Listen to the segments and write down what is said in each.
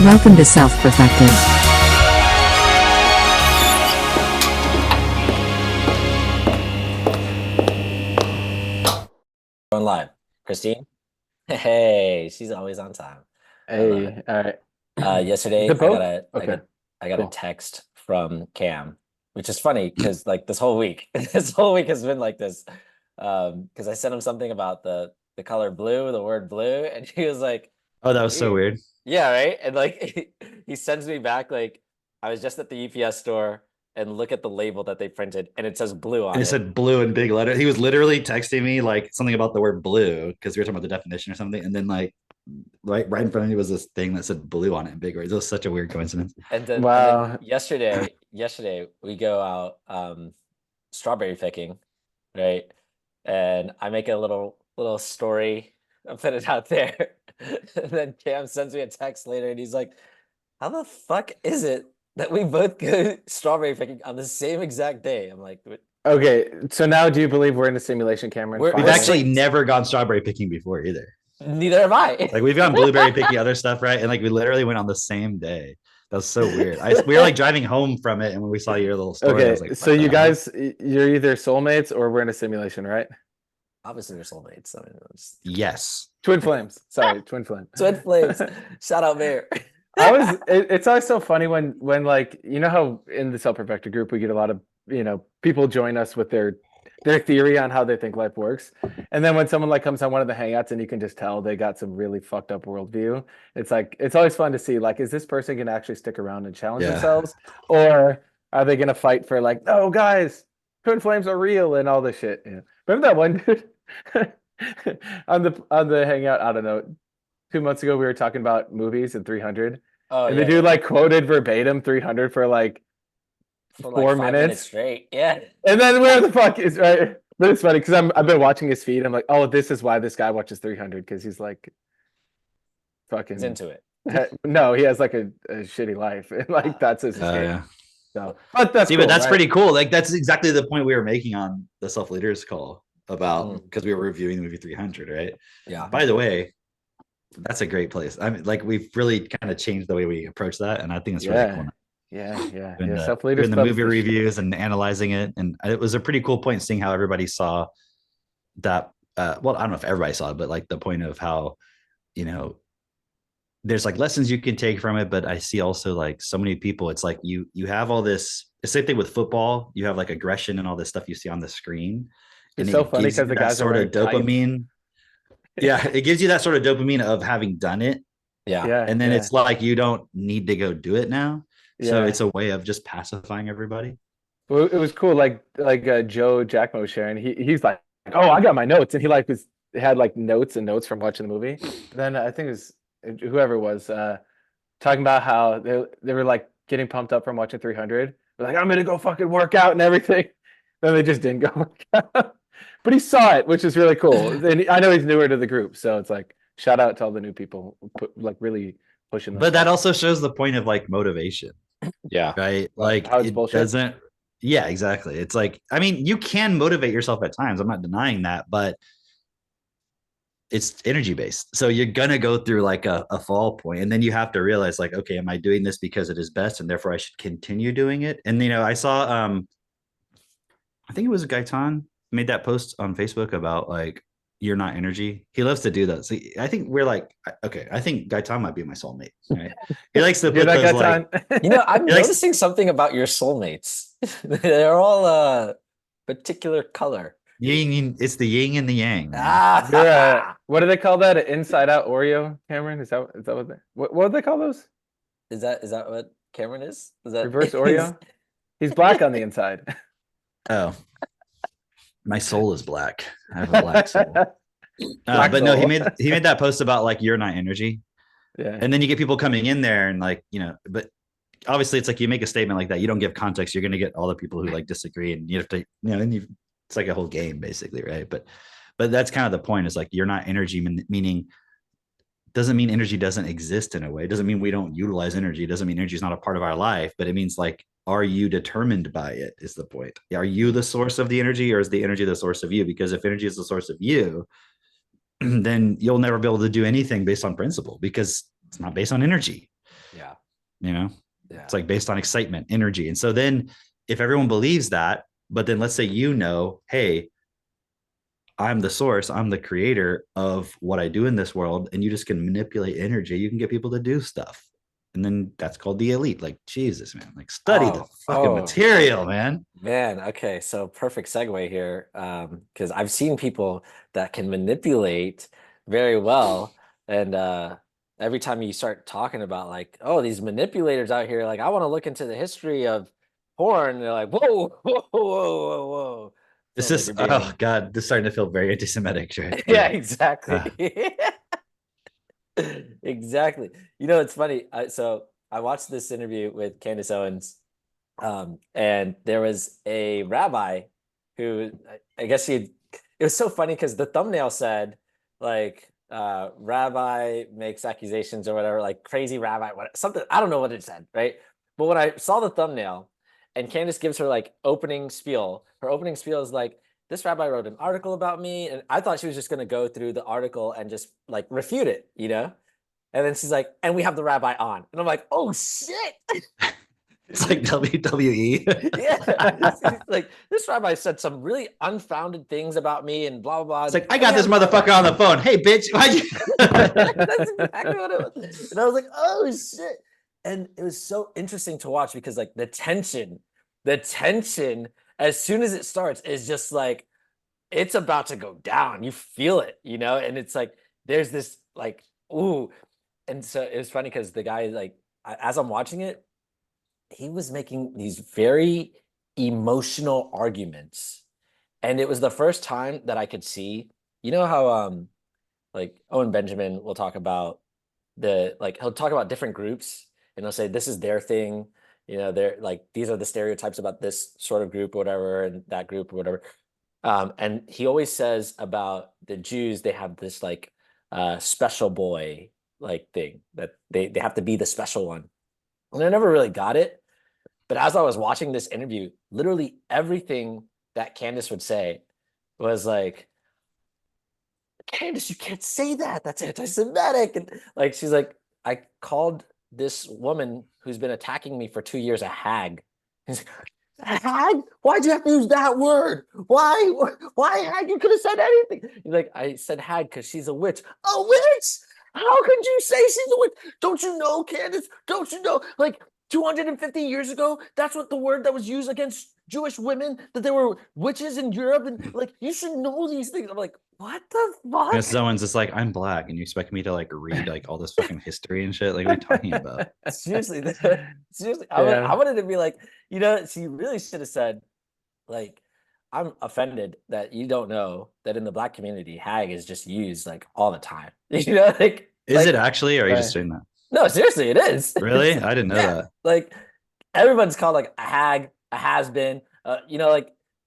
Welcome to Self-Perfected. Going live. Christine? Hey, she's always on time. I love it. Hey, all right. Yesterday The boat? Okay, I got a cool. text from Cam, which is funny because like this whole week, this whole week has been like this. Because I sent him something about the color blue, the word blue, and he was like, Oh, that was so weird. weird. Yeah, right. And like he sends me back like I was just at the UPS store and look at the label that they printed and it says blue And on it it. said blue in big letter. He was literally texting me like something about the word blue because we were talking about the definition or something. And then like right in front of me was this thing that said blue on it in big words. It was such a weird coincidence. And then Wow. yesterday we go out strawberry picking, right? And I make a little story, I put it out there. And then Cam sends me a text later and he's like, how the fuck is it that we both go strawberry picking on the same exact day? I'm like, Okay, so now do you believe we're in a simulation, Cameron? We're- We've we're Finally? actually synced. never gone strawberry picking before either. Neither have I. Like we've gone blueberry picking other stuff, right? And like we literally went on the same day. That was so weird. We were like driving home from it, and when we saw your little story, I was Okay, like, so what the you hell? guys, you're either soulmates or we're in a simulation, right? Obviously, we're soulmates. I mean, it's Yes. Twin flames. Sorry, twin flame. twin flames. Shout out Mayor. It's always so funny when like, you know how in the self-perfected group we get a lot of, people join us with their theory on how they think life works. And then when someone like comes on one of the hangouts and you can just tell they got some really fucked up worldview, it's like it's always fun to see like, is this person gonna actually stick around and challenge Yeah. themselves? Or are they gonna fight for like, no guys, twin flames are real and all this shit? Yeah. Remember that one dude on the hangout, I don't know, 2 months ago we were talking about movies and 300. Oh And yeah, the dude yeah. like quoted verbatim 300 for like For like 4 5 minutes minutes. straight. Yeah. And then where the fuck is right? But it's funny because I've been watching his feed. I'm like, oh, this is why this guy watches 300 because he's like He's fucking into it. no, he has like a shitty life and like that's his escape. Yeah. So, but that's See, cool, but that's right? pretty cool. Like that's exactly the point we were making on the self leaders call about Mhm. because we were reviewing the movie 300, right? Yeah. By the way, that's a great place. I mean, like we've really kind of changed the way we approach that, and I think it's really cool. Yeah. Self Doing leaders the club movie reviews and analyzing it, and it was a pretty cool point seeing how everybody saw that. Well, I don't know if everybody saw it, but like the point of how you know there's like lessons you can take from it, but I see also like so many people. It's like you have all this. The same thing with football. You have like aggression and all this stuff you see on the screen, and It's so it funny gives because you the that guys are sort of wearing tights. dopamine. Yeah, it gives you that sort of dopamine of having done it, Yeah. and then it's like you don't need to go do it now. So Yeah. it's a way of just pacifying everybody. Well, it was cool. Like Joe Jackmo was sharing. He's like, oh, I got my notes, and he like was had like notes and notes from watching the movie. Then I think it was whoever it was talking about how they were like getting pumped up from watching 300. They're like, I'm gonna go fucking work out and everything. Then they just didn't go work out. But he saw it, which is really cool. And I know he's newer to the group, so it's like shout out to all the new people, like really pushing. But that also shows the point of like motivation. Yeah. Right? Like how it's it bullshit. doesn't. Yeah, exactly. It's like, I mean, you can motivate yourself at times. I'm not denying that, but it's energy based. So you're gonna go through like a fall point, and then you have to realize, like, okay, am I doing this because it is best, and therefore I should continue doing it? And I saw, I think it was Gaitan made that post on Facebook about like you're not energy. He loves to do that. So I think we're like, okay, I think Gaitan might be my soulmate. Right? He likes to You're put that those guy, like, Tan? I'm He likes- noticing something about your soulmates. They're all a particular color. it's the yin and the yang. Man. You're Ah, what do they call that? An inside out Oreo, Cameron? Is that what what do they call those? is that what Cameron is? Is that Reverse Oreo? He's black on the inside. Oh, my soul is black. I have a black soul. Black But no, soul. he made that post about like you're not energy, Yeah. and then you get people coming in there and like but obviously it's like you make a statement like that, you don't give context, you're going to get all the people who like disagree, and you have to and it's like a whole game basically, right? But that's kind of the point, is like you're not energy, meaning doesn't mean energy doesn't exist in a way. It doesn't mean we don't utilize energy. It doesn't mean energy is not a part of our life, but it means like, are you determined by it is the point. Are you the source of the energy, or is the energy the source of you? Because if energy is the source of you, then you'll never be able to do anything based on principle, because it's not based on energy. Yeah. You know, Yeah. it's like based on excitement, energy. And so then if everyone believes that, but then let's say, hey, I'm the source, I'm the creator of what I do in this world, and you just can manipulate energy, you can get people to do stuff. And then that's called the elite. Like, Jesus, man, like study the fucking material, man. Man, okay, so perfect segue here, because I've seen people that can manipulate very well, and every time you start talking about like, oh, these manipulators out here, like I want to look into the history of porn, they're like, whoa, whoa, whoa, whoa, whoa. This Feels like is, you're oh being, God, this is starting to feel very anti-Semitic, right? yeah, Yeah. exactly. Exactly. You know, it's funny. So I watched this interview with Candace Owens, and there was a rabbi who I guess it was so funny because the thumbnail said like rabbi makes accusations or whatever, like crazy rabbi, something, I don't know what it said, right? But when I saw the thumbnail and Candace gives her like opening spiel, her opening spiel is like, this rabbi wrote an article about me, and I thought she was just going to go through the article and just like refute it, you know? And then she's like, and we have the rabbi on. And I'm like, oh shit. It's like WWE. Yeah. Like this rabbi said some really unfounded things about me and blah, blah, It's blah. like, I And we got have this the rabbi motherfucker on the phone. Hey, bitch. Why'd you? That's exactly what it was. And I was like, oh shit. And it was so interesting to watch because like the tension as soon as it starts is just like it's about to go down. You feel it, you know? And it's like there's this like, ooh. And so it was funny because the guy, like, as I'm watching it, he was making these very emotional arguments. And it was the first time that I could see, you know how like Owen Benjamin will talk about he'll talk about different groups and he'll say this is their thing, you know, they're like these are the stereotypes about this sort of group or whatever and that group or whatever. And he always says about the Jews, they have this like special boy like thing that they have to be the special one. And I never really got it. But as I was watching this interview, literally everything that Candace would say was like, Candace, you can't say that. That's anti-Semitic. And like she's like, I called this woman who's been attacking me for 2 years a hag. He's like, hag? Why'd you have to use that word? Why? Why hag? You could have said anything. He's like, I said hag because she's a witch. A witch? How could you say she's a witch? Don't you know, Candace? Don't you know? Like 250 years ago, that's what the word that was used against Jewish women, that there were witches in Europe, and like you should know these things. I'm like, what the Mrs. fuck? Owens is like, I'm black, and you expect me to like read like all this fucking history and shit? Like, what are you talking about? Seriously, seriously, I Yeah. wanted to be like, you know, she really should have said, like, I'm offended that you don't know that in the black community, hag is just used like all the time. You know, Is it actually, or are you just Right. saying that? no, seriously, it is. Really? I didn't know Yeah, that. like everyone's called like a hag, a has been, you know,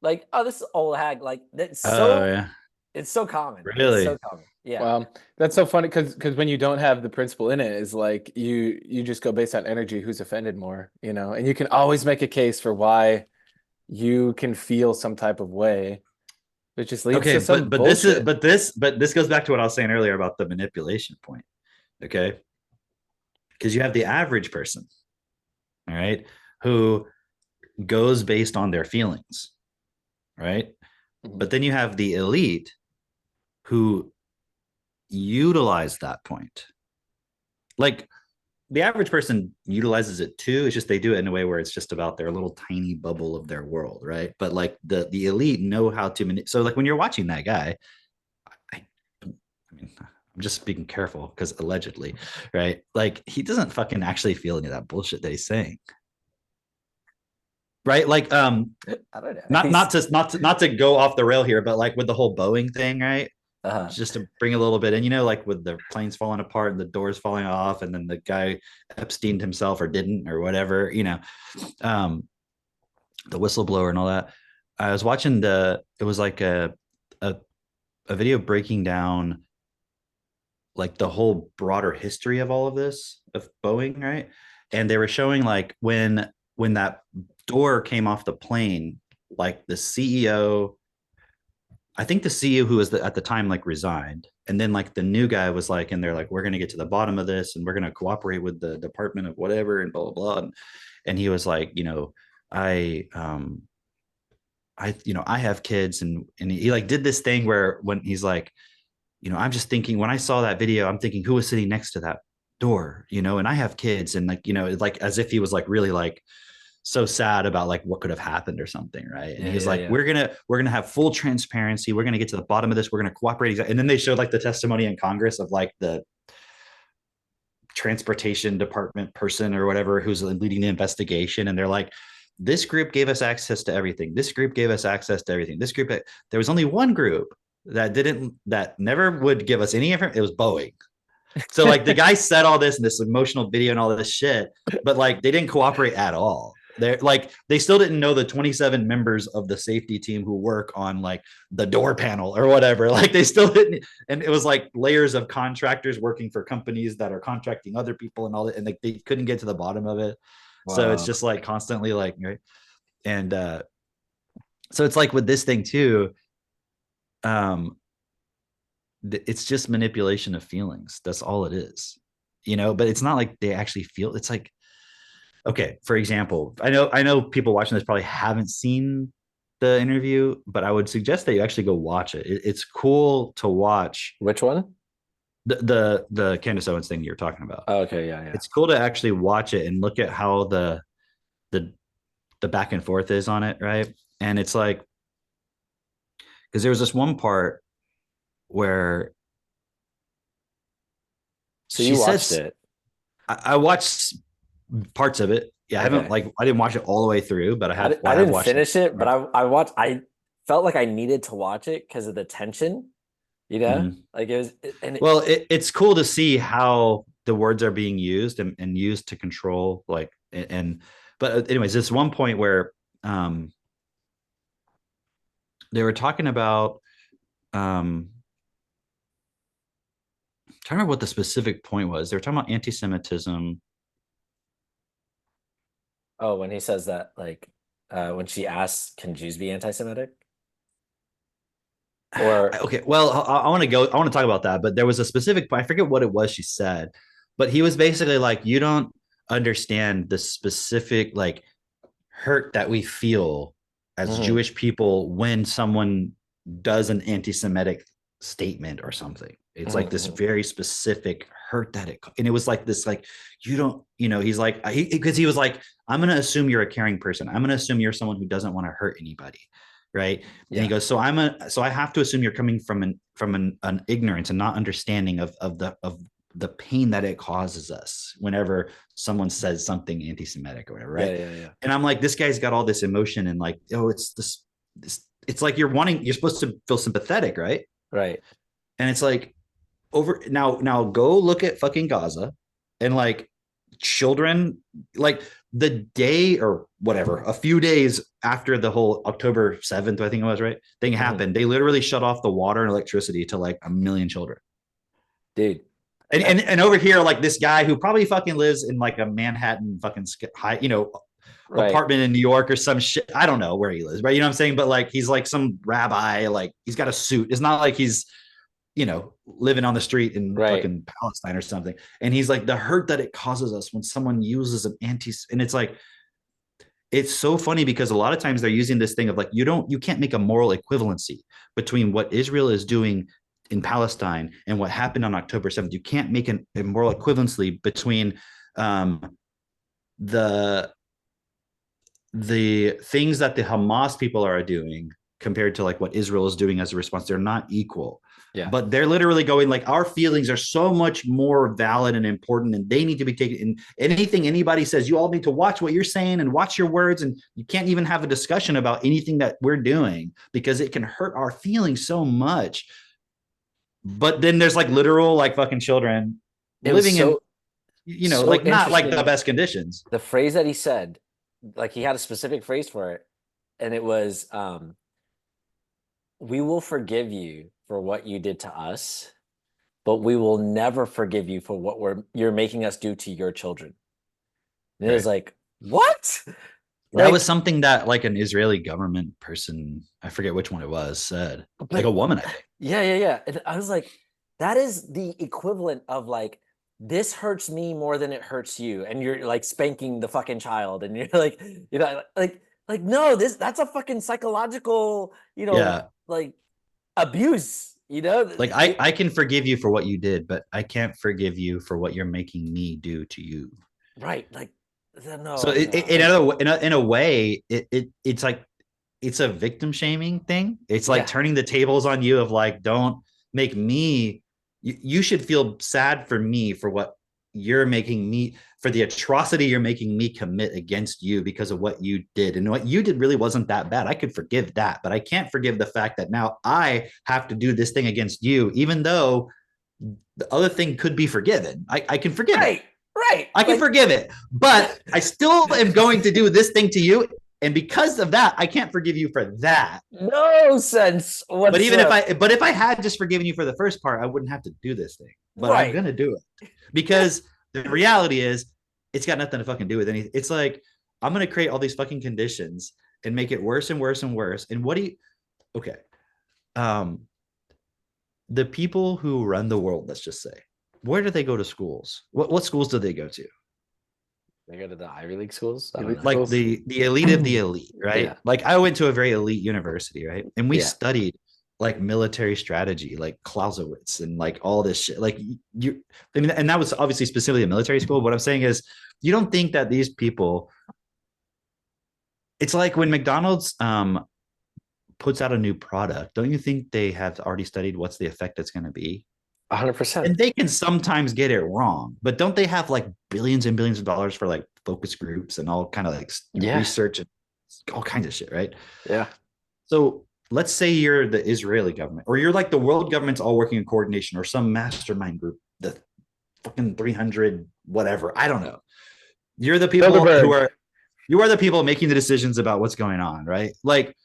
like oh, this is old hag. Like Oh yeah. it's so common. It's Really? so common. Yeah. Well, that's so funny because when you don't have the principle in it, is like you just go based on energy, who's offended more, you know, and you can always make a case for why you can feel some type of way, which just leads Okay, to some but this is bullshit. but this goes back to what I was saying earlier about the manipulation point. Okay, because you have the average person, all right, who goes based on their feelings, right? Mhm. But then you have the elite who utilize that point. Like the average person utilizes it too. It's just they do it in a way where it's just about their little tiny bubble of their world, right? But like the elite know how to manipulate. So like when you're watching that guy, I mean, I'm just being careful because allegedly, right? Like he doesn't fucking actually feel any of that bullshit that he's saying, right? Like I don't know. not to go off the rail here, but like with the whole Boeing thing, right? Uh-huh. Just to bring a little bit, and you know, like with the planes falling apart and the doors falling off, and then the guy Epsteined himself or didn't or whatever, you know, um, the whistleblower and all that. I was watching it was like a, a video breaking down like the whole broader history of all of this of Boeing, right? And they were showing like when that door came off the plane, like the CEO I think the CEO who was at the time like resigned, and then like the new guy was like, and they're like, we're going to get to the bottom of this, and we're going to cooperate with the Department of whatever, and blah blah blah. And he was like, I I have kids, and he like did this thing where when he's like, I'm just thinking when I saw that video, I'm thinking who was sitting next to that door, and I have kids, and like like as if he was like really like so sad about like what could have happened or something, right? And Yeah, he's yeah, like, yeah. we're gonna have full transparency. We're gonna get to the bottom of this. We're gonna cooperate. And then they showed like the testimony in Congress of like the transportation department person or whatever who's leading the investigation, and they're like, this group gave us access to everything. This group gave us access to everything. This group, there was only one group that never would give us any information. It was Boeing. So like the guy said all this and this emotional video and all this shit, but like they didn't cooperate at all. They're like they still didn't know the 27 members of the safety team who work on like the door panel or whatever. Like they still didn't, and it was like layers of contractors working for companies that are contracting other people and all that, and like they couldn't get to the bottom of it. So it's Wow. just like constantly like right. And so it's like with this thing too, um it's just manipulation of feelings. That's all it is, but it's not like they actually feel. It's like, okay, for example, I know people watching this probably haven't seen the interview, but I would suggest that you actually go watch it. It's cool to watch Which one? the Candace Owens thing you're talking about. Oh, okay, yeah, yeah. It's cool to actually watch it and look at how the the back and forth is on it, right? And it's like, because there was this one part where So she you watched says, it. I watched parts of it. Yeah, I haven't Okay. I didn't watch it all the way through, but I I have didn't watched it. finish it, but I watched. I felt like I needed to watch it because of the tension. Mhm. Like it was, and Well, it's cool to see how the words are being used and used to control like but anyways, this one point where um they were talking about I'm trying to remember what the specific point was. They were talking about anti-Semitism. oh, when he says that, like, when she asks, "Can Jews be anti-Semitic?" Or Okay, well, I want to go. I want to talk about that, but there was a specific point. I forget what it was she said, but he was basically like, "You don't understand the specific like hurt that we feel as Mhm, Jewish people when someone does an anti-Semitic statement or something. It's like mhm, this mhm. very specific hurt that and it was like this, like, you don't, he's like, because he was like, I'm going to assume you're a caring person. I'm going to assume you're someone who doesn't want to hurt anybody. Right. And he Yeah, goes, so I have to assume you're coming from an ignorance and not understanding of the pain that it causes us whenever someone says something anti-Semitic or whatever, yeah, right? yeah, yeah. And I'm like, this guy's got all this emotion and like, oh, it's this it's like you're supposed to feel sympathetic, right? Right. And it's like over now go look at fucking Gaza and like children, like the day or whatever, a few days after the whole October 7th, I think it was, right, thing Mhm. happened, they literally shut off the water and electricity to like 1 million children. Dude, And, that and and over here, like this guy who probably fucking lives in like a Manhattan fucking high, right. apartment in New York or some shit. I don't know where he lives, right? You know what I'm saying? But like he's like some rabbi, like he's got a suit. It's not like he's, living on the street in Right. fucking Palestine or something. And he's like, the hurt that it causes us when someone uses an and it's like, it's so funny because a lot of times they're using this thing of like, you can't make a moral equivalency between what Israel is doing in Palestine and what happened on October 7th. You can't make a moral equivalency between the the things that the Hamas people are doing compared to like what Israel is doing as a response. They're not equal. Yeah. But they're literally going like, our feelings are so much more valid and important, and they need to be taken. And anything anybody says, you all need to watch what you're saying and watch your words, and you can't even have a discussion about anything that we're doing because it can hurt our feelings so much. But then there's like literal like fucking children It was living in, so like not like the interesting. best conditions. The phrase that he said, like he had a specific phrase for it, and it was, "We will forgive you for what you did to us, but we will never forgive you for what you're making us do to your children." And it was Right. like, what? That Like, was something that like an Israeli government person, I forget which one it was, said. Like but a woman, I think. yeah. And I was like, that is the equivalent of like, this hurts me more than it hurts you, and you're like spanking the fucking child, and you're like, like no, that's a fucking psychological, Yeah. like abuse, Like I can forgive you for what you did, but I can't forgive you for what you're making me do to you. right, like So no, no, in a way, it's like it's a victim shaming thing. It's like yeah, turning the tables on you of like, don't make me. You should feel sad for me for what you're making me for the atrocity you're making me commit against you because of what you did. And what you did really wasn't that bad. I could forgive that, but I can't forgive the fact that now I have to do this thing against you, even though the other thing could be forgiven. I can forgive it. right, I can like, forgive it, but I still am going to do this thing to you. And because of that, I can't forgive you for that. no sense But even whatsoever. if I had just forgiven you for the first part, I wouldn't have to do this thing. But I'm Right. gonna do it because the reality is, it's got nothing to fucking do with anything. It's like I'm gonna create all these fucking conditions and make it worse and worse and worse. And what do you? Okay, um, the people who run the world, let's just say, where do they go to schools? What schools do they go to? They go to the Ivy League schools. I don't Elite know. Like schools. the elite of the elite, right? Yeah. Like I went to a very elite university, right? And we Yeah. studied like military strategy, like Clausewitz and like all this shit. Like you, I mean, and that was obviously specifically a military school. What I'm saying is, you don't think that these people, it's like when McDonald's puts out a new product, don't you think they have already studied what's the effect it's going to be? 100%. And they can sometimes get it wrong, but don't they have like billions and billions of dollars for like focus groups and all kind of like Yeah. research and all kinds of shit, right? Yeah. So let's say you're the Israeli government, or you're like the world government's all working in coordination, or some mastermind group, the fucking 300 whatever, I don't know. You're the people Bilderberg. you are the people making the decisions about what's going on, right? Like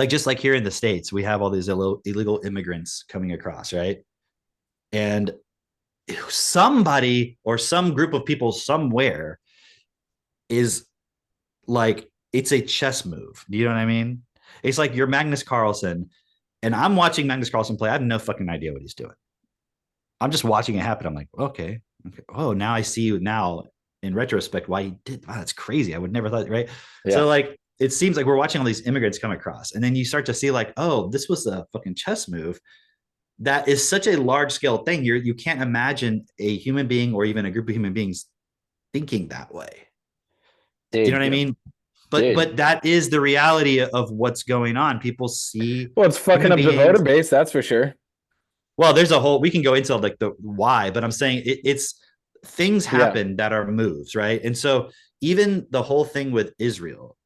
just like here in the States, we have all these illegal immigrants coming across, right? And somebody or some group of people somewhere is like, it's a chess move. Do you know what I mean? It's like you're Magnus Carlsen, and I'm watching Magnus Carlsen play. I have no fucking idea what he's doing. I'm just watching it happen. I'm like, okay. Oh, now I see you now in retrospect why he did. Wow, that's crazy. I would never thought, right? Yeah. So like, it seems like we're watching all these immigrants come across, and then you start to see like, oh, this was a fucking chess move. That is such a large scale thing. You can't imagine a human being or even a group of human beings thinking that way. Dude, Do you know what I mean? Dude. But that is the reality of what's going on. People see. Well, it's fucking up the voter base, that's for sure. Well, there's a whole, we can go into like the why, but I'm saying it's things happen that are moves, right? And so even the whole thing with Israel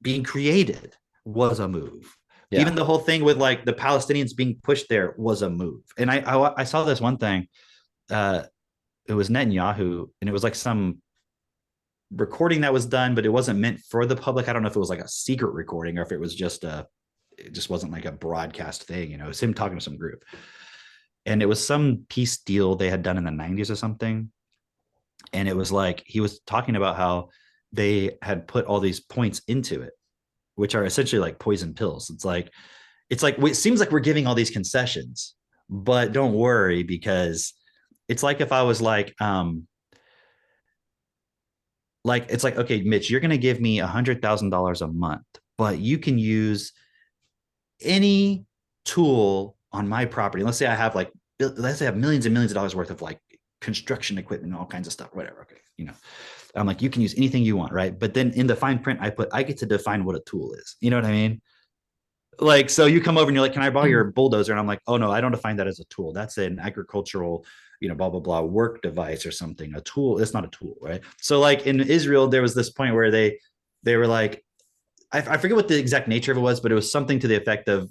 being created was a move. Yeah. Even the whole thing with like the Palestinians being pushed there was a move. And I saw this one thing. It was Netanyahu, and it was like some recording that was done, but it wasn't meant for the public. I don't know if it was like a secret recording or if it was just it just wasn't like a broadcast thing. You know, it was him talking to some group. And it was some peace deal they had done in the 90s or something. And it was like, he was talking about how they had put all these points into it, which are essentially like poison pills. It's like, it seems like we're giving all these concessions, but don't worry, because it's like if I was like it's like, okay, Mitch, you're going to give me $100,000 a month, but you can use any tool on my property. Let's say I have millions and millions of dollars worth of like construction equipment and all kinds of stuff, whatever. Okay. You know, I'm like, you can use anything you want. Right. But then in the fine print, I get to define what a tool is. You know what I mean? Like, so you come over and you're like, can I borrow your bulldozer? And I'm like, oh no, I don't define that as a tool. That's an agricultural, blah, blah, blah, work device or something. A tool, it's not a tool. Right. So like in Israel, there was this point where they were like, I forget what the exact nature of it was, but it was something to the effect of,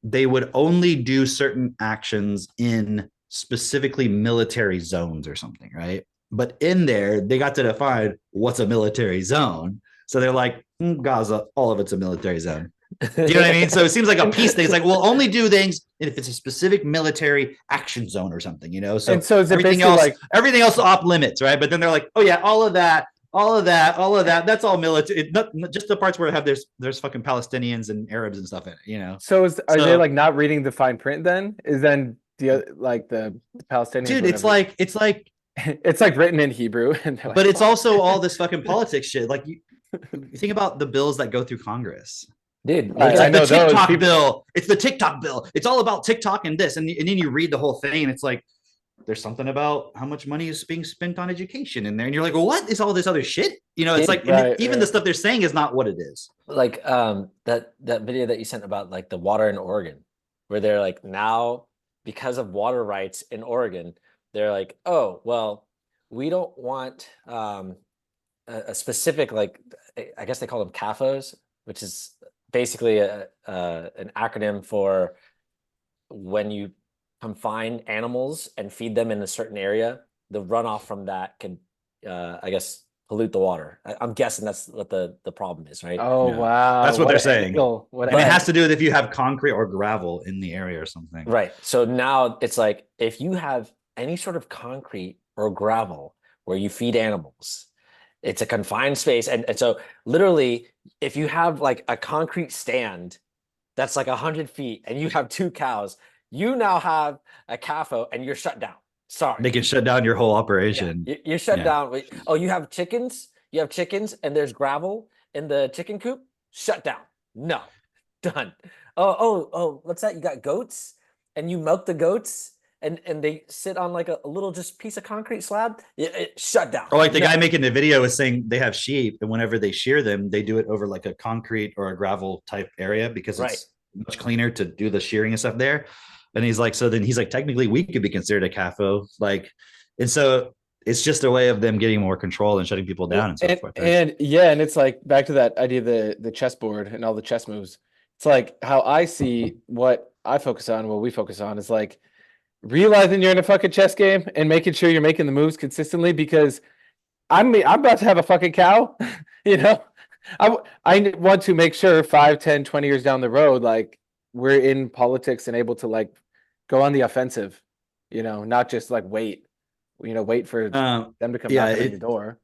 they would only do certain actions in specifically military zones or something, right? But in there, they got to define what's a military zone. So they're like, Gaza, all of it's a military zone. Do you know what I mean? So it seems like a peace thing. It's like we'll only do things if it's a specific military action zone or something, you know. So And so is it everything basically else, like everything else off limits, right? But then they're like, oh yeah, all of that, that's all military. Not just the parts where there's fucking Palestinians and Arabs and stuff in it, you know. are they So, like not reading the fine print then? Is then like the Palestinians dude, it's whatever. like It's like written in Hebrew and they're like, but it's also all this fucking politics shit. Like you think about the bills that go through Congress. Dude, I It's like know the those TikTok people- bill. It's the TikTok bill. It's all about TikTok and this. And then you read the whole thing and it's like, there's something about how much money is being spent on education in there. And you're like, well, what is all this other shit? You know, it's like, Right, even the stuff they're saying is not what it is. like that video that you sent about like the water in Oregon, where they're like, now because of water rights in Oregon, they're like, oh well, we don't want a specific, like, I guess they call them CAFOs, which is basically an acronym for when you confine animals and feed them in a certain area, the runoff from that can, I guess, pollute the water. I'm guessing that's what the problem is, right? oh Yeah. wow, That's what they're saying. angle. What And it angle. has to do with if you have concrete or gravel in the area or something. Right. So now it's like, if you have any sort of concrete or gravel where you feed animals, it's a confined space. And so literally, if you have like a concrete stand that's like 100 feet and you have 2 cows, you now have a CAFO and you're shut down. Sorry. They can shut down your whole Yeah, operation. you're shut Yeah. down. Oh, you have chickens? You have chickens and there's gravel in the chicken coop? Shut down. No. Done. Oh, what's that? You got goats and you milk the goats and they sit on like a little just piece of concrete slab? Shut down. Or like the No. guy making the video was saying they have sheep, and whenever they shear them, they do it over like a concrete or a gravel type area because Right. it's much cleaner to do the shearing and stuff there. And he's like, so then he's like, technically we could be considered a CAFO. Like, and so it's just a way of them getting more control and shutting people down and so forth. And yeah, and it's like back to that idea of the chessboard and all the chess moves. It's like how I see what I focus on, what we focus on is like realizing you're in a fucking chess game and making sure you're making the moves consistently, because I'm about to have a fucking cow, you know. I want to make sure 5, 10, 20 years down the road, like we're in politics and able to like go on the offensive, you know, not just like wait for them to come yeah, knocking on your door.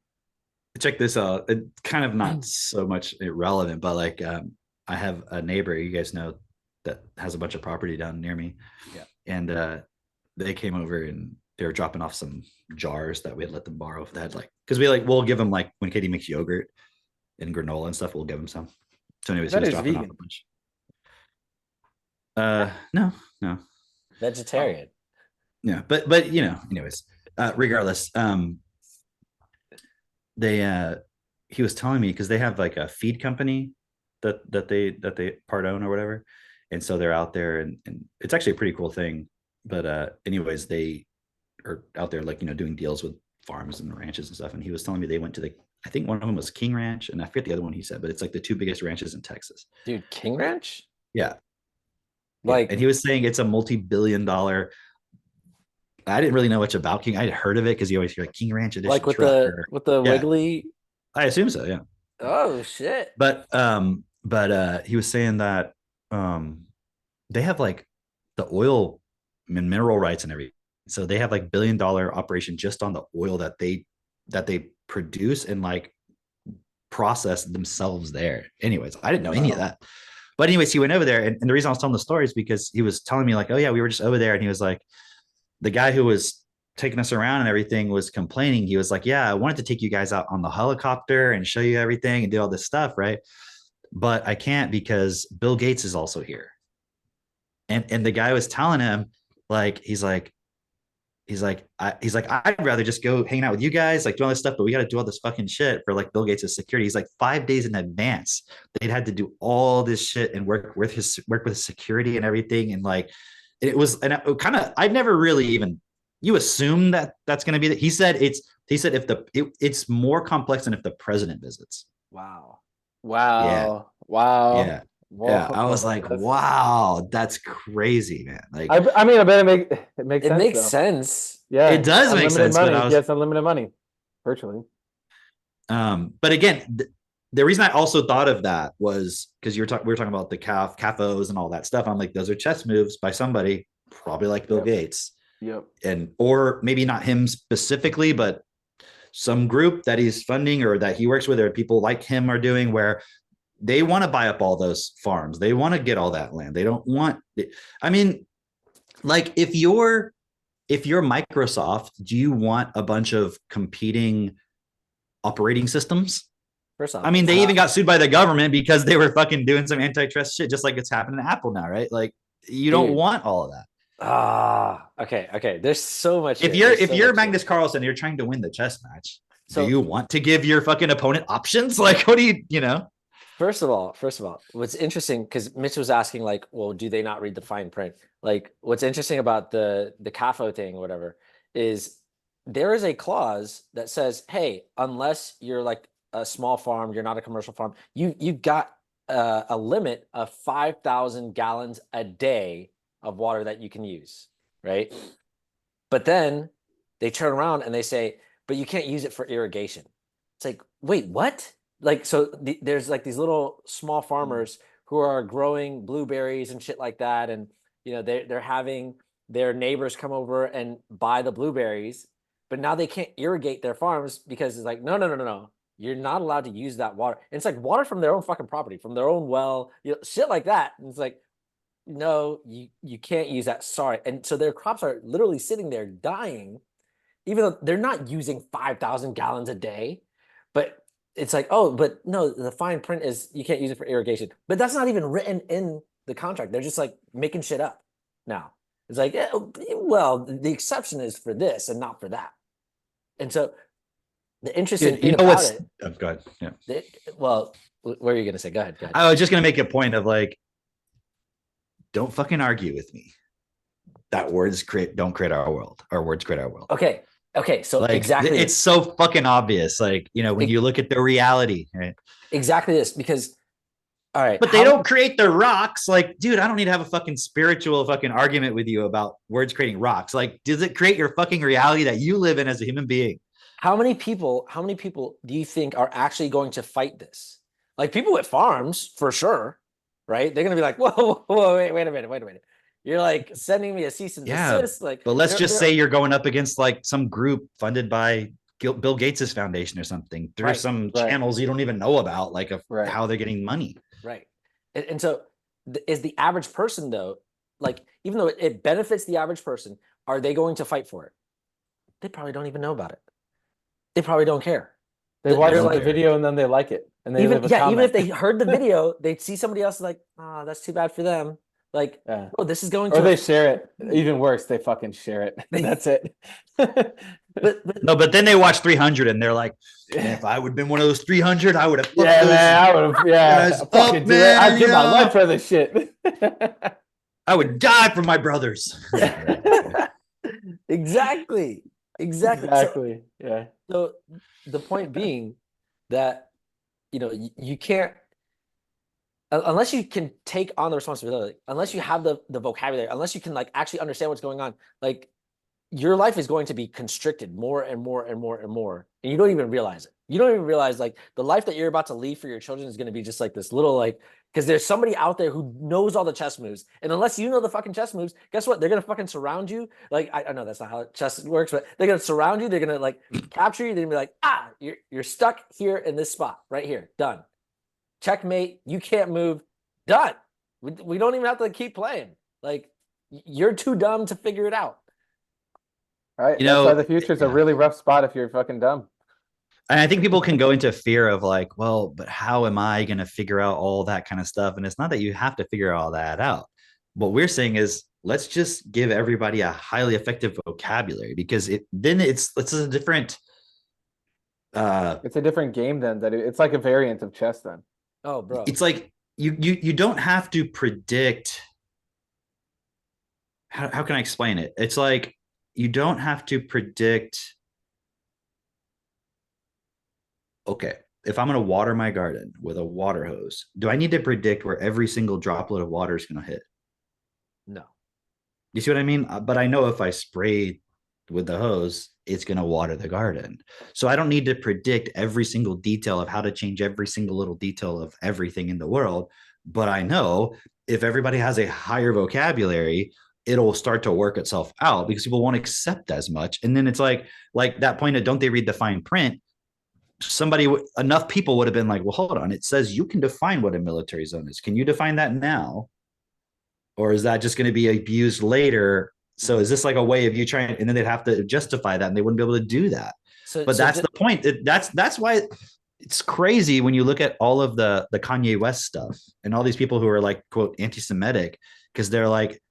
Check this out. It's kind of not so much irrelevant, but like I have a neighbor you guys know that has a bunch of property down near me. Yeah. And they came over and they were dropping off some jars that we had let them borrow. That had like, because we'll give them, like when Katie makes yogurt and granola and stuff, we'll give them some. So anyways, he That was is dropping off vegan. a bunch. No. Vegetarian. Yeah, but you know, anyways, regardless, he was telling me, because they have like a feed company that they part own or whatever, and so they're out there and it's actually a pretty cool thing. But anyways, they are out there, like, you know, doing deals with farms and ranches and stuff. And he was telling me they went to I think one of them was King Ranch, and I forget the other one he said, but it's like the 2 biggest ranches in Texas. Dude, King Ranch? Yeah. Like, and he was saying it's a multi-billion-dollar. I didn't really know much about King. I'd heard of it because you always hear like King Ranch edition. like with truck the yeah. Wiggly. I assume so, yeah. Oh shit. But he was saying that they have like the oil and mineral rights and everything. So they have like $1 billion operation just on the oil that they produce and like process themselves there. Anyways, I didn't know any of that. But anyways, he went over there, and the reason I was telling the story is because he was telling me like, oh yeah, we were just over there, and he was like, the guy who was taking us around and everything was complaining. He was like, yeah, I wanted to take you guys out on the helicopter and show you everything and do all this stuff, right? But I can't because Bill Gates is also here. And the guy was telling him, like, he's like, I'd rather just go hang out with you guys, like do all this stuff, but we got to do all this fucking shit for like Bill Gates' security. He's like 5 days in advance, they'd had to do all this shit and work with his security and everything. And like, it was, and I'd never really even, you assume that that's going to be that. He said it's more complex than if the president visits. Wow. Wow. Yeah. Yeah, I was like, wow, that's crazy, man. Like, I mean, I bet it makes sense. It makes though. sense. Yeah, it does make unlimited sense. money. But Yes, unlimited money, virtually. but again, the reason I also thought of that was because we were talking about the CAFOs and all that stuff. I'm like, those are chess moves by somebody, probably like Bill Yep. Gates. Yep. And or maybe not him specifically, but some group that he's funding or that he works with, or people like him are doing, where they want to buy up all those farms. They want to get all that land. They don't want, I mean, like if you're Microsoft, do you want a bunch of competing operating systems? First off, I mean, they even got sued by the government because they were fucking doing some antitrust shit, just like it's happening to Apple now, right? Like, you don't want all of that. Okay. There's so much. If you're Magnus Carlsen, you're trying to win the chess match. Do you want to give your fucking opponent options? Like, what do you know? First of all, what's interesting, because Mitch was asking, like, well, do they not read the fine print? Like, what's interesting about the CAFO thing, or whatever, is there is a clause that says, hey, unless you're like a small farm, you're not a commercial farm, you got a limit of 5,000 gallons a day of water that you can use, right? But then they turn around and they say, but you can't use it for irrigation. It's like, wait, what? Like, so there's like these little small farmers who are growing blueberries and shit like that, and they're having their neighbors come over and buy the blueberries, but now they can't irrigate their farms because it's like, no, you're not allowed to use that water. And it's like water from their own fucking property, from their own well, shit like that. And it's like, no, you can't use that. Sorry. And so their crops are literally sitting there dying, even though they're not using 5,000 gallons a day. But it's like, oh, but no, the fine print is you can't use it for irrigation. But that's not even written in the contract. They're just like making shit up now. It's like, yeah, well, the exception is for this and not for that. And so the interesting thing about it. Oh, go ahead. Yeah. Well, what are you going to say? Go ahead. I was just going to make a point of like, don't fucking argue with me. That don't create our world. Our words create our world. Okay. So like, exactly. It's so fucking obvious. Like, when you look at the reality, right? Exactly this, because, all right. But they don't create the rocks. Like, dude, I don't need to have a fucking spiritual fucking argument with you about words creating rocks. Like, does it create your fucking reality that you live in as a human being? How many people do you think are actually going to fight this? Like people with farms, for sure, right? They're going to be like, whoa, wait a minute. You're like sending me a cease and desist. Like, but let's just say you're going up against like some group funded by Bill Gates's foundation or something. There's some channels you don't even know about, like how they're getting money. Right. And so is the average person though, like, even though it benefits the average person, are they going to fight for it? They probably don't even know about it. They probably don't care. They watch the video and then they like it. And they even if they heard the video, they'd see somebody else like, oh, that's too bad for them. Like, oh, this is going to. Or they share it. Even worse, they fucking share it. That's it. but then they watch 300 and they're like, if I would have been one of those 300, I would have. I would have. Yeah, fucking do it. I'd give my life for this shit. I would die for my brothers. Exactly. Yeah. So the point being that, you can't, unless you can take on the responsibility, unless you have the vocabulary, unless you can like actually understand what's going on, like your life is going to be constricted more and more and more and more. And you don't even realize it. You don't even realize like the life that you're about to leave for your children is going to be just like this little, like, because there's somebody out there who knows all the chess moves. And unless you know the fucking chess moves, guess what? They're going to fucking surround you. Like, I know that's not how chess works, but they're going to surround you. They're going to like capture you. They're going to be like, you're stuck here in this spot right here. Done. Checkmate. You can't move. Done. We don't even have to keep playing. Like, you're too dumb to figure it out. Right. That's why the future is a really rough spot if you're fucking dumb. And I think people can go into fear of like, well, but how am I going to figure out all that kind of stuff? And it's not that you have to figure all that out. What we're saying is, let's just give everybody a highly effective vocabulary, because it's a different. It's a different game then. It's like a variant of chess then. Oh, bro. It's like you don't have to predict. How can I explain it? It's like you don't have to predict. Okay, if I'm going to water my garden with a water hose, do I need to predict where every single droplet of water is going to hit? No. You see what I mean? But I know if I spray with the hose, it's going to water the garden. So I don't need to predict every single detail of how to change every single little detail of everything in the world. But I know if everybody has a higher vocabulary, it'll start to work itself out because people won't accept as much. And then it's like that point of don't they read the fine print? Enough people would have been like, well, hold on. It says you can define what a military zone is. Can you define that now? Or is that just going to be abused later? So is this like a way of you trying, and then they'd have to justify that and they wouldn't be able to do that. But that's the point. That's why it's crazy when you look at all of the Kanye West stuff and all these people who are like, quote, anti-Semitic, because they're like,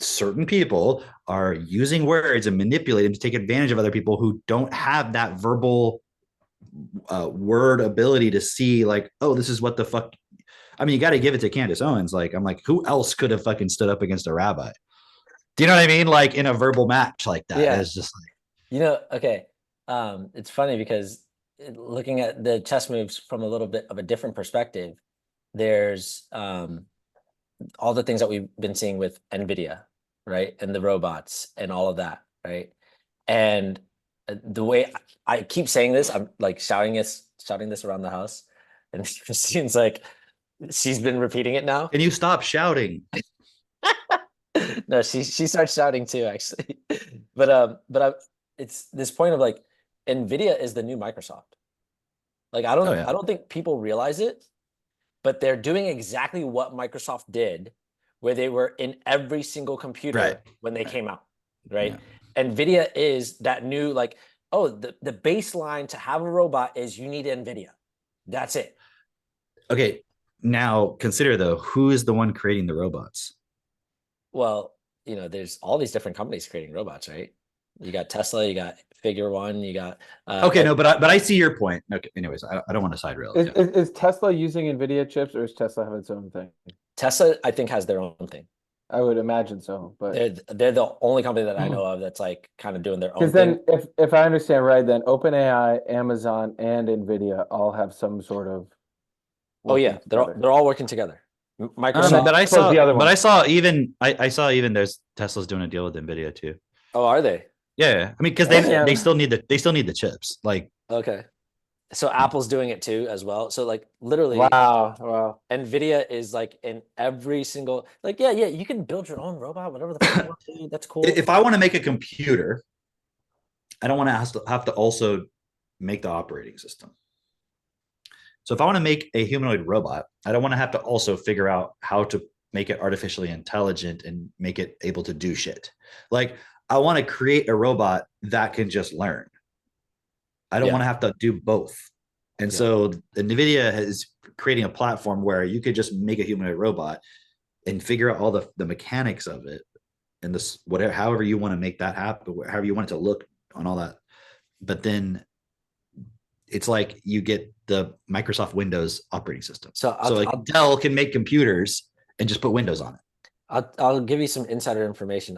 certain people are using words and manipulating to take advantage of other people who don't have that verbal word ability to see like, oh, this is what the fuck. I mean, you got to give it to Candace Owens. Like, I'm like, who else could have fucking stood up against a rabbi? Do you know what I mean? Like in a verbal match like that. Yeah. It's just like, okay. It's funny because looking at the chess moves from a little bit of a different perspective, there's all the things that we've been seeing with NVIDIA, right? And the robots and all of that, right? And the way I keep saying this, I'm like shouting this around the house. And Christine's like, she's been repeating it now. Can you stop shouting? No, she starts shouting too, actually. But it's this point of like, NVIDIA is the new Microsoft. Like, I don't think people realize it, but they're doing exactly what Microsoft did, where they were in every single computer when they came out, right? Yeah. NVIDIA is that new, like, oh, the baseline to have a robot is you need NVIDIA. That's it. Okay, now consider though, who is the one creating the robots? Well, there's all these different companies creating robots, right? You got Tesla, you got Figure One, you got. Okay, no, but I see your point. Okay, anyways, I don't want to side rail. Is Tesla using NVIDIA chips, or is Tesla having its own thing? Tesla, I think, has their own thing. I would imagine so, but they're the only company that I know of that's like kind of doing their own thing. Because then, if I understand right, then OpenAI, Amazon, and NVIDIA all have some sort of. Oh yeah, they're all working together. Microsoft, but I saw even there's Tesla's doing a deal with NVIDIA too. Oh, are they? Yeah, I mean, because they still need the chips. Like, okay, so Apple's doing it too as well. So like literally, wow. NVIDIA is like in every single, like, yeah, you can build your own robot, whatever the fuck you want to do. That's cool. If I want to make a computer, I don't want to have to also make the operating system. So if I want to make a humanoid robot, I don't want to have to also figure out how to make it artificially intelligent and make it able to do shit. Like, I want to create a robot that can just learn. I don't want to have to do both. And so NVIDIA is creating a platform where you could just make a humanoid robot and figure out all the mechanics of it and this, whatever, however you want to make that happen, however you want it to look on all that. But then it's like you get the Microsoft Windows operating system. So Dell can make computers and just put Windows on it. I'll give you some insider information.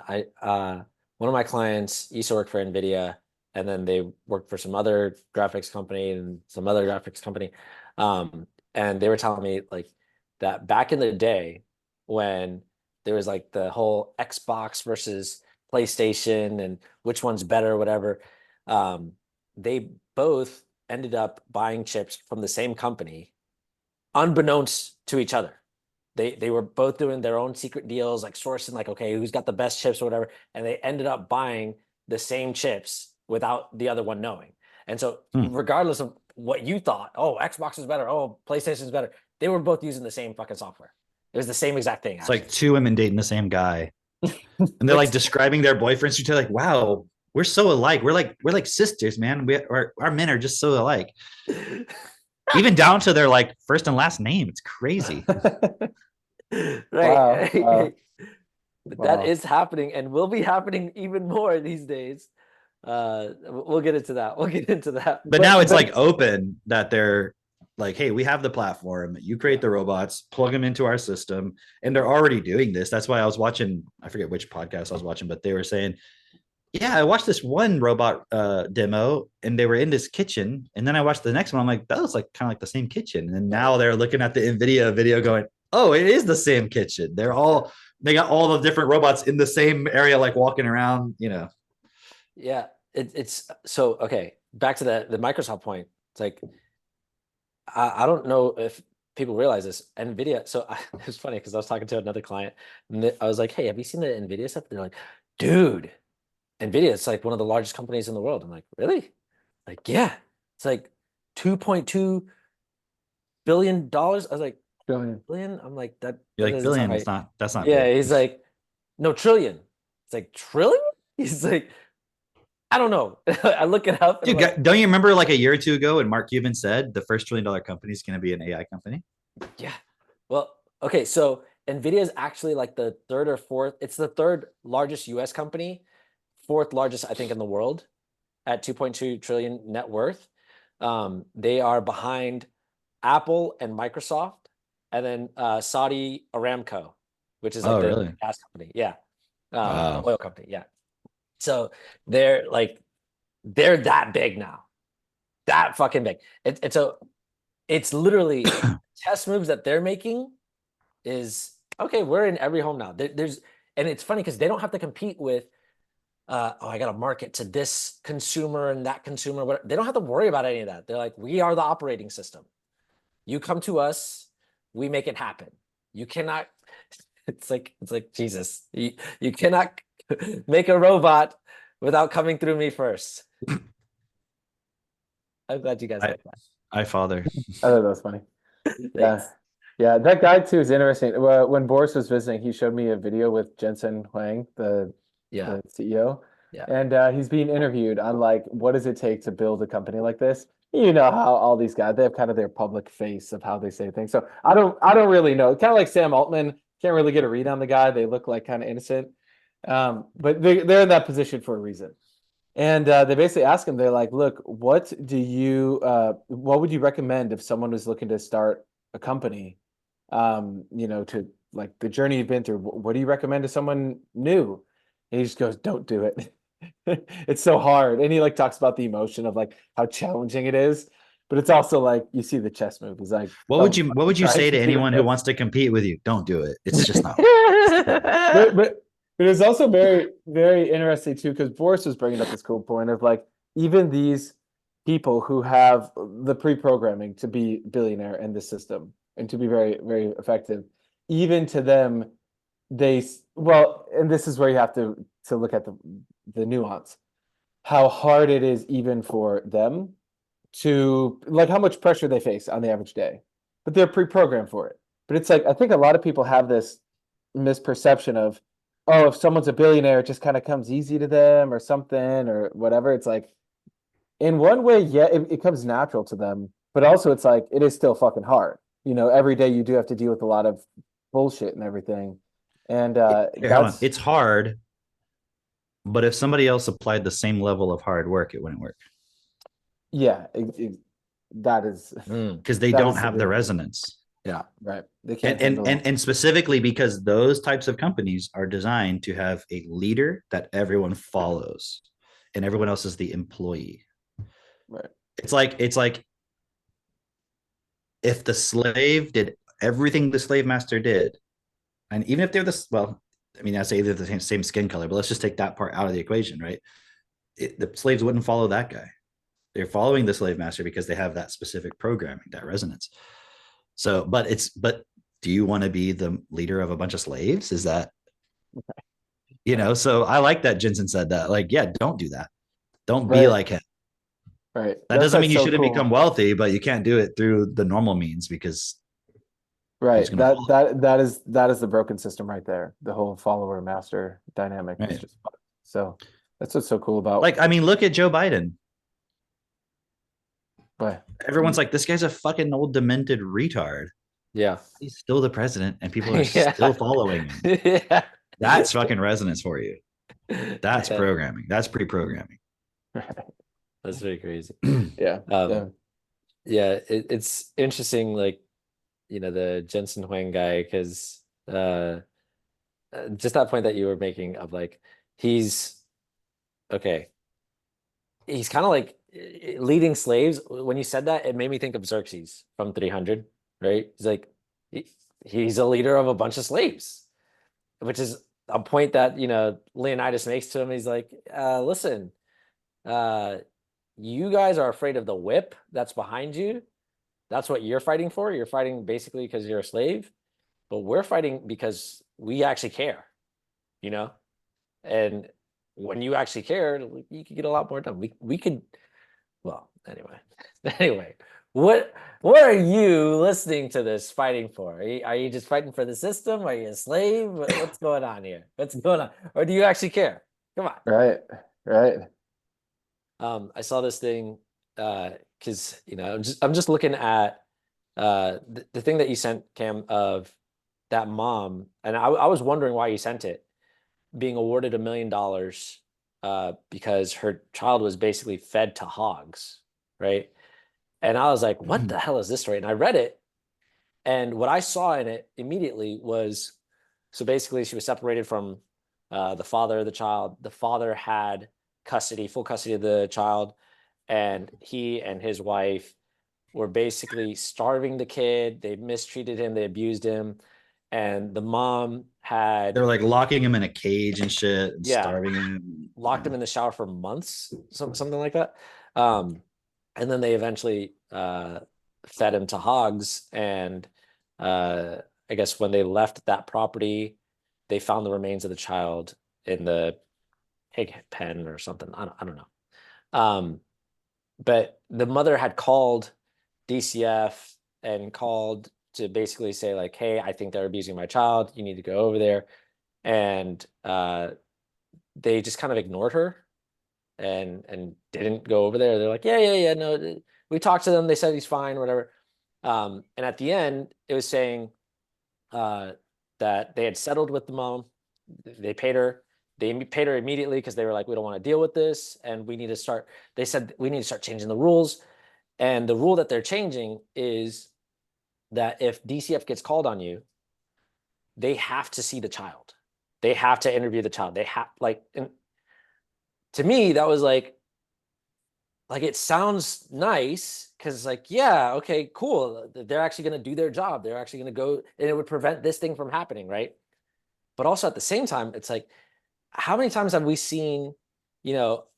One of my clients used to work for NVIDIA, and then they worked for some other graphics company and some other graphics company. And they were telling me like that back in the day when there was like the whole Xbox versus PlayStation and which one's better, whatever, they both ended up buying chips from the same company, unbeknownst to each other. They were both doing their own secret deals, like sourcing, like, okay, who's got the best chips or whatever. And they ended up buying the same chips without the other one knowing. And so regardless of what you thought, oh, Xbox is better, oh, PlayStation is better, they were both using the same fucking software. It was the same exact thing. It's like two women dating the same guy. And they're like describing their boyfriends to each other, like, wow, we're so alike. We're like sisters, man. Our men are just so alike. Even down to their like first and last name. It's crazy. Right. Wow. That is happening and will be happening even more these days. We'll get into that. But now it's like open that they're like, hey, we have the platform. You create the robots, plug them into our system. And they're already doing this. That's why I was watching, I forget which podcast I was watching, but they were saying, yeah, I watched this one robot demo and they were in this kitchen. And then I watched the next one. I'm like, that was like kind of like the same kitchen. And now they're looking at the NVIDIA video going, oh, it is the same kitchen. They got all the different robots in the same area, like walking around, Yeah, it's so okay. Back to the Microsoft point. It's like I don't know if people realize this. Nvidia. So it was funny because I was talking to another client, and I was like, "Hey, have you seen the Nvidia stuff?" They're like, "Dude, Nvidia, it's like one of the largest companies in the world." I'm like, "Really?" Like, yeah, it's like $2.2 billion. I was like, Brilliant. billion? I'm like, You're that like doesn't sound billion. right. That's not Yeah, big. he's like, no, trillion. It's like trillion? He's like, I don't know. I look it up and I'm Dude, like, don't you remember like a year or two ago when Mark Cuban said the first $1 trillion company is going to be an AI company? yeah. Well, okay, so Nvidia is actually like the third or fourth, it's the third largest US company, fourth largest, I think, in the world at 2.2 trillion net worth. They are behind Apple and Microsoft, and then Saudi Aramco, which is like Oh, the really? gas company. Yeah. The Wow. oil company. Yeah. So they're like, they're that big now. That fucking big. It's literally test moves that they're making is okay. We're in every home now. There's and it's funny because they don't have to compete with oh, I got to market to this consumer and that consumer. They don't have to worry about any of that. They're like, we are the operating system. You come to us, we make it happen. You cannot. It's like Jesus. You cannot make a robot without coming through me first. I'm glad you guys I like that. I father. I thought that was funny. Yeah. Thanks. Yeah, that guy too is interesting. Well, when Boris was visiting, he showed me a video with Jensen Huang, Yeah. the CEO, Yeah. and he's being interviewed on like what does it take to build a company like this? You know how all these guys they have kind of their public face of how they say things. So I don't really know. Kind of like Sam Altman, can't really get a read on the guy. They look like kind of innocent, but they're in that position for a reason. And they basically ask him, they're like, look, what would you recommend if someone was looking to start a company? To like the journey you've been through, what do you recommend to someone new? And he just goes, don't do it. It's so hard. And he like talks about the emotion of like how challenging it is. But it's also like you see the chess move. He's like, don't What fucking would you try say to to do anyone who this. wants to compete with you? Don't do it. It's just not. but but but it's also very very interesting too because Boris was bringing up this cool point of like even these people who have the pre-programming to be billionaire in this system and to be very very effective, even to them, and this is where you have to look at the nuance, how hard it is even for them to like how much pressure they face on the average day, but they're pre-programmed for it. But it's like I think a lot of people have this misperception of, oh, if someone's a billionaire, it just kind of comes easy to them or something or whatever. It's like in one way, yeah, it comes natural to them, but also it's like it is still fucking hard. Every day you do have to deal with a lot of bullshit and everything. And Here, hold on. It's hard, but if somebody else applied the same level of hard work, it wouldn't work yeah, that is because they that don't is have the severe. resonance. Yeah. Right. They And, can't and handle. and and specifically because those types of companies are designed to have a leader that everyone follows, and everyone else is the employee. Right. It's like if the slave did everything the slave master did, and even if they're I mean, I say they're the same skin color, but let's just take that part out of the equation, right? The slaves wouldn't follow that guy. They're following the slave master because they have that specific programming, that resonance. So, but do you want to be the leader of a bunch of slaves? Is that, so I like that Jensen said that. Like, yeah, don't do that. Don't be Right. like him. Right. That doesn't mean That's you so shouldn't become cool. wealthy, but you can't do it through the normal means because who's Right. going to That follow? that that is the broken system right there. The whole follower master dynamic is Right. just so that's what's so cool about. Like, I mean, look at Joe Biden. But Everyone's like, this guy's a fucking old demented retard. Yeah. He's still the president and people are still Yeah. following him. Yeah. That's fucking resonance for you. That's Yeah. programming. That's pre-programming. That's very crazy. yeah. Um, Yeah. yeah, it's interesting, like, the Jensen Huang guy, because just that point that you were making of like, he's okay. He's kind of like leading slaves. When you said that, it made me think of Xerxes from 300, right? He's like, he's a leader of a bunch of slaves, which is a point that, Leonidas makes to him. He's like, listen, you guys are afraid of the whip that's behind you. That's what you're fighting for. You're fighting basically because you're a slave, but we're fighting because we actually care, you know? And when you actually care, you could get a lot more done. We could, well, anyway. Anyway, what are you listening to this fighting for? Are you just fighting for the system? Are you a slave? What's going on here? What's going on? Or do you actually care? Come on. Right. Right. I saw this thing because I'm just looking at the thing that you sent, Cam, of that mom, and I was wondering why you sent it, being awarded $1 million because her child was basically fed to hogs, right? And I was like, what the hell is this story? And I read it, and what I saw in it immediately was, so basically she was separated from the father of the child. The father had full custody of the child, and he and his wife were basically starving the kid. They mistreated him, they abused him, and the mom had They're like locking him in a cage and shit and starving him. locked him in the shower for months, something like that. And then they eventually fed him to hogs. And I guess when they left that property, they found the remains of the child in the pig pen or something. I don't know. But the mother had called DCF and called to basically say like, hey, I think they're abusing my child. You need to go over there. And they just kind of ignored her and didn't go over there. They're like, yeah, no, we talked to them. They said he's fine, whatever. And at the end, it was saying that they had settled with the mom. They paid her. They paid her immediately because they were like, we don't want to deal with this. And we need to start, they said, we need to start changing the rules. And the rule that they're changing is that if DCF gets called on you, they have to see the child. They have to interview the child. They have and to me, that was like it sounds nice because like, yeah, okay, cool. They're actually going to do their job. They're actually going to go, and it would prevent this thing from happening, right? But also at the same time, it's like, how many times have we seen,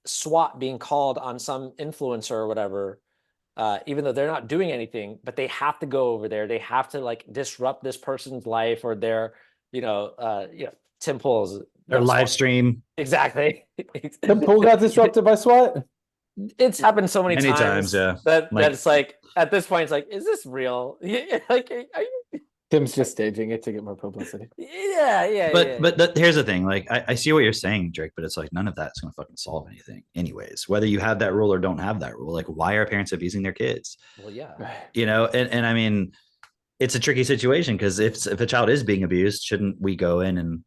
SWAT being called on some influencer or whatever, even though they're not doing anything, but they have to go over there. They have to like disrupt this person's life or their, Tim Pool's Their live stream. Exactly. Tim Pool got disrupted by SWAT. It's happened so many times, yeah. that it's like at this point, it's like, is this real? Like, are you? Tim's just staging it to get more publicity. Yeah. But here's the thing. Like, I see what you're saying, Drake, but it's like none of that's going to fucking solve anything, anyways. Whether you have that rule or don't have that rule, like, why are parents abusing their kids? Well, yeah. And I mean, it's a tricky situation because if a child is being abused, shouldn't we go in and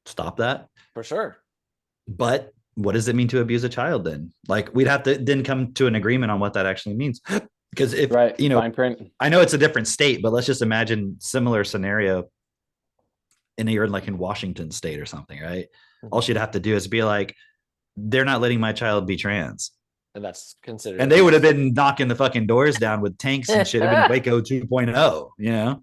stop that? For sure. But what does it mean to abuse a child then? Like, we'd have to then come to an agreement on what that actually means. Because if fine print. I know it's a different state, but let's just imagine similar scenario you're like in Washington state or something, right? Mm-hmm. All she'd have to do is be like, they're not letting my child be trans. And that's considered. And they would have been knocking the fucking doors down with tanks and shit. It'd been Waco 2.0,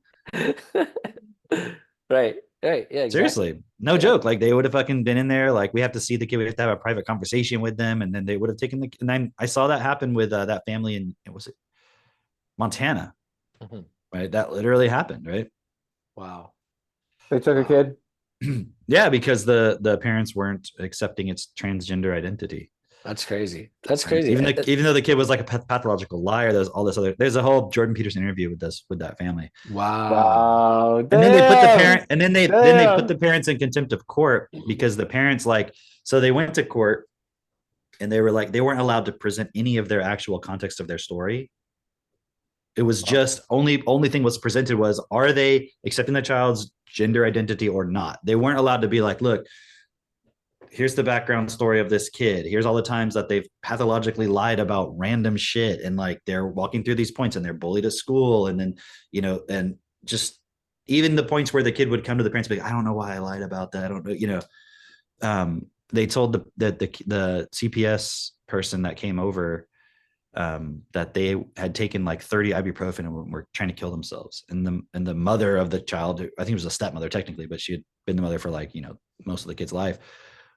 Right. Yeah, exactly. Seriously. No joke. Like, they would have fucking been in there. Like, we have to see the kid. We have to have a private conversation with them. And then they would have taken and then I saw that happen with that family in, was it Montana? Mm-hmm. Right. That literally happened. Right. Wow. They took a kid. Yeah. Because the parents weren't accepting its transgender identity. That's crazy. That's crazy. Even though the kid was like a pathological liar, there's all this other. There's a whole Jordan Peterson interview with that family. Wow. And then they put the parent, and then they put the parents in contempt of court because the parents so they went to court, and they were like, they weren't allowed to present any of their actual context of their story. It was just only thing was presented was, are they accepting the child's gender identity or not? They weren't allowed to be like, look, here's the background story of this kid. Here's all the times that they've pathologically lied about random shit. And like, they're walking through these points and they're bullied at school. And then, and just even the points where the kid would come to the parents and be like, I don't know why I lied about that. I don't know, they told the CPS person that came over that they had taken like 30 ibuprofen and were trying to kill themselves. And the mother of the child, I think it was a stepmother technically, but she had been the mother for like, most of the kid's life,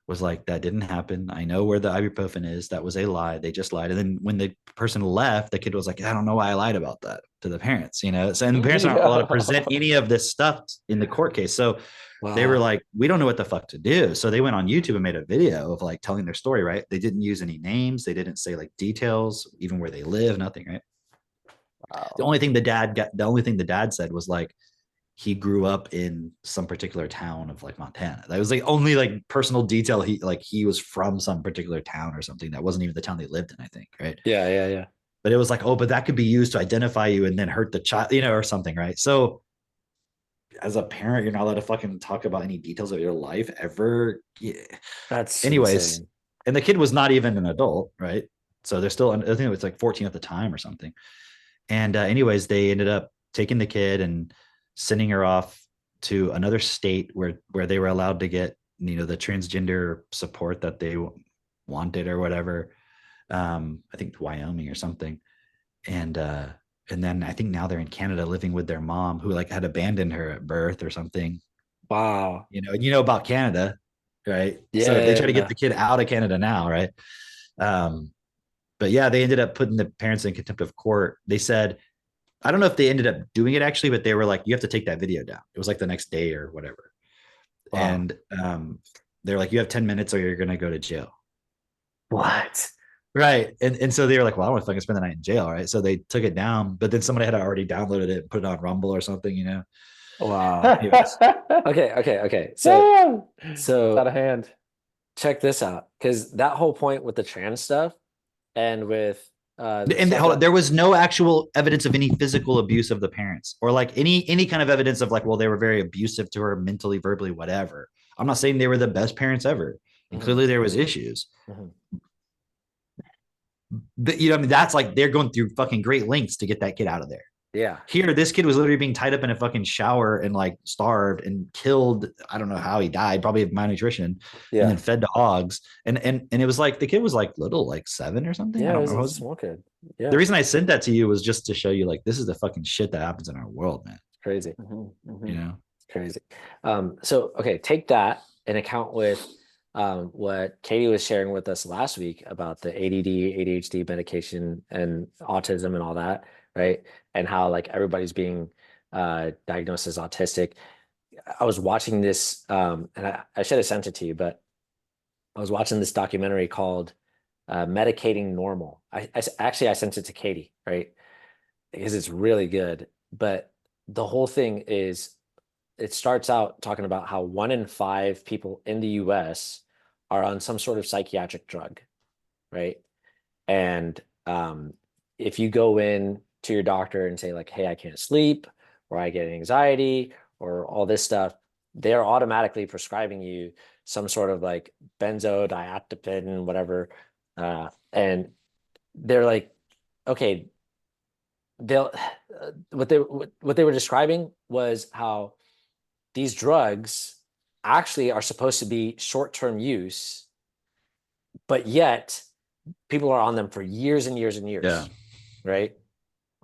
was like, that didn't happen. I know where the ibuprofen is. That was a lie. They just lied. And then when the person left, the kid was like, I don't know why I lied about that to the parents, you know? So, and the parents aren't allowed to present any of this stuff in the court case. So they were Wow. like, we don't know what the fuck to do. So they went on YouTube and made a video of like telling their story, right? They didn't use any names. They didn't say like details, even where they live, nothing, right? The Wow. only thing the dad said was like, he grew up in some particular town of like Montana. That was like only like personal detail. He was from some particular town or something that wasn't even the town they lived in, I think, right? Yeah, yeah, yeah. But it was like, oh, but that could be used to identify you and then hurt the child, you know, or something, right? So as a parent, you're not allowed to fucking talk about any details of your life ever. Yeah. That's Anyways, insane. and the kid was not even an adult, right? So they're still, I think it was like 14 at the time or something. And anyways, they ended up taking the kid and sending her off to another state where they were allowed to get, you know, the transgender support that they wanted or whatever. I think Wyoming or something. And then I think now they're in Canada living with their mom who like had abandoned her at birth or something. Wow. You know about Canada, right? So if they try to get Yeah. the kid out of Canada now, right? Um, but yeah, they ended up putting the parents in contempt of court. They said, I don't know if they ended up doing it actually, but they were like, you have to take that video down. It was like the next day or whatever. Wow. And they're like, you have 10 minutes or you're going to go to jail. What? Right. And so they were like, well, I don't know if I can spend the night in jail. Right. So they took it down, but then somebody had already downloaded it and put it on Rumble or something, you know? Wow. Anyways. Okay. Damn. It's out So of hand. check this out, because that whole point with the trans stuff and with the And hold on, psycho. there was no actual evidence of any physical abuse of the parents or like any kind of evidence of like, well, they were very abusive to her mentally, verbally, whatever. I'm not saying they were the best parents ever. And Mhm, clearly there was issues. mhm. But you know, I mean, that's like they're going through fucking great lengths to get that kid out of there. Yeah. Here, this kid was literally being tied up in a fucking shower and like starved and killed. I don't know how he died, probably of malnutrition, and Yeah. then fed to hogs. And it was like the kid was like little, like 7 or something. I Yeah, it don't was a remember. small kid. The Yeah. reason I sent that to you was just to show you like this is the fucking shit that happens in our world, man. Crazy. You know? Crazy. So okay, take that in account with what Katie was sharing with us last week about the ADD, ADHD medication and autism and all that, right? And how like everybody's being diagnosed as autistic. I was watching this, and I should have sent it to you, but I was watching this documentary called Medicating Normal. Actually I sent it to Katie, right? Because it's really good. But the whole thing is, it starts out talking about how 1 in 5 people in the US are on some sort of psychiatric drug, right? And if you go in to your doctor and say like, hey, I can't sleep, or I get anxiety, or all this stuff, they're automatically prescribing you some sort of like benzodiazepine, whatever. And they're like, okay, they'll what they were describing was how these drugs actually are supposed to be short-term use, but yet people are on them for years and years and Yeah. years, right?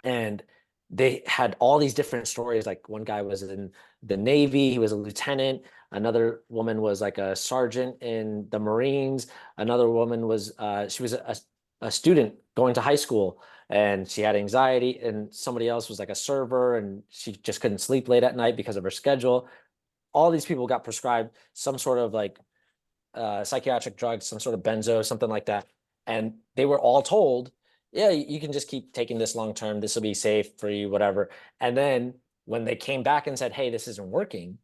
And they had all these different stories. Like one guy was in the Navy, he was a lieutenant. Another woman was like a sergeant in the Marines. Another woman was she was a student going to high school, and she had anxiety. And somebody else was like a server, and she just couldn't sleep late at night because of her schedule. All these people got prescribed some sort of like psychiatric drugs, some sort of benzo, something like that. And they were all told, yeah, you can just keep taking this long term. This will be safe for you, whatever. And then when they came back and said, hey, this isn't working,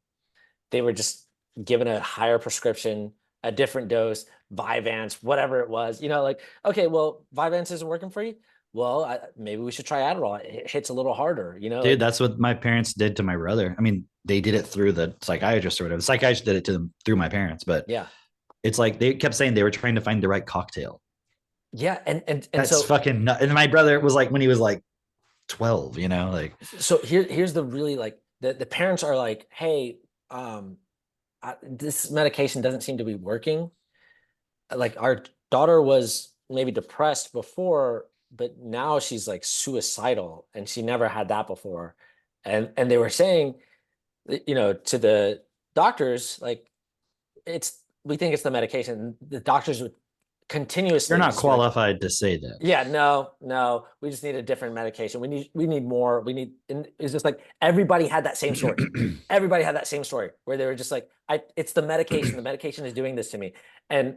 they were just given a higher prescription, a different dose, Vyvanse, whatever it was. Like, okay, well, Vyvanse isn't working for you. Well, maybe we should try Adderall. It hits a little harder, Dude, like, that's what my parents did to my brother. I mean, they did it through the psychiatrist or whatever. The psychiatrist did it to them through my parents, but yeah. it's like they kept saying they were trying to find the right cocktail. Yeah. And That's so fucking nut. And my brother was like when he was like 12, you know, like here's the really like the parents are like, hey, um, this medication doesn't seem to be working. Like our daughter was maybe depressed before, but now she's like suicidal, and she never had that before. And they were saying, to the doctors, like, it's we think it's the medication. The doctors would continuously. You're not just be like, qualified to say that. yeah, no, we just need a different medication. We need more. And it's just like everybody had that same story. Everybody had that same story where they were just like, it's the medication. The medication is doing this to me. And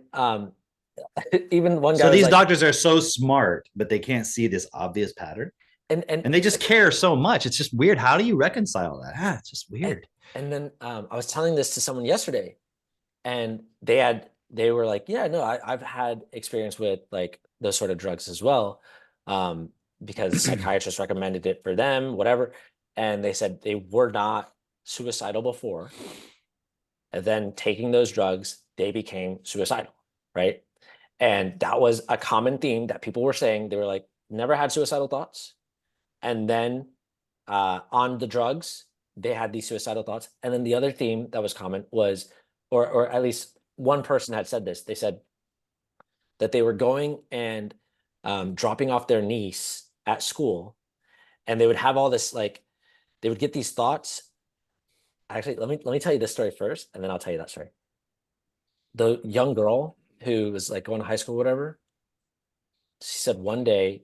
even one guy So was these like, doctors are so smart, but they can't see this obvious pattern. And they just care so much. It's just weird. How do you reconcile that? It's just weird. And then I was telling this to someone yesterday, and they were like, yeah, no, I've had experience with like those sort of drugs as well, because psychiatrists recommended it for them, whatever. And they said they were not suicidal before, and then taking those drugs, they became suicidal, right? And that was a common theme that people were saying. They were like, never had suicidal thoughts, and then on the drugs, they had these suicidal thoughts. And then the other theme that was common was, or at least one person had said this. They said that they were going and dropping off their niece at school, and they would have all this, like, they would get these thoughts. Actually, let me tell you this story first, and then I'll tell you that story. The young girl who was like going to high school, whatever, she said one day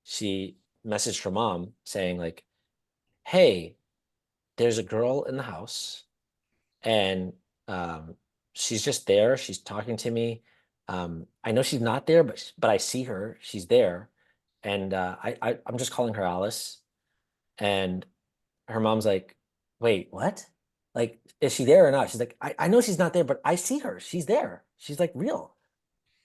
she messaged her mom saying like, hey, there's a girl in the house, and she's just there. She's talking to me. I know she's not there, but I see her. She's there, and I'm just calling her Alice. And her mom's like, wait, what? Like, is she there or not? She's like, I know she's not there, but I see her. She's there. She's like real.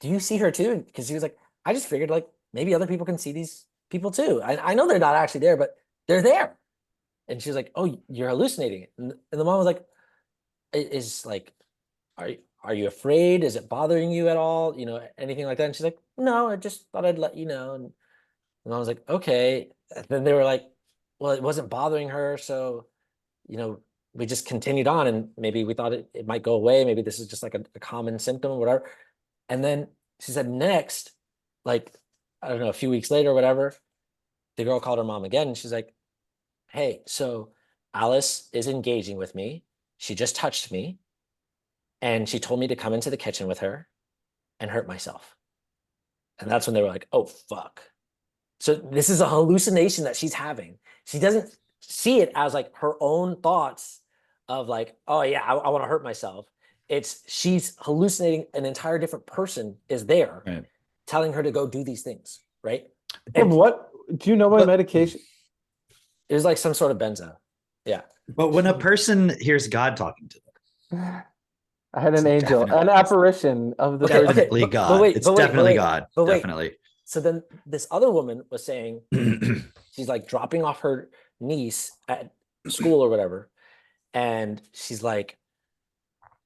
Do you see her too? Because she was like, I just figured like maybe other people can see these people too. I know they're not actually there, but they're there. And she was like, oh, you're hallucinating. And the mom was like, is like, are you afraid? Is it bothering you at all? You know, anything like that? And she's like, no, I just thought I'd let you know. And I was like, okay. And then they were like, well, it wasn't bothering her. So, you know, we just continued on, and maybe we thought it might go away. Maybe this is just like a common symptom or whatever. And then she said next, like, I don't know, a few weeks later or whatever, the girl called her mom again. And she's like, hey, so Alice is engaging with me. She just touched me, and she told me to come into the kitchen with her and hurt myself. And that's when they were like, oh, fuck. So this is a hallucination that she's having. She doesn't see it as like her own thoughts of like, oh yeah, I want to hurt myself. It's she's hallucinating an entire different person is there, Right. telling her to go do these things, right? From what do you know what but- medication? It was like some sort of benzo. Yeah. But when a person hears God talking to them, I had an angel, definitely- an apparition of the Okay, person. definitely but God. wait, It's but wait, definitely but wait, God. but wait. Definitely. So then this other woman was saying she's like dropping off her niece at school or whatever, and she's like,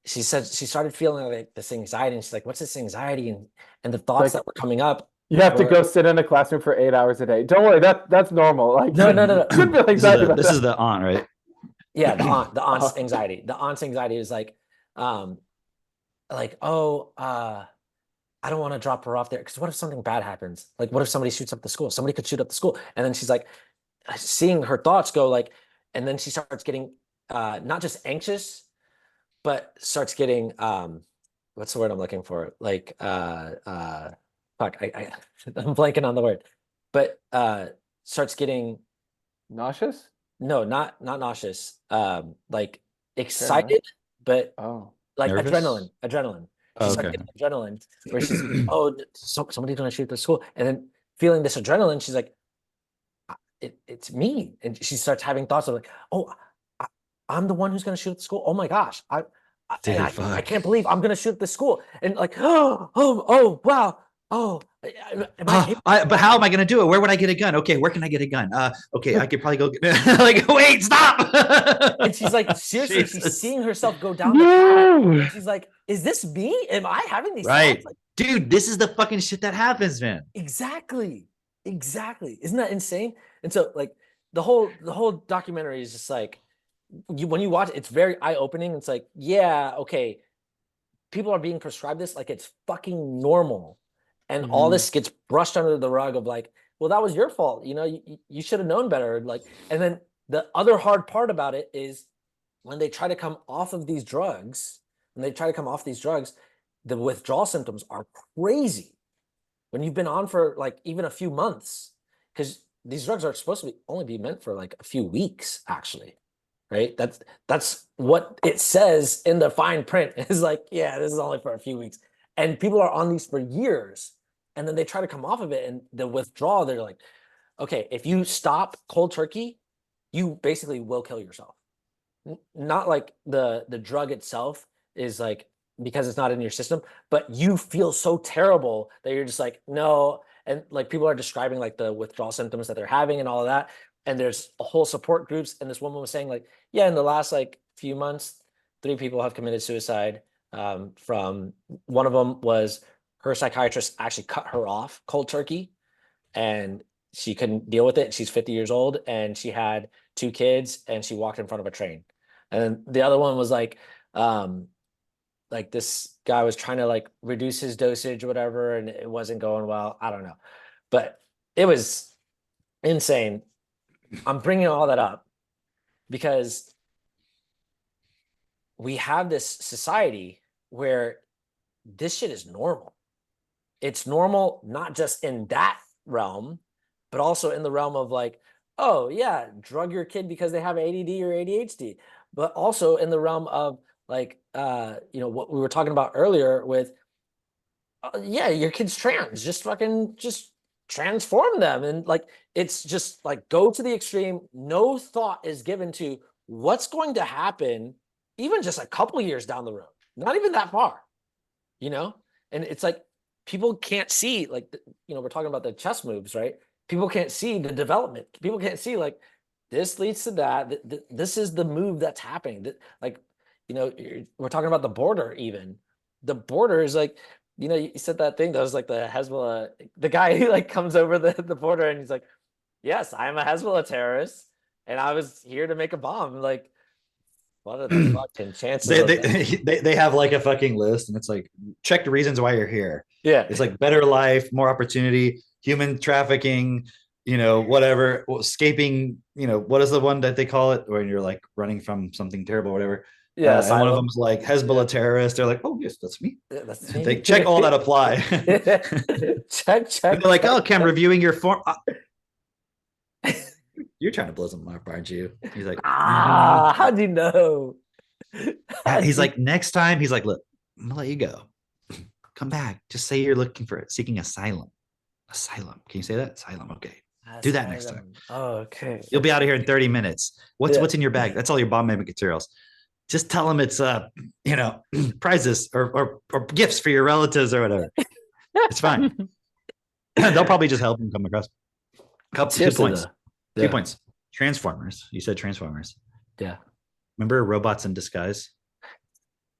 she said she started feeling like this anxiety, and she's like, what's this anxiety? And the thoughts Like, that were coming up. You have to were- go sit in a classroom for 8 hours a day. Don't worry, that's normal. Like No. Should be like This, that is the, about this that. is the aunt, right? Yeah, the aunt's Oh. anxiety. The aunt's anxiety is like, oh, I don't want to drop her off there because what if something bad happens? Like, what if somebody shoots up the school? Somebody could shoot up the school. And then she's like, seeing her thoughts go like, and then she starts getting not just anxious, but starts getting what's the word I'm looking for? Like fuck, I'm blanking on the word, but starts getting Nauseous? no, not nauseous, like excited, but Oh. like Nervous? adrenaline. Oh, She's okay. like getting adrenaline where she's oh, somebody's gonna shoot the school, and then feeling this adrenaline, she's like, it's me, and she starts having thoughts of like, oh, I'm the one who's gonna shoot at the school. Oh my gosh, Dude, I fuck. can't believe I'm gonna shoot at the school, and like, oh wow, But how am I going to do it? Where would I get a gun? Okay, where can I get a gun? Okay, I could probably go get like, wait, stop. and she's like, seriously, she's Jesus. seeing herself go down the path. No. And she's like, is this me? Am I having these Right. thoughts? Like, Dude, this is the fucking shit that happens, man. exactly. Isn't that insane? And so like the whole documentary is just like, when you watch it, it's very eye-opening. It's like, yeah, okay, people are being prescribed this like it's fucking normal, and all this gets brushed under the rug of like, well, that was your fault, you know, you should have known better. Like, and then the other hard part about it is when they try to come off of these drugs, and they try to come off these drugs, the withdrawal symptoms are crazy when you've been on for like even a few months, because these drugs are supposed to only be meant for like a few weeks, actually, right? That's what it says in the fine print. Is like, yeah, this is only for a few weeks, and people are on these for years, and then they try to come off of it, and the withdrawal, they're like, okay, if you stop cold turkey, you basically will kill yourself. Not like the drug itself is like, because it's not in your system, but you feel so terrible that you're just like, no. And like people are describing like the withdrawal symptoms that they're having and all of that. And there's a whole support groups. And this woman was saying like, yeah, in the last like few months, 3 people have committed suicide. From one of them was her psychiatrist actually cut her off cold turkey, and she couldn't deal with it. She's 50 years old and she had 2 kids, and she walked in front of a train. And then the other one was like this guy was trying to like reduce his dosage or whatever, and it wasn't going well. I don't know, but it was insane. I'm bringing all that up because we have this society where this shit is normal. It's normal, not just in that realm, but also in the realm of like, oh yeah, drug your kid because they have ADD or ADHD, but also in the realm of like, what we were talking about earlier with, yeah, your kid's trans, just fucking just transform them. And like, it's just like, go to the extreme. No thought is given to what's going to happen, even just a couple years down the road, not even that far, and it's like, people can't see, like, we're talking about the chess moves, right? People can't see the development. People can't see like, this leads to that. This is the move that's happening. Like, we're talking about the border. Even the border is like, you said that thing that was like the Hezbollah, the guy who like comes over the border and he's like, yes, I'm a Hezbollah terrorist and I was here to make a bomb. Like, what are the fucking chances of that? They have like a fucking list, and it's like, check the reasons why you're here. Yeah, it's like better life, more opportunity, human trafficking, whatever, escaping. What is the one that they call it when you're like running from something terrible, whatever? Yeah, and one of them's like Hezbollah terrorist. They're like, oh yes, that's me. Yeah, that's me. They check all that apply. check. And they're like, oh, okay, I'm reviewing your form. You're trying to blow something up, aren't you? He's like, how'd you know? He's like, next time, he's like, look, I'm gonna let you go. Come back. Just say you're looking for it, seeking asylum. Asylum. Can you say that? Asylum. Okay. Do that next time. Oh, okay. You'll be out of here in 30 minutes. What's in your bag? That's all your bomb making materials. Just tell them it's prizes or gifts for your relatives or whatever. It's fine. They'll probably just help them come across. 2 points. 2 points. Transformers. You said Transformers. Yeah. Remember Robots in Disguise?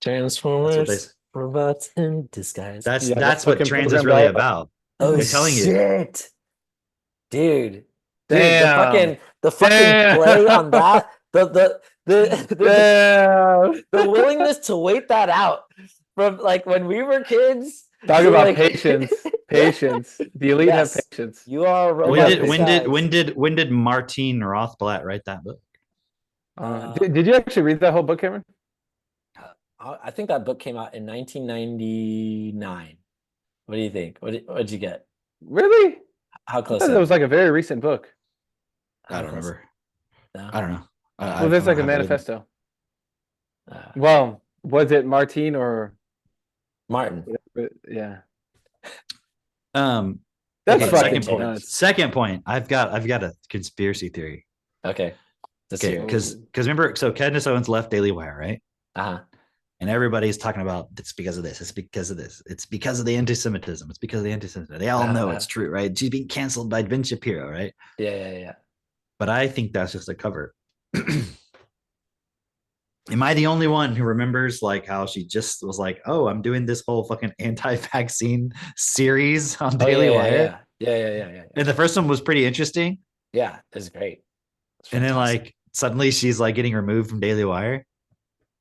Transformers. Robots in Disguise. That's what trans is really about. Oh, they're telling shit. Damn. The fucking play on that. The willingness to wait that out from like when we were kids. Talk about like, patience. The elite have patience. You are a robot. When did Martine Rothblatt write that book? Did you actually read that whole book, Cameron? I think that book came out in 1999. What do you think? What'd you get? Really? How close? It was like a very recent book. I don't remember. No? I don't know. Well, there's like a manifesto. Well, was it Martine or Martin? Yeah. That's okay, second point. I've got a conspiracy theory. Okay. Because remember, so Candace Owens left Daily Wire, right? And everybody's talking about it's because of this. It's because of this. It's because of the anti-Semitism. It's because of the anti-Semitism. They all know it's true, right? She's being canceled by Ben Shapiro, right? Yeah. But I think that's just a cover. Am I the only one who remembers like how she just was like, oh, I'm doing this whole fucking anti-vaccine series on Daily Wire? Yeah. And the first one was pretty interesting. Yeah, it's great. And then like suddenly she's like getting removed from Daily Wire.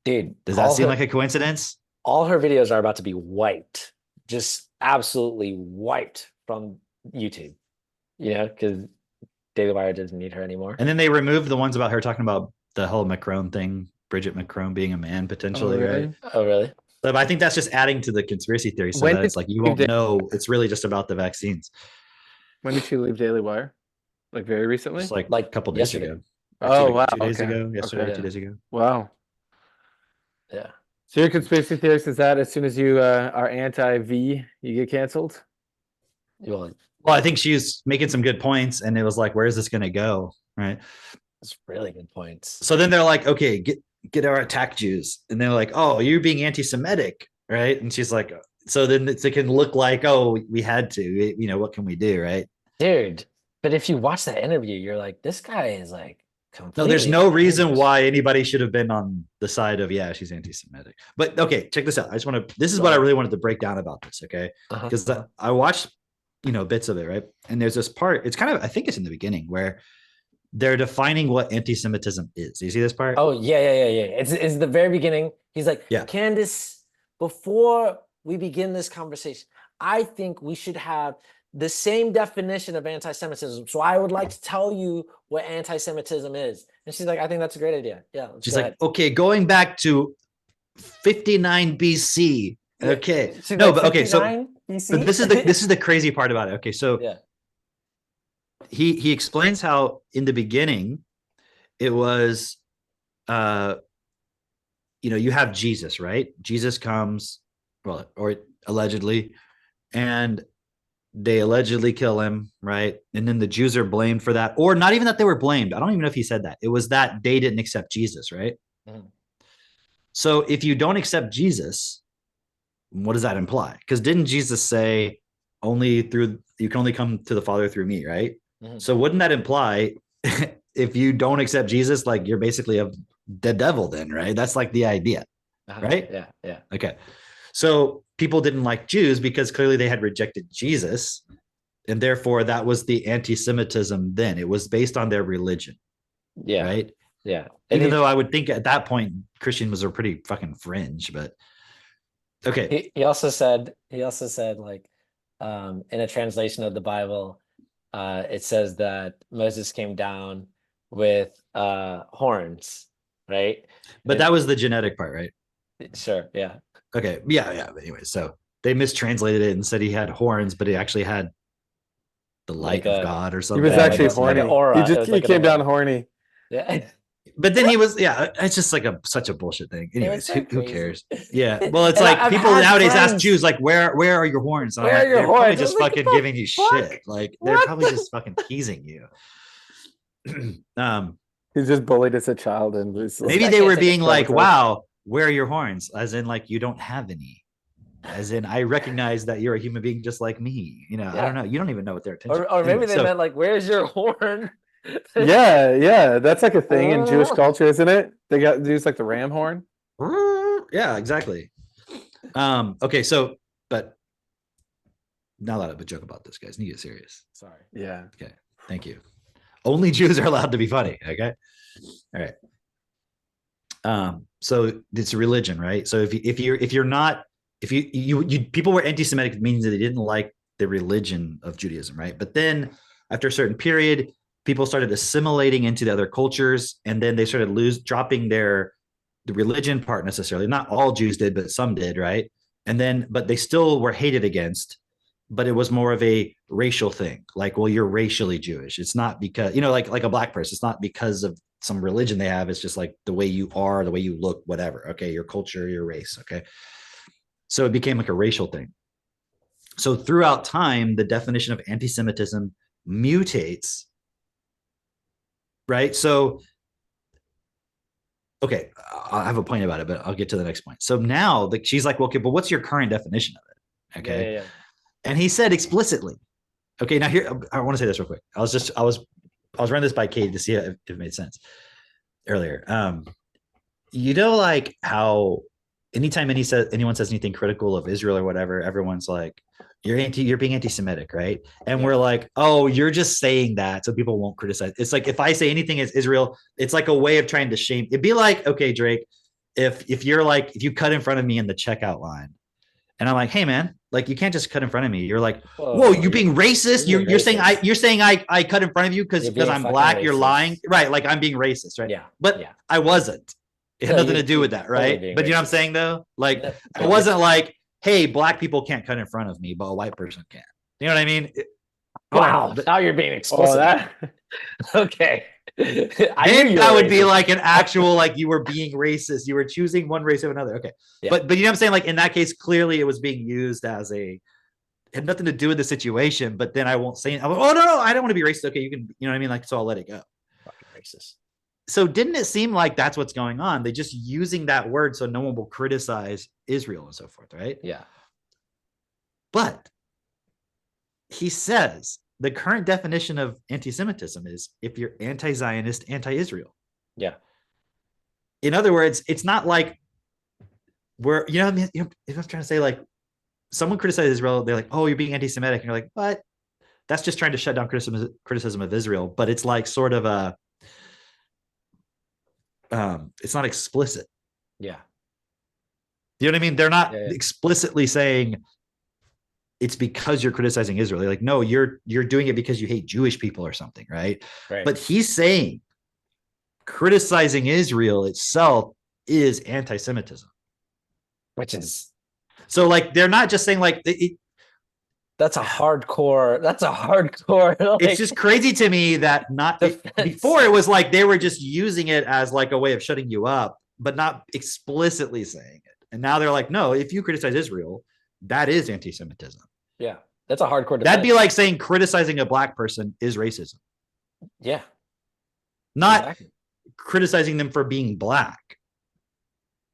Dude, does that seem like a coincidence? All her videos are about to be wiped, just absolutely wiped from YouTube, because Daily Wire doesn't need her anymore. And then they removed the ones about her talking about the whole Macron thing, Bridget Macron being a man potentially, right? Oh, really? But I think that's just adding to the conspiracy theory, so When that did it's like you she won't leave know it's really just about the vaccines. when did she leave Daily Wire? Like very recently? Just like a Like couple days yesterday. ago, or Oh two wow. two days Okay. ago, yesterday, Okay. Yeah. 2 days ago. Wow. Yeah. So your conspiracy theorist is that as soon as you are anti-V, you get canceled? You want Well, I think she was making some good points, and it was like, where is this going to go, right? That's really good points. So then they're like, okay, get our attack Jews, and they're like, oh, you're being anti-Semitic, right? And she's like, so then it can look like, oh, we had to, you know, what can we do, right? Dude, but if you watch that interview, you're like, this guy is like No, there's completely no reason unhinged. why anybody should have been on the side of, yeah, she's anti-Semitic. But okay, check this out. I just want to, this is what I really wanted to break down about this, okay? Because I watched, you know, bits of it, right? And there's this part, it's kind of, I think it's in the beginning where they're defining what anti-Semitism is. Do you see this part? Oh, yeah. It's the very beginning. He's like, Yeah. Candace, before we begin this conversation, I think we should have the same definition of anti-Semitism. So I would like to tell you what anti-Semitism is. And she's like, I think that's a great idea. Yeah. She's like, okay, going back to 59 BC. Yeah. Okay. She's No, like, but okay, so 59 BC? but this is the crazy part about it. Okay, so yeah. he explains how in the beginning it was you know, you have Jesus, right? Jesus comes, well, or allegedly, and they allegedly kill him, right? And then the Jews are blamed for that, or not even that they were blamed. I don't even know if he said that. It was that they didn't accept Jesus, right? Mhm. So if you don't accept Jesus, what does that imply? Because didn't Jesus say only through, you can only come to the Father through me, right? Mhm. So wouldn't that imply if you don't accept Jesus, like you're basically the devil then, right? That's like the idea, right? Yeah. Okay. So people didn't like Jews because clearly they had rejected Jesus. And therefore that was the anti-Semitism then. It was based on their religion. Yeah. Right. Yeah. Even though I would think at that point Christians are pretty fucking fringe, but okay. He also said like in a translation of the Bible, it says that Moses came down with horns, right? But that was the genetic part, right? Sure, yeah. Okay. Yeah. But anyway, so they mistranslated it and said he had horns, but he actually had the light Like of God or He something. was Yeah, actually like horny. an aura. It was He like an came down aura. horny. Yeah. But then he was, yeah, it's just like such a bullshit thing. Anyways, so who crazy. cares? Yeah. Well, it's And like I've people had nowadays ask friends- Jews, like, where are your horns? And I'm Where like, are your they're probably horns? I just was like, fucking what the giving you fuck? shit. Like they're What probably the- just fucking teasing you. He's just bullied as a child and was like, Maybe I they can't were take being it. like, traumatized. wow, where are your horns? As in, like, you don't have any. As in, I recognize that you're a human being just like me. You know, I don't know. You don't even know what their intention. Or maybe Anyway, they meant like, where's your horn? yeah, that's like a thing in Jewish culture, isn't it? They use like the ram horn. Yeah, exactly. Okay, so but not a lot of a joke about this, guys. Need to get serious. Sorry. Yeah. Okay, thank you. Only Jews are allowed to be funny. Okay, all right. So it's a religion, right? So if you're not, if you people were anti-Semitic, it means that they didn't like the religion of Judaism, right? But then after a certain period, people started assimilating into the other cultures, and then they started dropping the religion part necessarily. Not all Jews did, but some did, right? And then, but they still were hated against, but it was more of a racial thing. Like, well, you're racially Jewish. It's not because, you know, like a black person, it's not because of some religion they have. It's just like the way you are, the way you look, whatever. Okay. Your culture, your race. Okay. So it became like a racial thing. So throughout time, the definition of anti-Semitism mutates, right? So, okay, I have a point about it, but I'll get to the next point. So now she's like, well, okay, but what's your current definition of it? Okay. Yeah. And he said explicitly, okay, now here, I want to say this real quick. I was running this by Katie to see if it made sense earlier. You know, like how anytime anyone says anything critical of Israel or whatever, everyone's like, you're being anti-Semitic, right? And we're like, oh, you're just saying that so people won't criticize. It's like if I say anything as Israel, it's like a way of trying to shame. It'd be like, okay, Drake, if you're like, if you cut in front of me in the checkout line, and I'm like, hey man, like you can't just cut in front of me. You're like, whoa, you're being racist. You're saying I cut in front of you because I'm black. Racist. You're lying, right? Like I'm being racist, right? Yeah. But I wasn't. It had No, nothing to do you're with that, totally right? being But you know what I'm racist. saying though? Like, No, it no, wasn't like, hey, black people can't cut in front of me, but a white person can. You know what I mean? wow, But now you're being Oh, explicit. that. Okay. I knew then you that were would be racist. like an actual, like you were being racist. You were choosing one race over another. Okay. Yeah. But you know what I'm saying? Like in that case, clearly it was being used as a, had nothing to do with the situation, but then I won't say, oh no, I don't want to be racist. Okay, you can, you know what I mean? Like, so I'll let it go. Fucking racist. So didn't it seem like that's what's going on? They're just using that word so no one will criticize Israel and so forth, right? Yeah. But he says the current definition of anti-Semitism is if you're anti-Zionist, anti-Israel. Yeah. In other words, it's not like we're, you know what I mean? If I'm trying to say, like, someone criticizes Israel, they're like, oh, you're being anti-Semitic. And you're like, what? That's just trying to shut down criticism of Israel. But it's like sort of a, it's not explicit. Yeah. You know what I mean? They're not Yeah. explicitly saying it's because you're criticizing Israel. They're like, no, you're doing it because you hate Jewish people or something, right? Right. But he's saying criticizing Israel itself is anti-Semitism. Which is, So like they're not just saying like that's a hardcore. Like, it's just crazy to me that before it was like they were just using it as like a way of shutting you up, but not explicitly saying it. And now they're like, no, if you criticize Israel, that is anti-Semitism. Yeah, that's a hardcore defense. That'd be like saying criticizing a black person is racism. Yeah. Not Exactly. criticizing them for being black.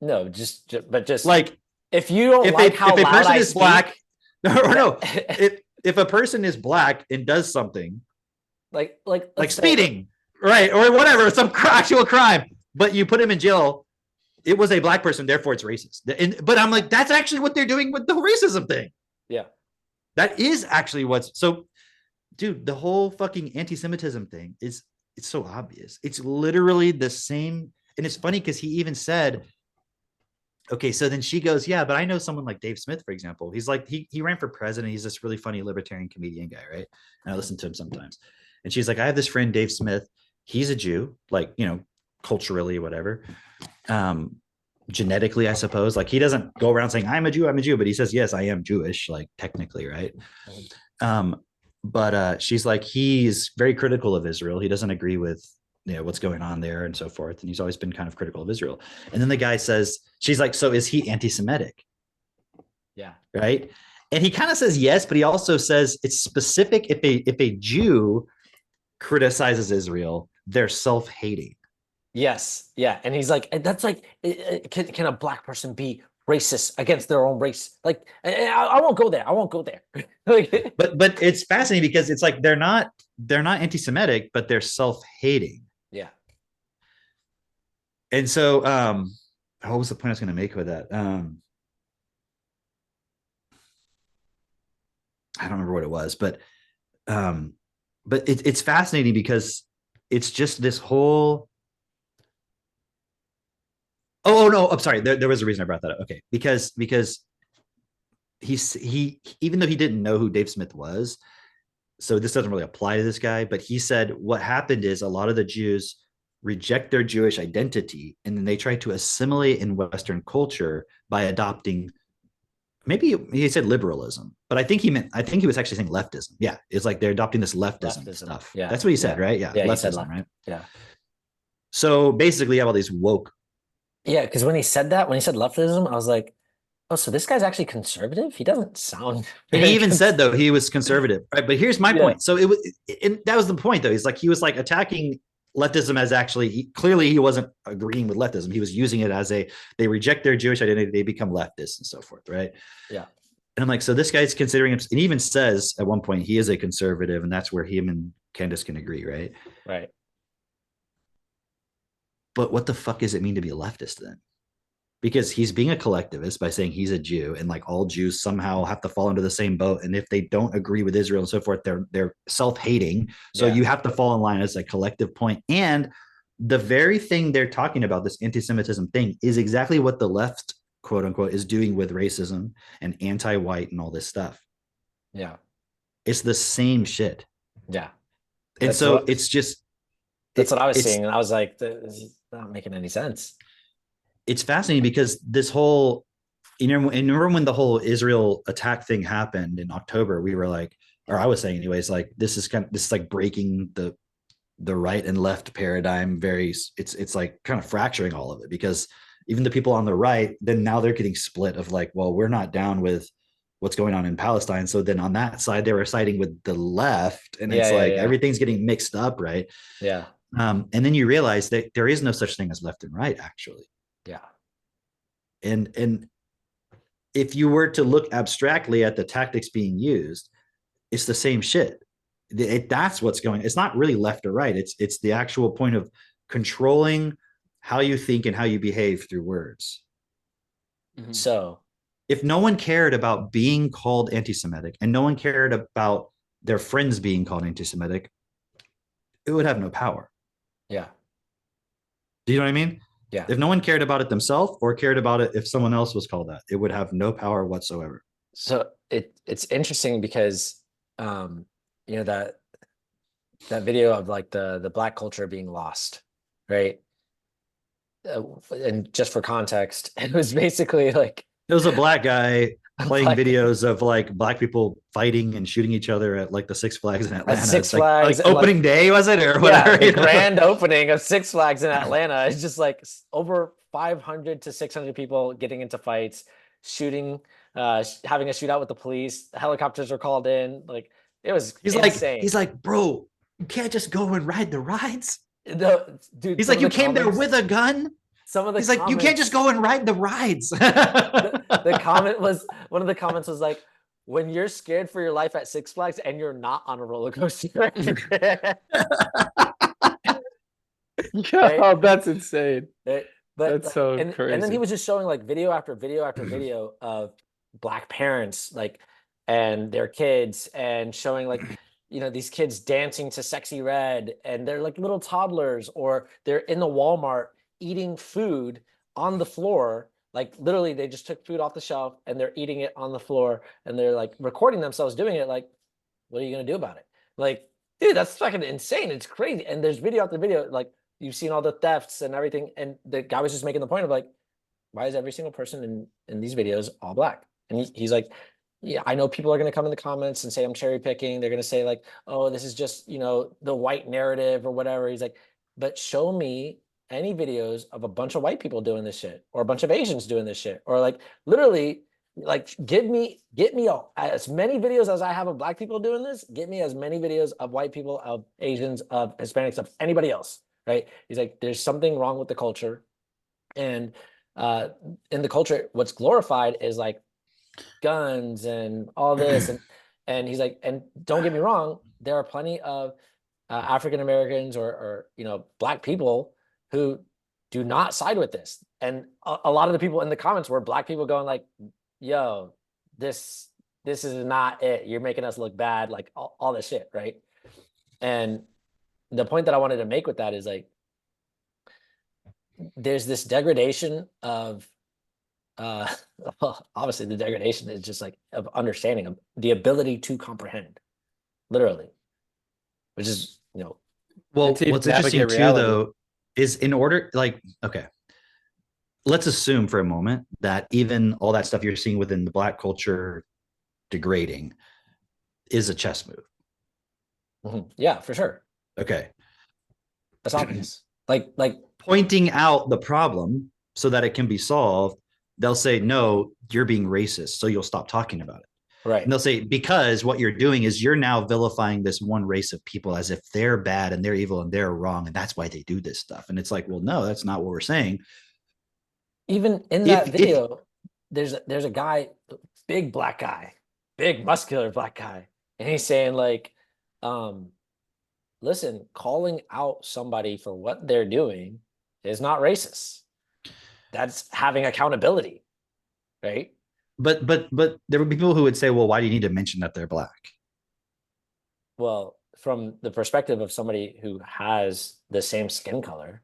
No, just Like if you don't if like how a loud person I is speak, black, or no, if a person is black and does something like like speeding, right, or whatever, some actual crime, but you put him in jail, it was a black person, therefore it's racist. But I'm like, that's actually what they're doing with the racism thing. Yeah. That is actually what's so, dude. The whole fucking anti-Semitism thing it's so obvious. It's literally the same, and it's funny because he even said, okay, so then she goes, yeah, but I know someone like Dave Smith, for example. He's like, he ran for president. He's this really funny libertarian comedian guy, right? And I listen to him sometimes. And she's like, I have this friend, Dave Smith. He's a Jew, like, you know, culturally, whatever. Genetically, I suppose. Like he doesn't go around saying, I'm a Jew, but he says, yes, I am Jewish, like technically, right? But she's like, he's very critical of Israel. He doesn't agree with, you know, what's going on there and so forth. And he's always been kind of critical of Israel. And then the guy says, she's like, so is he anti-Semitic? Yeah. Right. And he kind of says yes, but he also says it's specific. If a Jew criticizes Israel, they're self-hating. Yes. Yeah. And he's like, that's like, can a black person be racist against their own race? Like, I won't go there. I won't go there. Like, but it's fascinating because it's like they're not anti-Semitic, but they're self-hating. yeah. And so, what was the point I was going to make with that? I don't remember what it was, but it's fascinating because it's just this whole. Oh no, I'm sorry. There was a reason I brought that up. Okay, because he even though he didn't know who Dave Smith was, so this doesn't really apply to this guy, but he said what happened is a lot of the Jews reject their Jewish identity and then they try to assimilate in Western culture by adopting, maybe he said liberalism, but I think he was actually saying leftism. Yeah, it's like they're adopting this leftism stuff. Yeah, that's what he said, right? Yeah, leftism, right? Yeah. So basically, you have all these woke. Yeah, because when he said leftism, I was like, oh, so this guy's actually conservative? He doesn't sound. And he even said though he was conservative, right? But here's my point. So that was the point though. He was like attacking leftism as actually clearly he wasn't agreeing with leftism. He was using it as they reject their Jewish identity, they become leftists and so forth, right? Yeah. And I'm like, so this guy's considering him, and even says at one point he is a conservative, and that's where him and Candace can agree, right? Right. But what the fuck does it mean to be a leftist then? Because he's being a collectivist by saying he's a Jew, and like all Jews somehow have to fall into the same boat. And if they don't agree with Israel and so forth, they're self-hating. So you have to fall in line as a collective point. And the very thing they're talking about, this anti-Semitism thing, is exactly what the left, quote unquote, is doing with racism and anti-white and all this stuff. Yeah. It's the same shit. Yeah. And so it's just. That's what I was seeing. And I was like, this is not making any sense. it's fascinating because this whole, and remember when the whole Israel attack thing happened in October, we were like, or I was saying anyways, like this is like breaking the right and left paradigm. It's like kind of fracturing all of it, because even the people on the right, then now they're getting split of like, well, we're not down with what's going on in Palestine. So then on that side, they were siding with the left, and Yeah, it's yeah, like yeah, everything's getting mixed up, right? yeah, And then you realize that there is no such thing as left and right, actually. yeah. And if you were to look abstractly at the tactics being used, it's the same shit. That's what's going. It's not really left or right. It's the actual point of controlling how you think and how you behave through words. So If no one cared about being called anti-Semitic and no one cared about their friends being called anti-Semitic, it would have no power. yeah, Do you know what I mean? yeah. If no one cared about it themselves or cared about it if someone else was called that, it would have no power whatsoever. So it's interesting because um, you know, that video of like the black culture being lost, right? And just for context, it was basically like It was a black guy a playing black videos of like black people fighting and shooting each other at like the Six Flags in at Atlanta. Six It's like Flags and like opening day, was it, or yeah, whatever? the grand opening of Six Flags in Atlanta is just like over 500 to 600 people getting into fights, shooting, having a shootout with the police. Helicopters were called in. Like it was He's insane. like, bro, you can't just go and ride the rides. Dude, He's some like, of you the came there comments, with a gun. some of the He's like, you can't just comments, go and ride the rides. the comment was one of the comments was like, when you're scared for your life at Six Flags and you're not on a roller coaster, right? Yeah, that's insane. Right? But That's like, so and then he crazy. was just showing like video after video after video of black parents like and their kids and showing like these kids dancing to Sexy Red and they're like little toddlers or they're in the Walmart eating food on the floor. Like literally they just took food off the shelf and they're eating it on the floor and they're like recording themselves doing it. Like, what are you gonna do about it? Like, dude, that's fucking insane. It's crazy. And there's video after video, like you've seen all the thefts and everything. And the guy was just making the point of like, why is every single person in these videos all black? And he's like, yeah, I know people are going to come in the comments and say I'm cherry picking. They're going to say like, oh, this is just, the white narrative or whatever. He's like, but show me any videos of a bunch of white people doing this shit or a bunch of Asians doing this shit or like literally like get me as many videos as I have of black people doing this. Get me as many videos of white people, of Asians, of Hispanics, of anybody else, right? He's like, there's something wrong with the culture. And uh in the culture, what's glorified is like guns and all this. And he's like, and don't get me wrong, there are plenty of African Americans or black people who do not side with this. And a lot of the people in the comments were black people going like, yo, this is not it. You're making us look bad, like all this shit, right? And the point that I wanted to make with that is like, there's this degradation of well, obviously the degradation is just like of understanding of the ability to comprehend, literally, which is Well, And to even what's interesting navigate too, reality. though, is in order, like, okay, let's assume for a moment that even all that stuff you're seeing within the black culture degrading is a chess move. yeah, for sure. Okay. That's obvious. Like Pointing out the problem so that it can be solved, they'll say, no, you're being racist. So you'll stop talking about it. right. And they'll say, because what you're doing is you're now vilifying this one race of people as if they're bad and they're evil and they're wrong. And that's why they do this stuff. And it's like, well, no, that's not what we're saying. Even in that If video, there's a guy, big black guy, big muscular black guy, and he's saying like, listen, calling out somebody for what they're doing is not racist. That's having accountability, right? but there would be people who would say, well, why do you need to mention that they're black? Well, from the perspective of somebody who has the same skin color,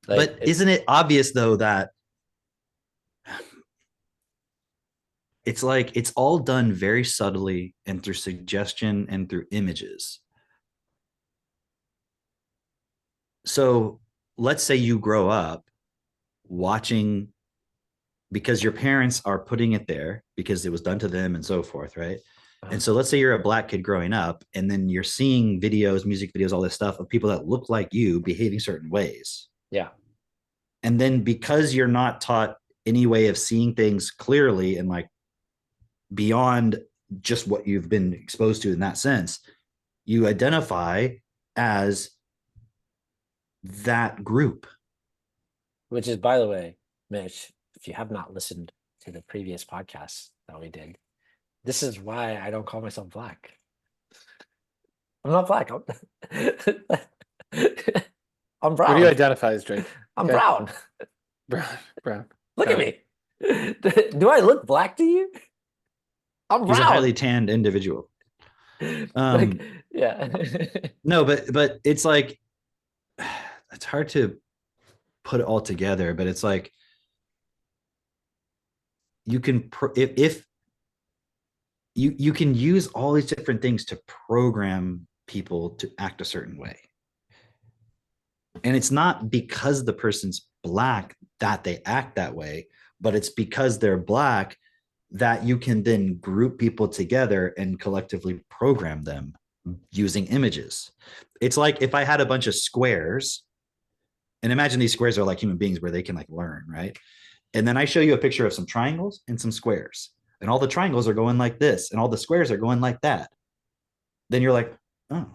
like But isn't it obvious though that it's like it's all done very subtly and through suggestion and through images? So let's say you grow up watching because your parents are putting it there because it was done to them and so forth, right? And so let's say you're a black kid growing up and then you're seeing videos, music videos, all this stuff of people that look like you behaving certain ways. Yeah. And then because you're not taught any way of seeing things clearly and like beyond just what you've been exposed to in that sense, you identify as that group. Which is, by the way, Mitch, if you have not listened to the previous podcasts that we did, this is why I don't call myself black. I'm not black. I'm What brown. do you identify as, Drake? I'm Okay. brown. Brown. Look at Brown. me. Do I look black to you? I'm He's a brown. highly tanned individual. Like, yeah. No, but it's like it's hard to put it all together, but it's like you can if you can use all these different things to program people to act a certain way. And it's not because the person's black that they act that way, but it's because they're black that you can then group people together and collectively program them using images. It's like if I had a bunch of squares, and imagine these squares are like human beings where they can like learn, right? And then I show you a picture of some triangles and some squares, and all the triangles are going like this, and all the squares are going like that. Then you're like, oh,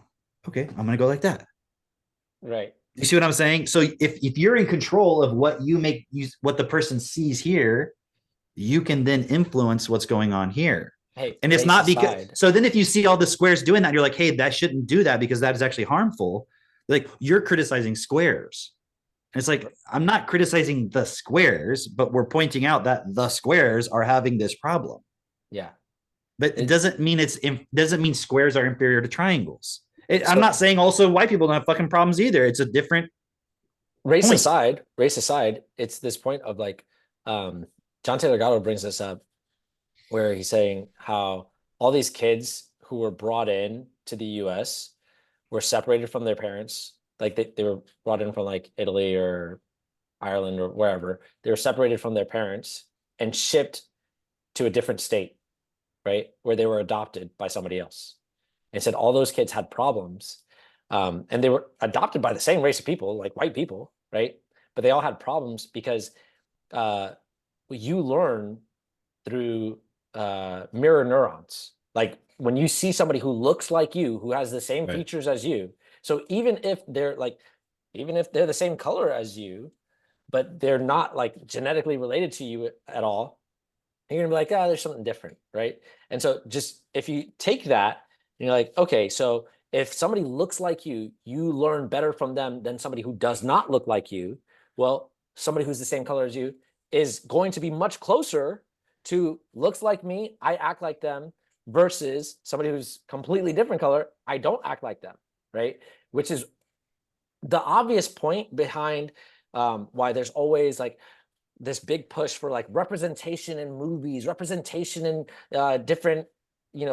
okay, I'm gonna go like that. Right. You see what I'm saying? So if you're in control of what what the person sees here, you can then influence what's going on here. Hey, and it's not because aside. So then if you see all the squares doing that, you're like, hey, that shouldn't do that because that is actually harmful. Like you're criticizing squares. And it's like, I'm not criticizing the squares, but we're pointing out that the squares are having this problem. Yeah. But it doesn't mean squares are inferior to triangles. So, I'm not saying also white people don't have fucking problems either. It's a different race point. aside, it's this point of like, John Taylor Gatto brings this up where he's saying how all these kids who were brought in to the US were separated from their parents. Like they were brought in from like Italy or Ireland or wherever. They were separated from their parents and shipped to a different state, right? Where they were adopted by somebody else. And said all those kids had problems. And they were adopted by the same race of people, like white people, right? But they all had problems because you learn through mirror neurons. Like when you see somebody who looks like you, who has the same features as you. So even if they're the same color as you, but they're not like genetically related to you at all, you're gonna be like, there's something different, right? And so just if you take that, and you're like, okay, so if somebody looks like you learn better from them than somebody who does not look like you. Well, somebody who's the same color as you is going to be much closer to looks like me, I act like them, versus somebody who's completely different color, I don't act like them, right? Which is the obvious point behind why there's always like this big push for like representation in movies, representation in different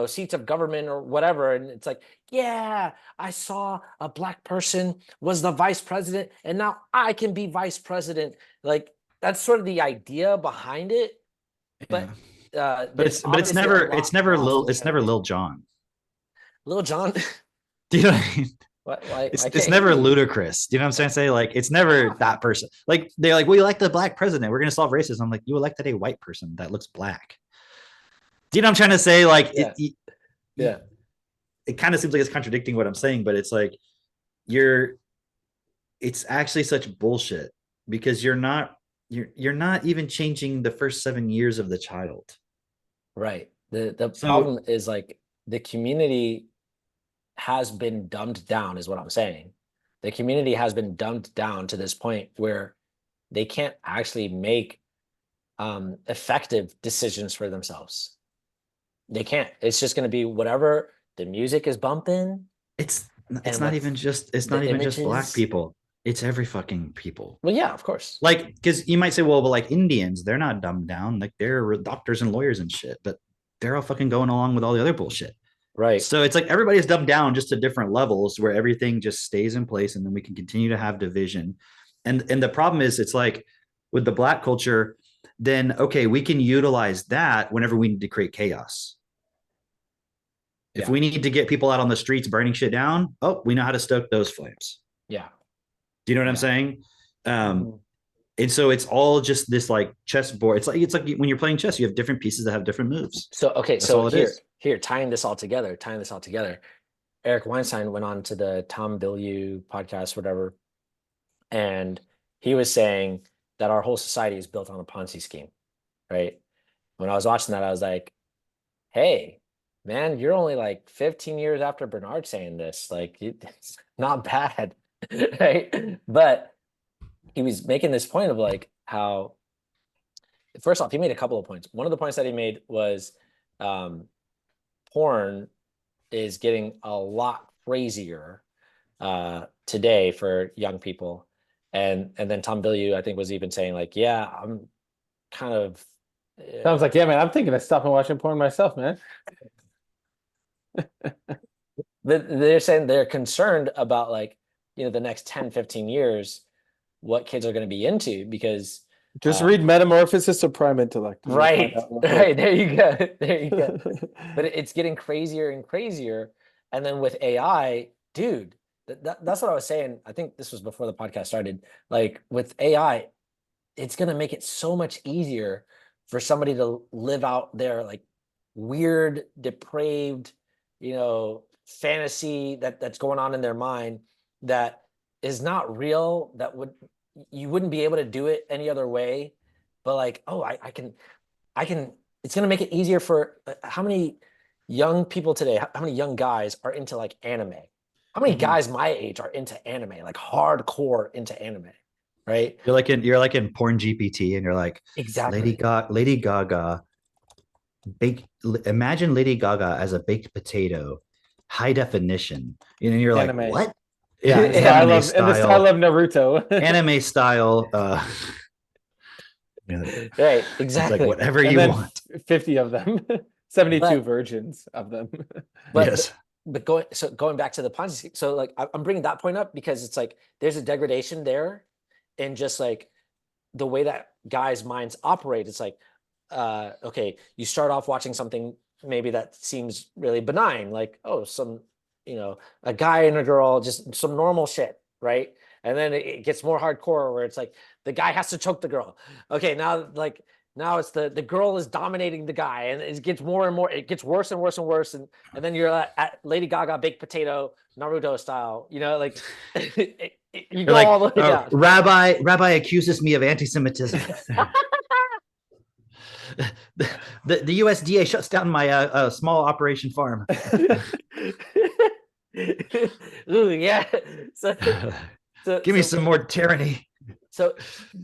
seats of government or whatever. And it's like, yeah, I saw a black person was the vice president and now I can be vice president. Like that's sort of the idea behind it. But it's never Lil Jon. Lil Jon. Do you know what I mean? It's never ludicrous. Do you know what I'm saying? Like it's never that person. Like they're like, we elect the black president. We're gonna solve racism. I'm like, you elected a white person that looks black. Do you know what I'm trying to say? Like it kind of seems like it's contradicting what I'm saying, but it's like it's actually such bullshit because you're not even changing the first 7 years of the child. Right. The problem is like the community has been dumbed down is what I'm saying. The community has been dumbed down to this point where they can't actually make effective decisions for themselves. They can't. It's just going to be whatever the music is bumping. It's not even just black people. It's every fucking people. Well, yeah, of course. Like, because you might say, well, but like Indians, they're not dumbed down. Like they're doctors and lawyers and shit, but they're all fucking going along with all the other bullshit. Right. So it's like everybody's dumbed down just to different levels where everything just stays in place and then we can continue to have division. And the problem is it's like with the Black culture, then okay, we can utilize that whenever we need to create chaos. If we need to get people out on the streets burning shit down, oh, we know how to stoke those flames. Yeah. Do you know what I'm saying? And so it's all just this like chessboard. It's like when you're playing chess, you have different pieces that have different moves. So okay, That's so all it is. here, tying this all together. Eric Weinstein went on to the Tom Bilyeu podcast, whatever, and he was saying that our whole society is built on a Ponzi scheme, right? When I was watching that, I was like, hey, man, you're only like 15 years after Bernard saying this. Like, it's not bad, right? But he was making this point of like how, first off, he made a couple of points. One of the points that he made was porn is getting a lot crazier today for young people. And then Tom Bilyeu, I think, was even saying like, yeah, I'm kind of Sounds like, yeah, man, I'm thinking of stopping watching porn myself, man. they're saying they're concerned about like, the next 10, 15 years, what kids are going to be into, because Just read Metamorphosis of Prime Intellect. Right. There you go. But it's getting crazier and crazier. And then with AI, dude, that's what I was saying. I think this was before the podcast started. Like with AI, it's going to make it so much easier for somebody to live out their like weird, depraved, fantasy that's going on in their mind that is not real, that you wouldn't be able to do it any other way. But like, oh, I can, it's going to make it easier for how many young people today, how many young guys are into like anime? How many guys my age are into anime, like hardcore into anime, right? You're like in porn GPT, and you're like, exactly. Lady Gaga, imagine Lady Gaga as a baked potato, high definition. And you're like, Anime. what? Yeah, in the style of Naruto. Anime style. Right, exactly. Like whatever you want. 50 of them, 72 versions of them. But yes. But going back to the Ponzi scheme, so like I'm bringing that point up because it's like there's a degradation there, and just like the way that guys' minds operate. It's like, okay, you start off watching something maybe that seems really benign, like some a guy and a girl, just some normal shit, right? And then it gets more hardcore where it's like the guy has to choke the girl. Okay, now it's the girl is dominating the guy, and it gets more and more, it gets worse and worse and worse. And then you're at Lady Gaga baked potato, Naruto style, like you go like, all the way down. Rabbi accuses me of anti-Semitism. The USDA shuts down my small operation farm. Ooh, yeah. So give me some more tyranny. So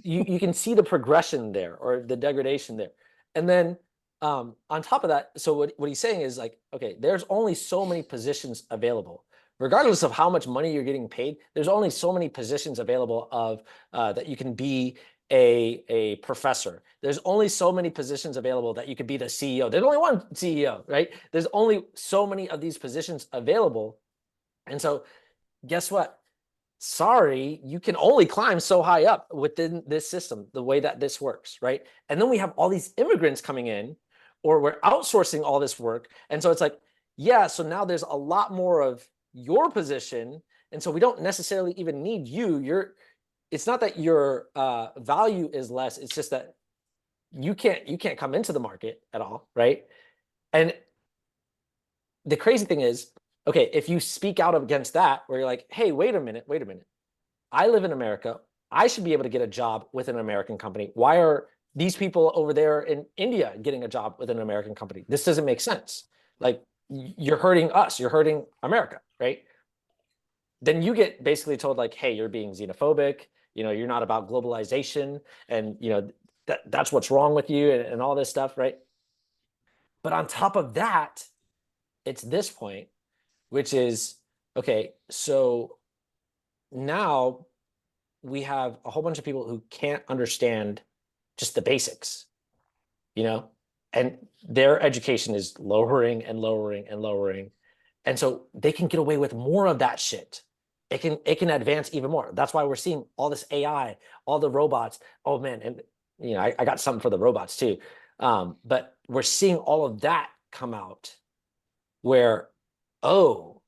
you can see the progression there, or the degradation there. And then on top of that, so what he's saying is like, okay, there's only so many positions available. Regardless of how much money you're getting paid, there's only so many positions available of that you can be a professor. There's only so many positions available that you could be the CEO. There's only one CEO, right? There's only so many of these positions available. And so guess what? Sorry, you can only climb so high up within this system, the way that this works, right? And then we have all these immigrants coming in, or we're outsourcing all this work. And so it's like, yeah, so now there's a lot more of your position. And so we don't necessarily even need you. It's not that your value is less. It's just that you can't come into the market at all, right? And the crazy thing is, okay, if you speak out against that, where you're like, hey, wait a minute. I live in America. I should be able to get a job with an American company. Why are these people over there in India getting a job with an American company? This doesn't make sense. Like, you're hurting us. You're hurting America, right? Then you get basically told like, hey, you're being xenophobic. You're not about globalization, and that's what's wrong with you, and all this stuff, right? But on top of that, it's this point, which is, okay, so now we have a whole bunch of people who can't understand just the basics, and their education is lowering and lowering and lowering. And so they can get away with more of that shit it can advance even more. That's why we're seeing all this AI, all the robots. Oh man, and I got something for the robots too. But we're seeing all of that come out where, oh,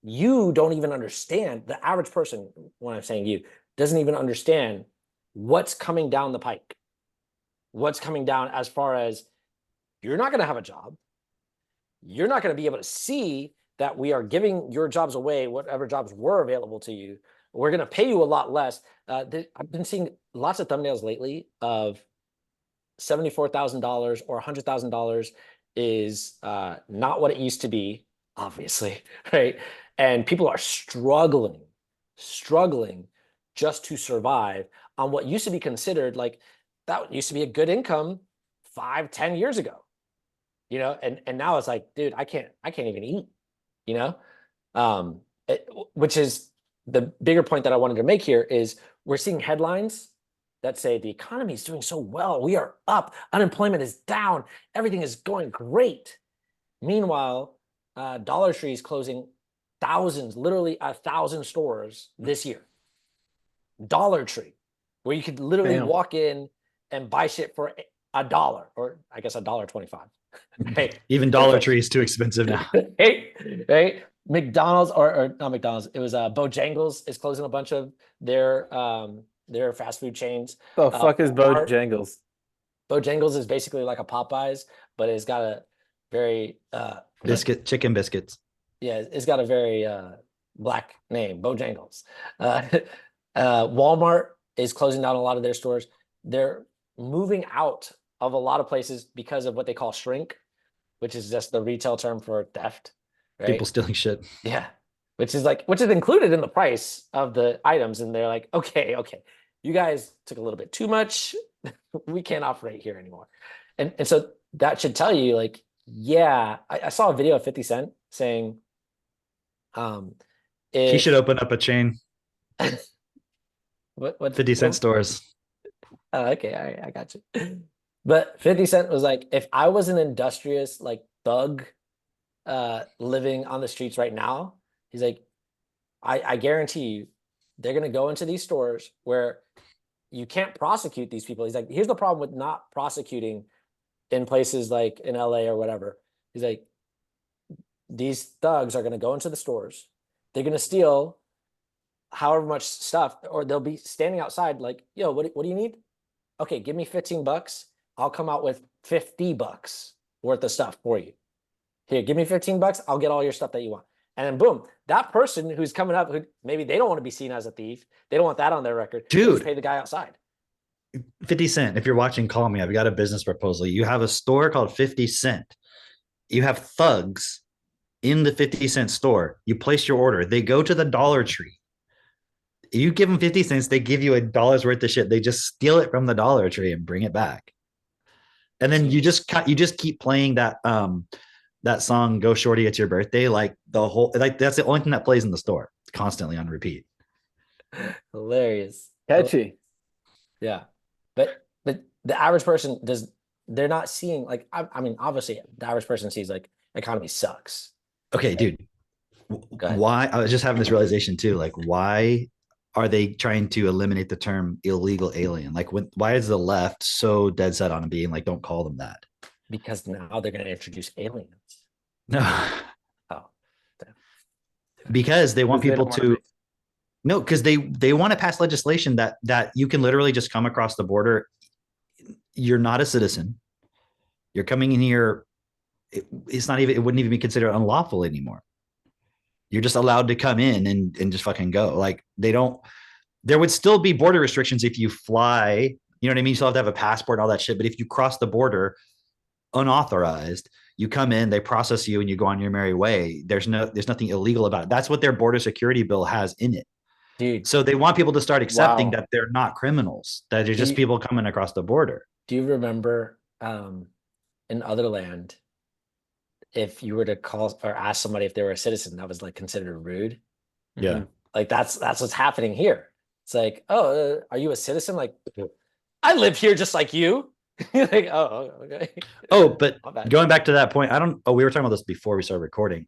you don't even understand. The average person, when I'm saying you, doesn't even understand what's coming down the pike. What's coming down as far as you're not going to have a job. You're not going to be able to see that we are giving your jobs away, whatever jobs were available to you. We're going to pay you a lot less. I've been seeing lots of thumbnails lately of $74,000 or $100,000 is not what it used to be, obviously, right? And people are struggling just to survive on what used to be considered like that used to be a good income 5-10 years ago. And now it's like, dude, I can't even eat, which is the bigger point that I wanted to make here is we're seeing headlines that say the economy is doing so well. We are up. Unemployment is down. Everything is going great. Meanwhile, Dollar Tree is closing thousands, literally 1,000 stores this year. Dollar Tree, where you could literally walk in and buy shit for $1, or I guess $1.25. Right? Even Dollar Tree is too expensive now. Right? McDonald's or not McDonald's, it was Bojangles is closing a bunch of their fast food chains. The fuck is Bojangles? Bojangles is basically like a Popeyes, but it's got a very chicken biscuits. Yeah, it's got a very black name, Bojangles. Walmart is closing down a lot of their stores. They're moving out of a lot of places because of what they call shrink, which is just the retail term for theft. Right? People stealing shit. Yeah, which is included in the price of the items, and they're like, okay, you guys took a little bit too much. We can't operate here anymore. And so that should tell you, like, yeah, I saw a video of 50 Cent saying, he should open up a chain. what 50 Cent stores. Oh, okay, all right, I got you. But 50 Cent was like, if I was an industrious like thug living on the streets right now, he's like, I guarantee you they're gonna go into these stores where you can't prosecute these people. He's like, here's the problem with not prosecuting in places like in LA or whatever. He's like, these thugs are gonna go into the stores, they're gonna steal however much stuff, or they'll be standing outside like, yo, what do you need? Okay, give me $15. I'll come out with $50 worth of stuff for you. Here, give me $15. I'll get all your stuff that you want. And then boom, that person who's coming up, who maybe they don't want to be seen as a thief. They don't want that on their record. Dude, just pay the guy outside. 50 Cent, if you're watching, call me. I've got a business proposal. You have a store called 50 Cent. You have thugs in the 50 Cent store. You place your order. They go to the Dollar Tree. You give them 50 cents, they give you $1 worth of shit. They just steal it from the Dollar Tree and bring it back. And then you just keep playing that that song "Go Shorty, It's Your Birthday" like that's the only thing that plays in the store constantly on repeat. Hilarious, catchy. Yeah, but the average person they're not seeing, like, I mean, obviously the average person sees like economy sucks. Okay, dude. Why? I was just having this realization too. Like, why are they trying to eliminate the term illegal alien? Like, why is the left so dead set on being like, don't call them that? Because now they're going to introduce aliens. No. Oh. Because they want people to. No, because they want to pass legislation that you can literally just come across the border. You're not a citizen. You're coming in here. It wouldn't even be considered unlawful anymore. You're just allowed to come in and just fucking go. Like, there would still be border restrictions if you fly, you know what I mean? You still have to have a passport and all that shit. But if you cross the border unauthorized, you come in, they process you and you go on your merry way. There's nothing illegal about it. That's what their border security bill has in it. Dude. So they want people to start accepting that they're not criminals, that they're just people coming across the border. Do you remember in other land, if you were to call or ask somebody if they were a citizen, that was like considered rude? Yeah. Like that's what's happening here. It's like, oh, are you a citizen? Like, I live here just like you. Like, oh, okay. Oh, but going back to that point, we were talking about this before we started recording.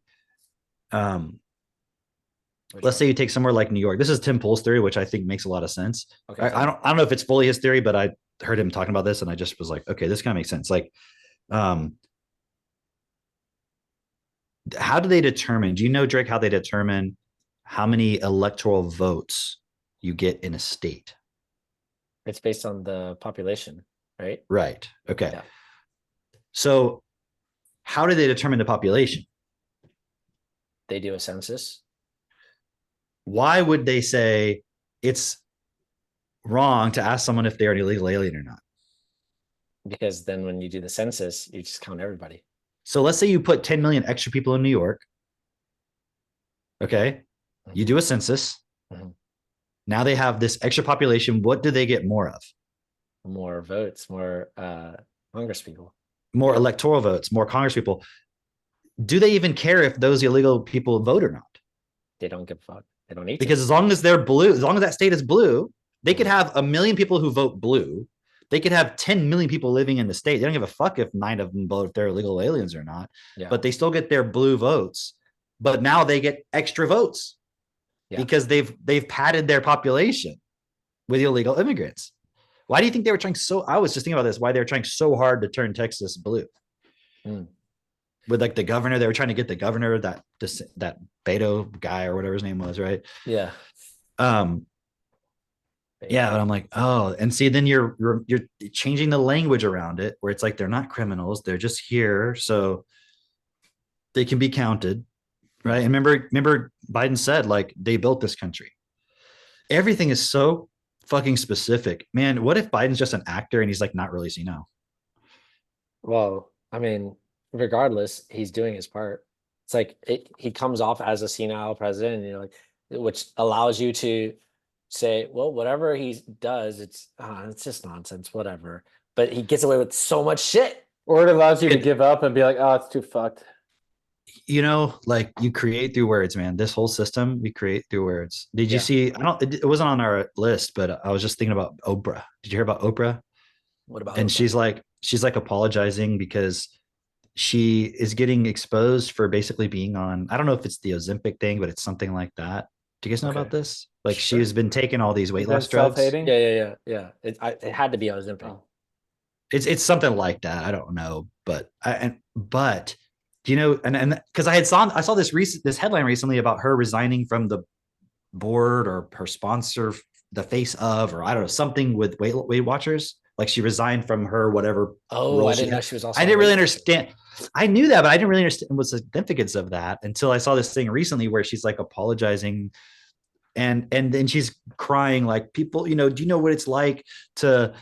Which let's one? say you take somewhere like New York. This is Tim Pool's theory, which I think makes a lot of sense. Okay, I don't know if it's fully his theory, but I heard him talking about this and I just was like, okay, this kind of makes sense. Like, um, how do they determine? Do you know, Drake, how they determine how many electoral votes you get in a state? it's based on the population, right? Right. Okay. Yeah. So, how do they determine the population? They do a census. Why would they say it's wrong to ask someone if they're an illegal alien or not? Because then when you do the census, you just count everybody. So let's say you put 10 million extra people in New York. Okay. You do a census. Mhm. Now they have this extra population. What do they get more of? More votes, more Congress people. More electoral votes, more Congress people. Do they even care if those illegal people vote or not? They don't give a fuck. They don't need Because to. as long as they're blue, as long as that state is blue, they could have 1 million people who vote blue. They could have 10 million people living in the state. They don't give a fuck if 9 of them vote if they're illegal aliens or not, Yeah. but they still get their blue votes. But now they get extra votes because they've padded their population with illegal immigrants. Why do you think they were trying so? I was just thinking about this. Why they were trying so hard to turn Texas blue with like the governor. They were trying to get the governor, that Beto guy or whatever his name was, right? Yeah. Yeah, but I'm like, oh, and see, then you're changing the language around it, where it's like they're not criminals, they're just here, so they can be counted, right? And remember, Biden said like they built this country. Everything is so fucking specific, man. What if Biden's just an actor and he's like not really senile? Well, I mean, regardless, he's doing his part. It's like he comes off as a senile president, and you're like, which allows you to say, well, whatever he does, it's just nonsense, whatever. But he gets away with so much shit. Or it allows you to give up and be like, oh, it's too fucked. You know, like you create through words, man. This whole system we create through words. Did you see? It wasn't on our list, but I was just thinking about Oprah. Did you hear about Oprah? What about And Oprah? she's like apologizing because she is getting exposed for basically being on, I don't know if it's the Ozempic thing, but it's something like that. Do you guys know about this? Like Sure. she's been taking all these weight Then loss drugs. self-hating? Yeah. It had to be Ozempic. Oh. It's something like that. I don't know, but do you know? And because I saw this headline recently about her resigning from the board or her sponsor, the face of, or I don't know, something with Weight Watchers. Like she resigned from her whatever. Oh, I didn't know she was also. I didn't really understand. I knew that, but I didn't really understand what the significance of that until I saw this thing recently where she's like apologizing, and then she's crying like, people, do you know what it's like to,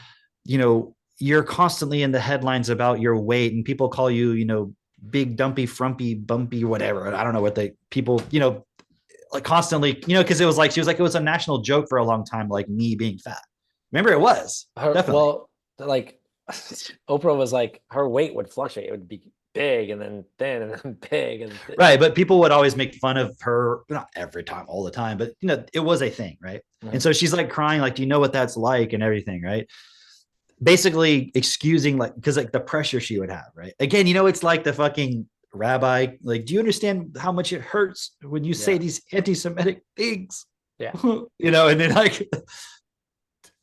you're constantly in the headlines about your weight and people call you, big, dumpy, frumpy, bumpy, whatever. I don't know what people, like constantly, because it was like, she was like, it was a national joke for a long time, like me being fat. Remember it was definitely. Well, like Oprah was like, her weight would fluctuate. It would be big and then thin and then big and thin. Right, but people would always make fun of her, not every time, all the time, but it was a thing, right? And so she's like crying, like, do you know what that's like and everything, right? Basically excusing, like, because like the pressure she would have, right? Again, it's like the fucking rabbi, like, do you understand how much it hurts when you say these anti-Semitic things? Yeah. And then like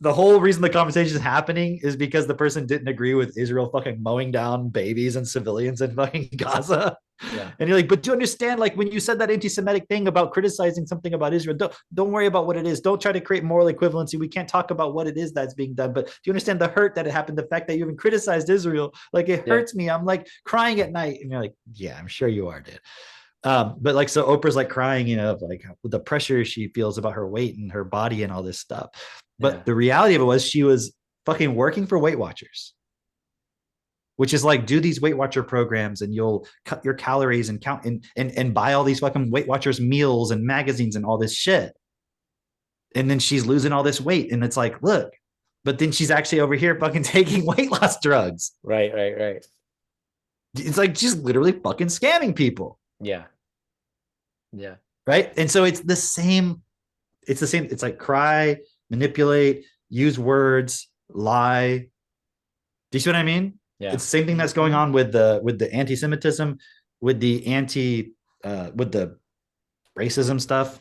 the whole reason the conversation is happening is because the person didn't agree with Israel fucking mowing down babies and civilians in fucking Gaza. Yeah. And you're like, but do you understand, like, when you said that anti-Semitic thing about criticizing something about Israel, don't worry about what it is. Don't try to create moral equivalency. We can't talk about what it is that's being done. But do you understand the hurt that it happened? The fact that you even criticized Israel, like, it hurts me. I'm like crying at night. And you're like, yeah, I'm sure you are, dude. But like, so Oprah's like crying, like the pressure she feels about her weight and her body and all this stuff. But the reality of it was she was fucking working for Weight Watchers, which is like, do these Weight Watcher programs and you'll cut your calories and count and buy all these fucking Weight Watchers meals and magazines and all this shit. And then she's losing all this weight. And it's like, look, but then she's actually over here fucking taking weight loss drugs. Right. It's like she's literally fucking scamming people. Yeah. Right. And so it's the same. It's like cry, manipulate, use words, lie. Do you see what I mean? Yeah. It's the same thing that's going on with the anti-Semitism, with the with the racism stuff.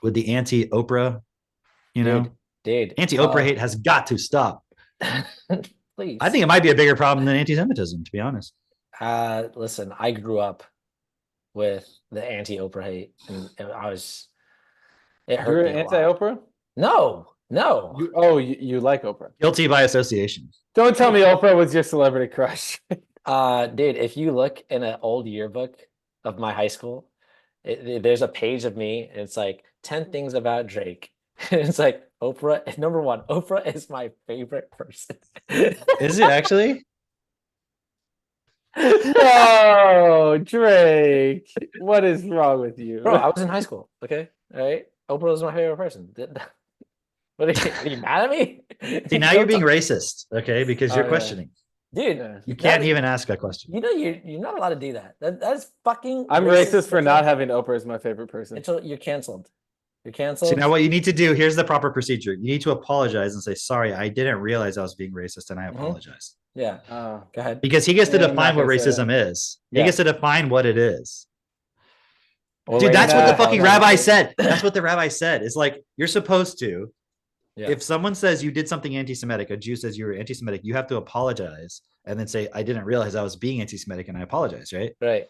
with the anti-Oprah, Dude, dude. anti-Oprah hate has got to stop. Please. I think it might be a bigger problem than anti-Semitism, to be honest. Listen, I grew up with the anti-Oprah hate, and it hurt You're me a lot. anti-Oprah? No. You like Oprah. Guilty by association. Don't tell me Oprah was your celebrity crush. Dude, if you look in an old yearbook of my high school, there's a page of me, and it's like 10 things about Drake. It's like Oprah, number one, Oprah is my favorite person. Is it actually? No, Drake. What is wrong with you? Bro, I was in high school, okay? All right? Oprah was my favorite person. What are you mad at me? See, now you're being racist, okay? Because you're Oh, yeah. questioning. Dude, Yeah. You can't even ask a question. you know you're not allowed to do that. That's fucking I'm racist for not having Oprah as my favorite person. until you're canceled. You're See, canceled. now what you need to do, here's the proper procedure. You need to apologize and say, sorry, I didn't realize I was being racist, and I apologize. Yeah. Oh. Go ahead. Because he gets to Yeah, I'm define not what gonna say racism is. Yeah. He gets to define what it is. Well, Dude, like, that's what the nah, fucking hold on. rabbi said. That's what the rabbi said. It's like, you're supposed to, Yeah. if someone says you did something anti-Semitic, a Jew says you were anti-Semitic, you have to apologize and then say, I didn't realize I was being anti-Semitic and I apologize, right? Right.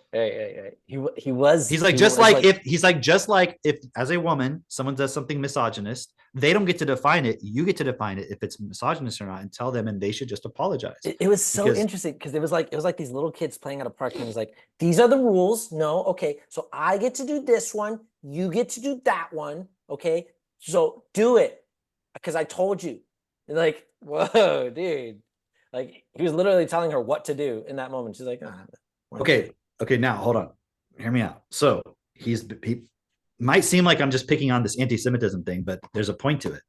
He was. He's like, just like if as a woman, someone does something misogynist, they don't get to define it. You get to define it if it's misogynist or not and tell them, and they should just apologize. It was so interesting because it was like these little kids playing at a park, and it was like, these are the rules. No, okay. So I get to do this one, you get to do that one. Okay. So do it. Because I told you. And like, whoa, dude. Like he was literally telling her what to do in that moment. She's like, Okay, now hold on. Hear me out. So he might seem like I'm just picking on this anti-Semitism thing, but there's a point to it.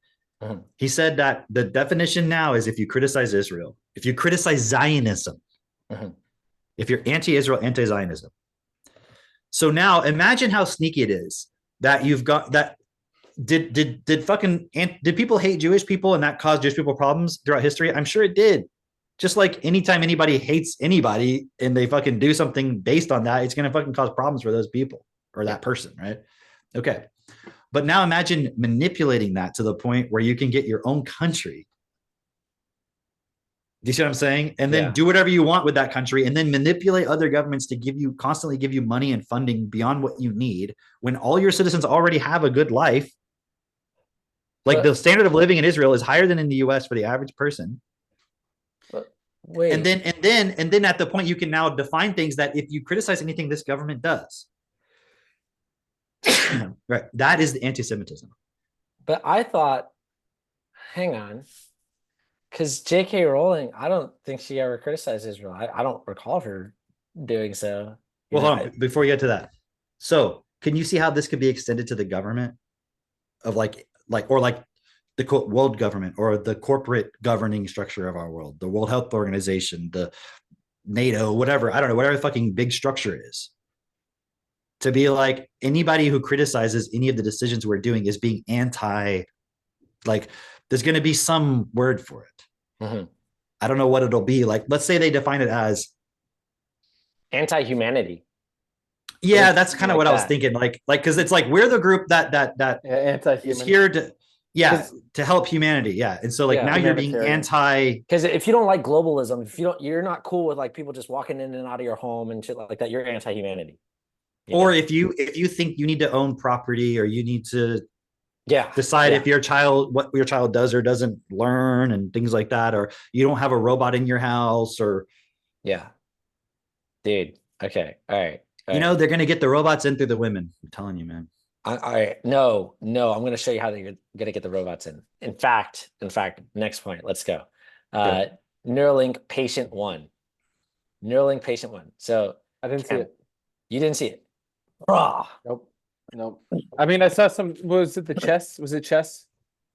Mhm. He said that the definition now is if you criticize Israel, if you criticize Zionism, Mhm. if you're anti-Israel, anti-Zionism. So now imagine how sneaky it is that you've got that. Did people hate Jewish people and that caused Jewish people problems throughout history? I'm sure it did. Just like anytime anybody hates anybody and they fucking do something based on that, it's going to fucking cause problems for those people or that person, right? Okay. But now imagine manipulating that to the point where you can get your own country. Do you see what I'm saying? And then do whatever you want with that country and then manipulate other governments to constantly give you money and funding beyond what you need when all your citizens already have a good life. Like the standard of living in Israel is higher than in the US for the average person. Wait. And then at the point you can now define things that if you criticize anything this government does. Right. That is the anti-Semitism. But I thought, hang on. Because J.K. Rowling, I don't think she ever criticized Israel. I don't recall her doing so. Well, hold on, before you get to that. So can you see how this could be extended to the government of like the quote world government or the corporate governing structure of our world, the World Health Organization, the NATO, whatever, I don't know, whatever the fucking big structure is. To be like anybody who criticizes any of the decisions we're doing is being anti, like there's going to be some word for it. Mm-hmm. I don't know what it'll be. Like, let's say they define it as anti-humanity. Yeah, that's kind of what I was thinking. Like, because it's like we're the group that is here to help humanity. Yeah, and so like now you're being anti. Because if you don't like globalism, you're not cool with like people just walking in and out of your home and shit like that. You're anti-humanity. Or if you think you need to own property or you need to decide if what your child does or doesn't learn and things like that, or you don't have a robot in your house or dude. Okay, all right. You know, they're going to get the robots in through the women. I'm telling you, man. All right. No, I'm going to show you how they're going to get the robots in. In fact, next point. Let's go. Neuralink patient 1. Neuralink patient 1. So I didn't see it. You didn't see it? Raw. Nope. I mean, I saw some. Was it the chess? Was it chess?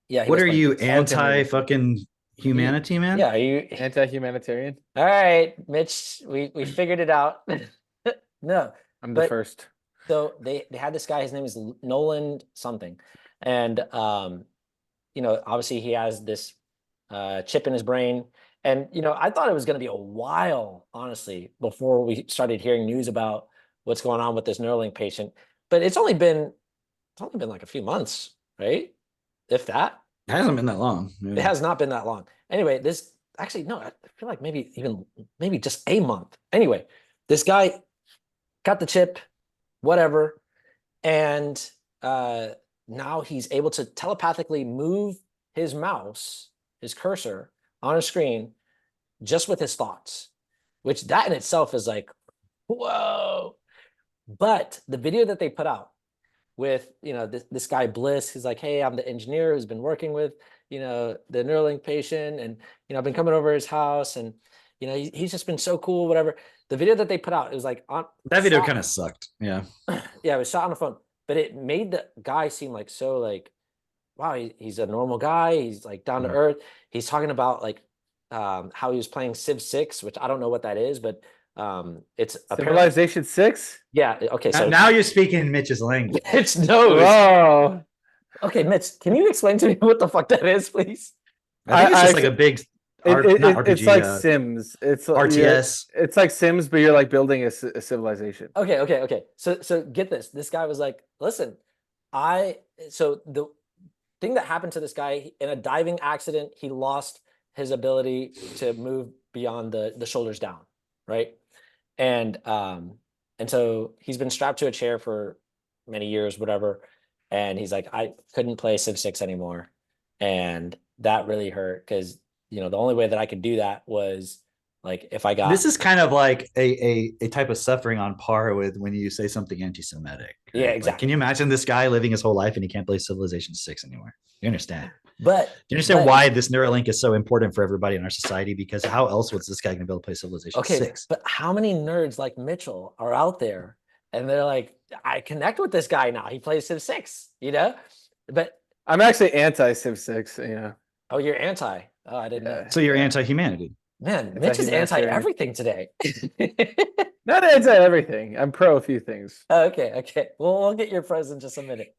Yeah. What are you, anti fucking humanity, man? Yeah. Are you anti-humanitarian? All right, Mitch. We figured it out. No, I'm the first. So they had this guy. His name is Nolan something, and obviously he has this chip in his brain. And I thought it was going to be a while, honestly, before we started hearing news about what's going on with this Neuralink patient. But it's only been it's only been like a few months, right? If that. It hasn't been that long. It has not been that long. Anyway, this actually, no, I feel like maybe just a month. Anyway, this guy got the chip, whatever. And now he's able to telepathically move his mouse, his cursor on a screen just with his thoughts, which that in itself is like, whoa. But the video that they put out with, this guy Bliss, he's like, hey, I'm the engineer who's been working with, the Neuralink patient. And, I've been coming over his house and, he's just been so cool, whatever. The video that they put out, it was like that video kind of sucked. Yeah. Yeah, it was shot on the phone, but it made the guy seem like so like, wow, he's a normal guy. He's like down to earth. He's talking about like how he was playing Civ 6, which I don't know what that is, but it's Civilization 6. Yeah. Okay. So now you're speaking Mitch's language. Mitch knows. Whoa. Okay, Mitch, can you explain to me what the fuck that is, please? I think it's just like a big. It's like Sims. It's RTS. It's like Sims, but you're like building a civilization. Okay. So get this. This guy was like, listen, so the thing that happened to this guy in a diving accident, he lost his ability to move beyond the shoulders down, right? And so he's been strapped to a chair for many years, whatever. And he's like, I couldn't play Civ 6 anymore. And that really hurt because, the only way that I could do that was like if I got. This is kind of like a type of suffering on par with when you say something anti-Semitic. Right? Yeah, exactly. Like, can you imagine this guy living his whole life and he can't play Civilization 6 anymore? You understand? But do you understand why this Neuralink is so important for everybody in our society? Because how else was this guy going to be able to play Civilization 6? But how many nerds like Mitchell are out there and they're like, I connect with this guy now. He plays Civ 6, But I'm actually anti Civ 6, Oh, you're anti. Oh, I didn't know. So you're anti-humanity. Man, Mitch is anti everything today. Not anti everything. I'm pro a few things. Okay. Well, we'll get your pros in just a minute.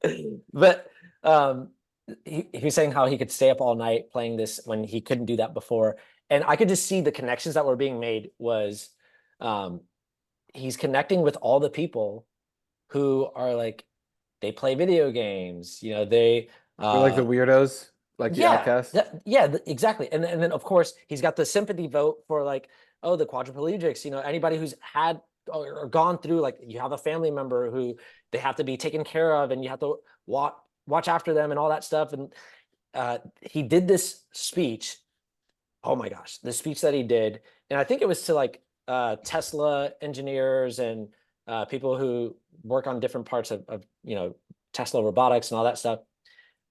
But he was saying how he could stay up all night playing this when he couldn't do that before. And I could just see the connections that were being made was he's connecting with all the people who are like, they play video games, they're like the weirdos. Like the outcast? Exactly. And then of course he's got the sympathy vote for like, oh, the quadriplegics, anybody who's had or gone through, like you have a family member who they have to be taken care of and you have to watch after them and all that stuff. And he did this speech. Oh my gosh, the speech that he did. And I think it was to like Tesla engineers and people who work on different parts of Tesla robotics and all that stuff.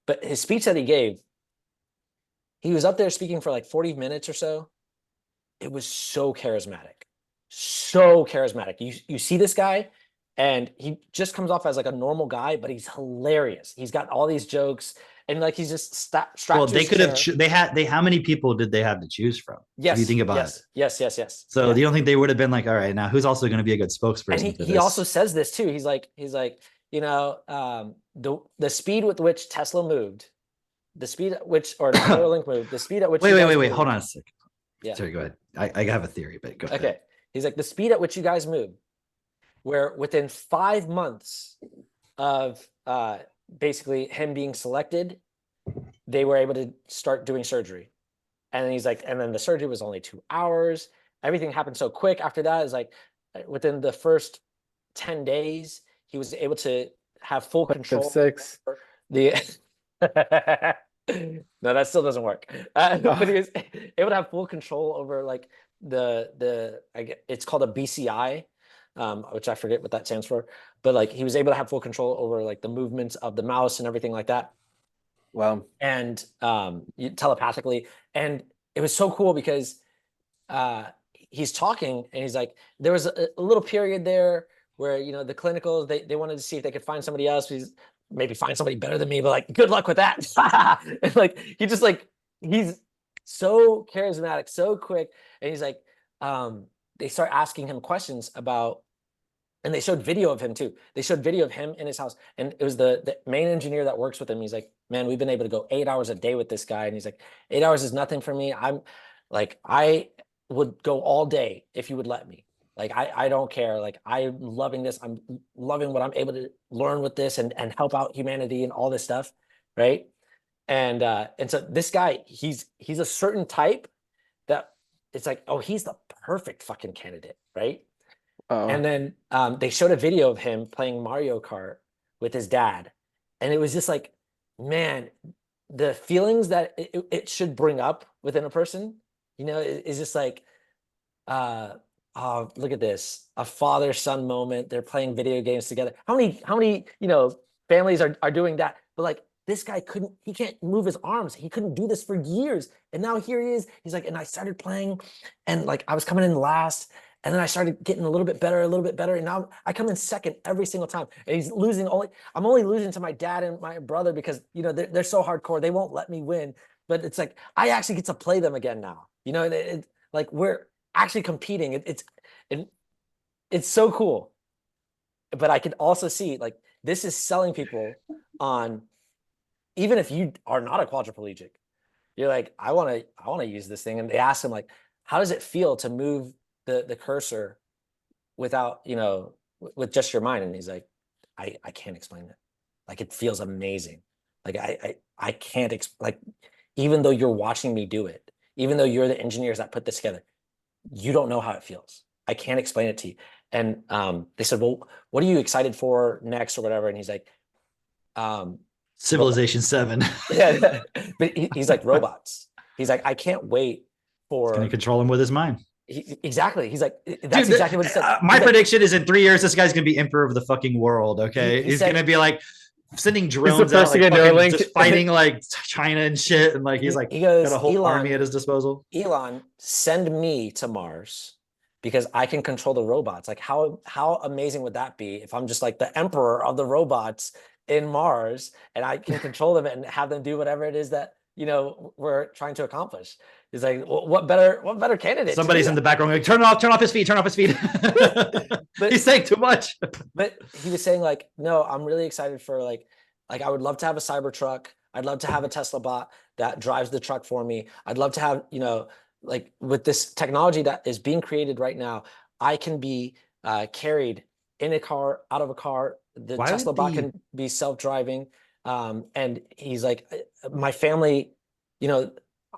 But his speech that he gave, he was up there speaking for like 40 minutes or so. It was so charismatic. You see this guy and he just comes off as like a normal guy, but he's hilarious. He's got all these jokes and like he's just strapped. Well, they could have how many people did they have to choose from? Yes. If you think about it. Yes. So you don't think they would have been like, all right, now who's also going to be a good spokesperson? And he also says this too. He's like, the speed with which Tesla moved, the speed at which, or Neuralink moved, the speed at which. Wait. Hold on a second. Yeah. Sorry, go ahead. I have a theory, but go ahead. Okay. He's like, the speed at which you guys move, where within 5 months of basically him being selected, they were able to start doing surgery. And he's like, and then the surgery was only 2 hours. Everything happened so quick. After that, is like within the first 10 days, he was able to have full control. 6. No, that still doesn't work. But he was able to have full control over like it's called a BCI, which I forget what that stands for. But like he was able to have full control over like the movements of the mouse and everything like that. Wow. And telepathically, and it was so cool because he's talking and he's like, there was a little period there where the clinicals they wanted to see if they could find somebody else. Maybe find somebody better than me, but like, good luck with that. And like, he's so charismatic, so quick. And he's like, they start asking him questions about, and they showed video of him too. They showed video of him in his house. And it was the main engineer that works with him. He's like, man, we've been able to go 8 hours a day with this guy. And he's like, 8 hours is nothing for me. I'm like, I would go all day if you would let me. Like I don't care. Like I'm loving this. I'm loving what I'm able to learn with this and help out humanity and all this stuff, right? And so this guy, he's a certain type that it's like, oh, he's the perfect fucking candidate, right? Oh, And then they showed a video of him playing Mario Kart with his dad, and it was just like, man, the feelings that it should bring up within a person, is just like, uh, oh, look at this, a father-son moment. They're playing video games together. How many, families are doing that? But like this guy he can't move his arms. He couldn't do this for years. And now here he is. He's like, and I started playing, and like I was coming in last. And then I started getting a little bit better, a little bit better. And now I come in second every single time. And I'm only losing to my dad and my brother because, they're so hardcore. They won't let me win. But it's like, I actually get to play them again now. Like we're actually competing. It's so cool. But I can also see like this is selling people on, even if you are not a quadriplegic, you're like, I want to use this thing. And they ask him like, how does it feel to move the cursor without, with just your mind? And he's like, I can't explain it. Like it feels amazing. Like I can't like, even though you're watching me do it, even though you're the engineers that put this together, you don't know how it feels. I can't explain it to you. And they said, well, what are you excited for next or whatever? And he's like, Civilization 7. yeah, but he's like robots. He's like, I can't wait for. Going to control him with his mind. Exactly. He's like, that's exactly what he said. My prediction is in 3 years, this guy's going to be emperor of the fucking world. Okay. He's going to be like sending drones out, like, just fighting like China and shit. And like, he goes, got a whole army at his disposal. Elon, send me to Mars because I can control the robots. Like how amazing would that be if I'm just like the emperor of the robots in Mars and I can control them and have them do whatever it is that, we're trying to accomplish. He's like, what better candidate? Somebody's in the background like, turn off his feed. But he's saying too much. But he was saying like, no, I'm really excited for like I would love to have a Cybertruck. I'd love to have a Tesla bot that drives the truck for me. I'd love to have, like with this technology that is being created right now, I can be carried in a car, out of a car. The Tesla bot can be self-driving. And he's like, my family,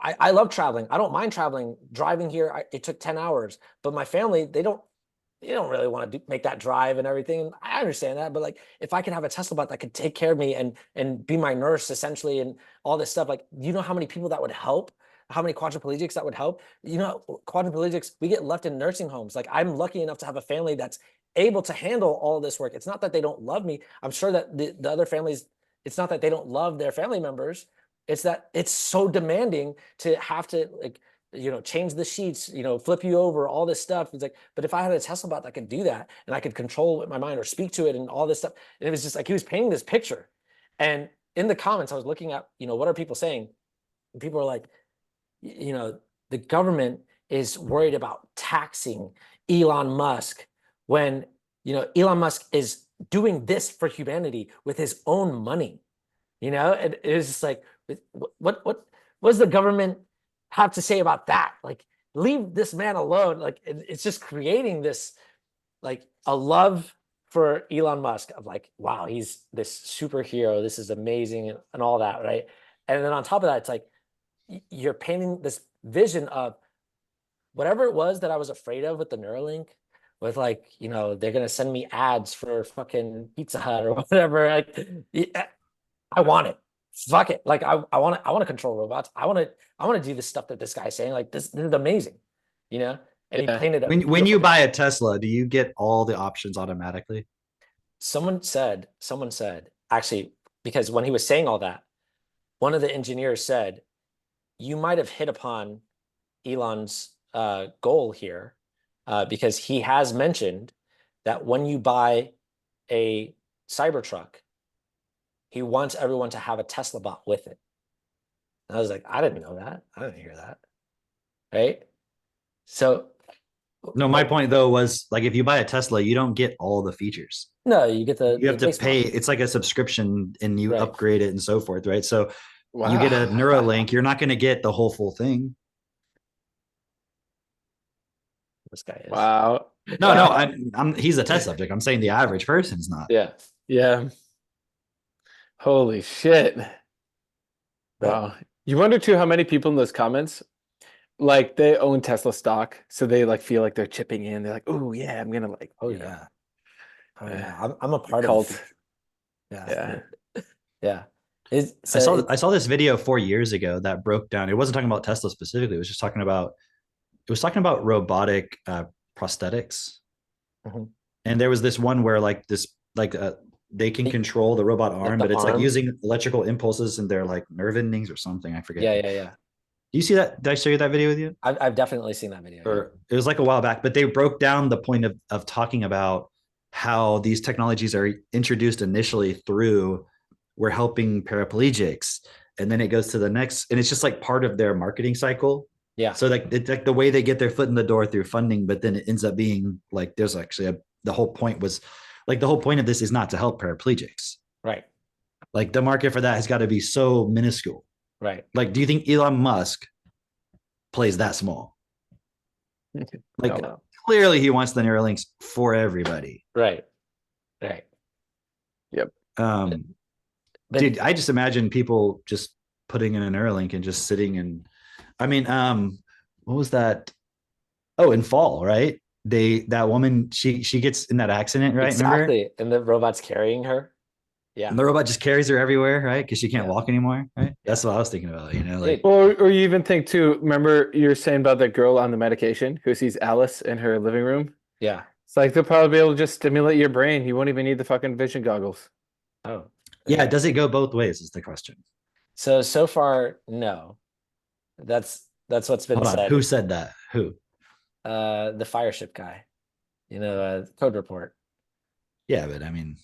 I love traveling. I don't mind traveling. Driving here, it took 10 hours. But my family, they don't really want to make that drive and everything. And I understand that. But like, if I could have a Tesla bot that could take care of me and be my nurse essentially and all this stuff, like, how many people that would help? How many quadriplegics that would help? Quadriplegics, we get left in nursing homes. Like I'm lucky enough to have a family that's able to handle all this work. It's not that they don't love me. I'm sure that the other families, it's not that they don't love their family members. It's that it's so demanding to have to like, change the sheets, flip you over, all this stuff. It's like, but if I had a Tesla bot that could do that and I could control it with my mind or speak to it and all this stuff, and it was just like, he was painting this picture. And in the comments, I was looking at, what are people saying? And people are like, the government is worried about taxing Elon Musk when, Elon Musk is doing this for humanity with his own money, and it was just like, what does the government have to say about that? Like, leave this man alone. Like, it's just creating this, like, a love for Elon Musk of like, wow, he's this superhero. This is amazing and all that, right? And then on top of that, it's like, you're painting this vision of whatever it was that I was afraid of with the Neuralink, with like, they're going to send me ads for fucking Pizza Hut or whatever. Like, I want it. Fuck it. Like I want to control robots. I want to do the stuff that this guy's saying. Like this is amazing, And he painted it. When you buy a Tesla, do you get all the options automatically? Someone said, actually, because when he was saying all that, one of the engineers said, you might have hit upon Elon's goal here, because he has mentioned that when you buy a Cybertruck, he wants everyone to have a Tesla bot with it. And I was like, I didn't know that. I didn't hear that. Right? So. No, my point though was like, if you buy a Tesla, you don't get all the features. No, you get you have to pay. Model. It's like a subscription and you upgrade it and so forth. Right. So you get a Neuralink, you're not going to get the whole full thing. This guy is. Wow. No, Wow. he's a test subject. I'm saying the average person's not. Yeah. Yeah. Holy shit. But Wow. You wonder too how many people in those comments like they own Tesla stock, so they like feel like they're chipping in. They're like, oh yeah, I'm gonna like, oh you know, yeah. Oh yeah. I'm a the part of the cult. future. Yeah. Yeah. Yeah. I saw this video 4 years ago that broke down. It wasn't talking about Tesla specifically. It was just talking about robotic prosthetics. Mhm. And there was this one where they can control the robot Like arm, the but it's like arm. using electrical impulses and their like nerve endings or something. I forget. Yeah, Do yeah, yeah. you see that? Did I show you that video with you? I've definitely seen that video. Yeah. Or it was like a while back, but they broke down the point of talking about how these technologies are introduced initially through we're helping paraplegics, and then it goes to the next, and it's just like part of their marketing cycle. Yeah. So like it's like the way they get their foot in the door through funding, but then it ends up being like there's actually the whole point was like the whole point of this is not to help paraplegics. Right. Like the market for that has got to be so minuscule. Right. Like, do you think Elon Musk plays that small? Like No. clearly he wants the Neuralinks for everybody. Right. Right. Yep. But Dude, I just imagine people just putting in a Neuralink and just sitting and I mean, what was that? Oh, in Fall, right? That woman, she gets in that accident, right? Remember? exactly. And the robot's carrying her. Yeah. And the robot just carries her everywhere, right? Because she can't Yeah. walk anymore, right? Yeah. That's what I was thinking about, like Or you even think too, remember you're saying about that girl on the medication who sees Alice in her living room? Yeah. It's like they'll probably be able to just stimulate your brain. You won't even need the fucking vision goggles. Oh. yeah, does it go both ways is the question. So far, no. That's what's been Hold on. said. Who said that? Who? The Fireship guy. Code report. Yeah, but I mean,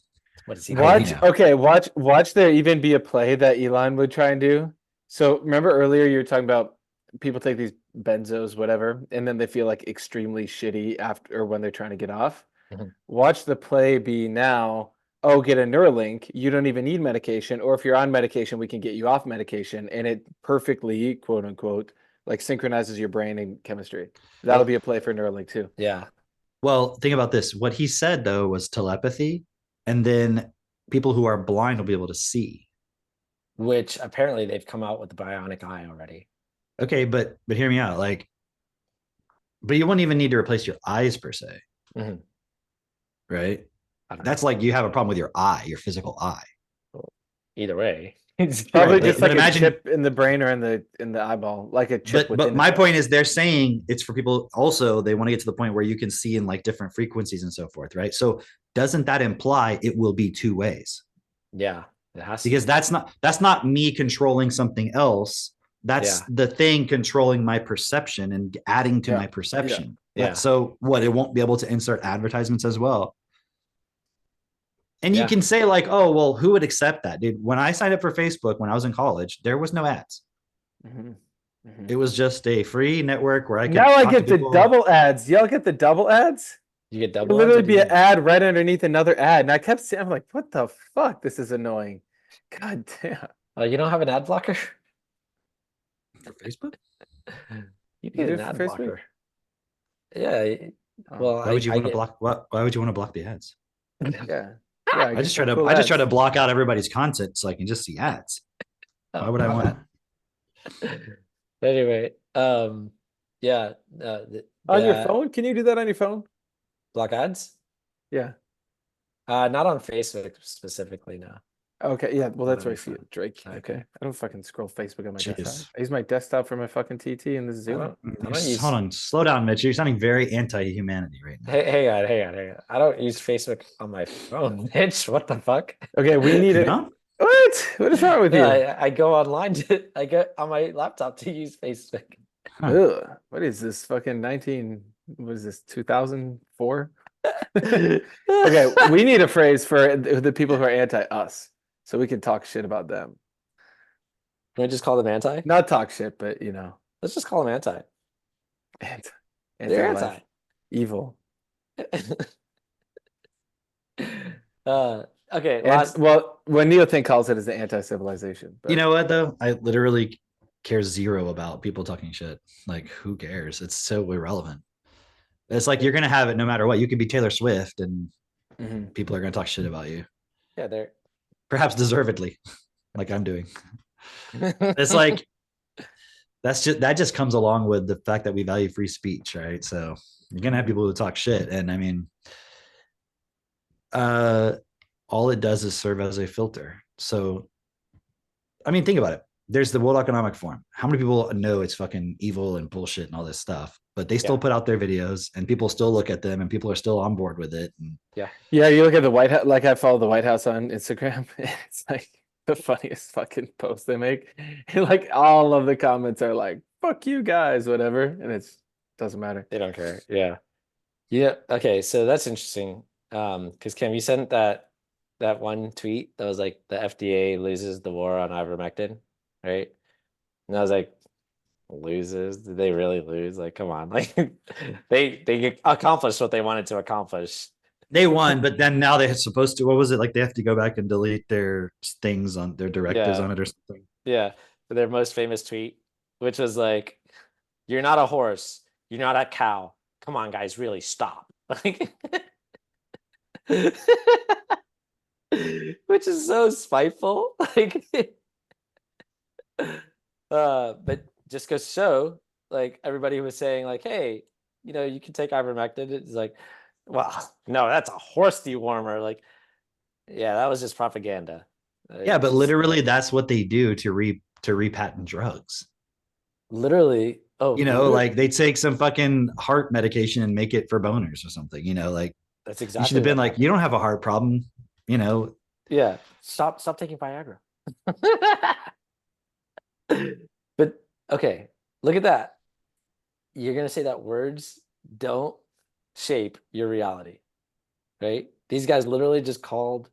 What is he? Watch, know. okay, watch there even be a play that Elon would try and do. So remember earlier you were talking about people take these benzos, whatever, and then they feel like extremely shitty after or when they're trying to get off. Mhm. Watch the play be now, oh, get a Neuralink. You don't even need medication, or if you're on medication, we can get you off medication, and it perfectly, quote unquote, like synchronizes your brain and chemistry. That'll be a play for Neuralink too. Yeah. Well, think about this. What he said though was telepathy, and then people who are blind will be able to see. Which apparently they've come out with the bionic eye already. Okay, but hear me out. Like, but you wouldn't even need to replace your eyes per se, Mhm. right? I don't That's know. like you have a problem with your eye, your physical eye. Either way. It's probably Right, just but like imagine- a chip in the brain or in the eyeball, like a chip But within my it. point is, they're saying it's for people. Also, they want to get to the point where you can see in like different frequencies and so forth, right? So, doesn't that imply it will be two ways? Yeah. It has to. Because that's not me controlling something else. That's Yeah. the thing controlling my perception and adding to Yeah. my perception. Yeah. So what? It won't be able to insert advertisements as well. And Yeah. you can say like, oh, well, who would accept that, dude? When I signed up for Facebook when I was in college, there was no ads. Mhm. Mhm. It was just a free network where I could. Now I talk get to the people. double ads. Y'all get the double ads? You get It'll double literally ads, be an ad right underneath another ad. And I kept saying, I'm like, what the fuck? This is annoying. God damn. You don't have an ad blocker? For Facebook. You You need do an it ad for Facebook? blocker. Yeah. Oh, Well, Why would you I want to get- block? Why would you want to block the ads? yeah. Yeah, I get just some try to cool I just try to ads. block out everybody's content so I can just see ads. Why would I want? Anyway, yeah. On your phone? Can you do that on your phone? Block ads? Yeah. Not on Facebook specifically, no. Okay, yeah. Well, Not that's on where I my see phone. it. Drake. Okay. Okay. I don't fucking scroll Facebook on my Jeez. desktop. I use my desktop for my fucking TT and the I Zoom. don't use. Hold on, slow down, Mitch. You're sounding very anti-humanity right now. Hang on. I don't use Facebook on my phone, bitch. What the fuck? Okay, we need You it. don't? What? What is wrong with Yeah, you? I go online I go on my laptop to use Facebook. Huh. Ugh. What is this fucking 19? What is this? 2004? Okay, we need a phrase for the people who are anti-us, so we can talk shit about them. Can we just call them anti? Not talk shit, but you know, Let's just call them anti. anti, They're anti-life, evil. Okay, And last. well, when Neothink calls it as the anti-civilization. But You know what though? I literally care zero about people talking shit. Like, who cares? It's so irrelevant. It's like you're gonna have it no matter what. You could be Taylor Swift, and Mhm. people are gonna talk shit about you, Yeah, they're perhaps deservedly, like I'm doing. It's like that just comes along with the fact that we value free speech, right? So you're gonna have people who talk shit, and I mean, uh, all it does is serve as a filter. So I mean, think about it. There's the World Economic Forum. How many people know it's fucking evil and bullshit and all this stuff? But they still yeah, put out their videos, and people still look at them, and people are still on board with it. And yeah. Yeah, you look at the White House. Like I follow the White House on Instagram. It's like the funniest fucking post they make. And like all of the comments are like "fuck you guys," whatever, and it's doesn't matter. They don't care. Yeah. Yeah. Okay. So that's interesting. Because Kim, you sent that one tweet that was like the FDA loses the war on ivermectin, right? And I was like, loses? Did they really lose? Like, come on. Like they accomplished what they wanted to accomplish. they won, but then now they're supposed to. What was it like? They have to go back and delete their things on their directives Yeah. on it or something. Yeah. For their most famous tweet, which was like, you're not a horse, you're not a cow. Come on, guys, really stop. Like which is so spiteful. Like but just goes to show, like everybody was saying, like, hey, you can take ivermectin. It's like, well, no, that's a horse dewormer. Like, yeah, that was just propaganda. Yeah, but Just literally, that's what they do to repatent drugs. literally, oh, Like they take some fucking heart medication and make it for boners or something. Like that's you should exactly have been what like, you happened. don't have a heart problem. You know, Yeah, stop taking Viagra. But okay, look at that. You're gonna say that words don't shape your reality, right? These guys literally just called,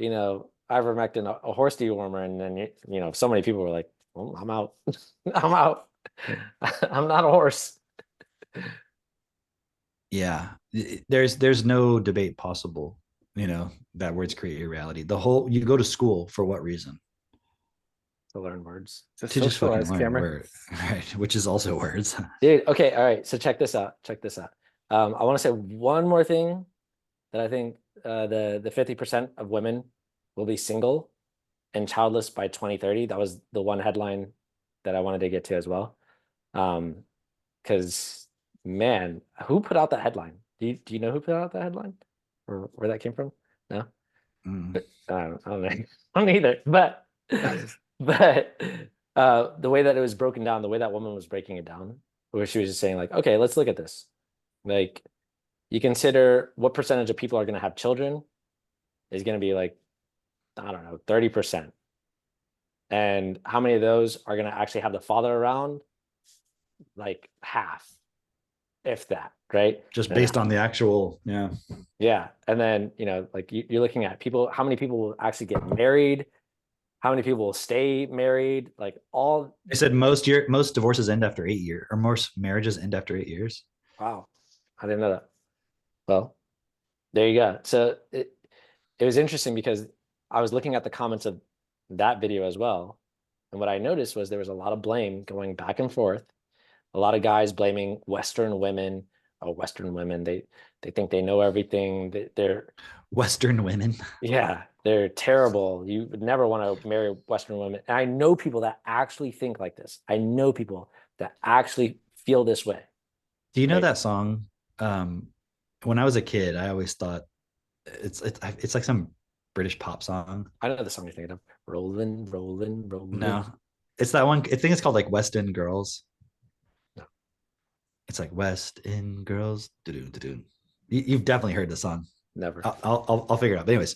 ivermectin a horse dewormer, and then so many people were like, well, I'm out. I'm out. I'm not a horse. yeah, there's no debate possible. That words create your reality. The whole you go to school for what reason? To learn words. To To just fucking socialize, learn Cameron. word, right? Which is also words. Dude, okay, all right. So check this out. Check this out. I want to say one more thing that I think the 50% of women will be single and childless by 2030. That was the one headline that I wanted to get to as well. Because man, who put out that headline? Do you know who put out that headline or where that came from? No, Mm. but I don't know. I don't either. But but the way that it was broken down, the way that woman was breaking it down, where she was just saying like, okay, let's look at this. Like, you consider what percentage of people are going to have children is going to be like, I don't know, 30%. And how many of those are going to actually have the father around? Like half, if that, right? Just And based on the actual, yeah. yeah, and then like you're looking at people, how many people will actually get married, how many people will stay married, like all. They said most divorces end after 8 years, or most marriages end after 8 years. Wow, I didn't know that. Well, there you go. So it was interesting because I was looking at the comments of that video as well, and what I noticed was there was a lot of blame going back and forth. A lot of guys blaming Western women. Oh, Western women, they think they know everything. They're Western women. yeah, they're terrible. You would never want to marry Western women. And I know people that actually think like this. I know people that actually feel this way. Do you know Like, that song? Um, when I was a kid, I always thought it's like some British pop song. I know the song you're thinking of. Rolling, rolling, rolling. No, it's that one. I think it's called like West End Girls. No, It's like West End Girls. Do-do-do-do. You've definitely heard the song. never. I'll figure it out. But anyways,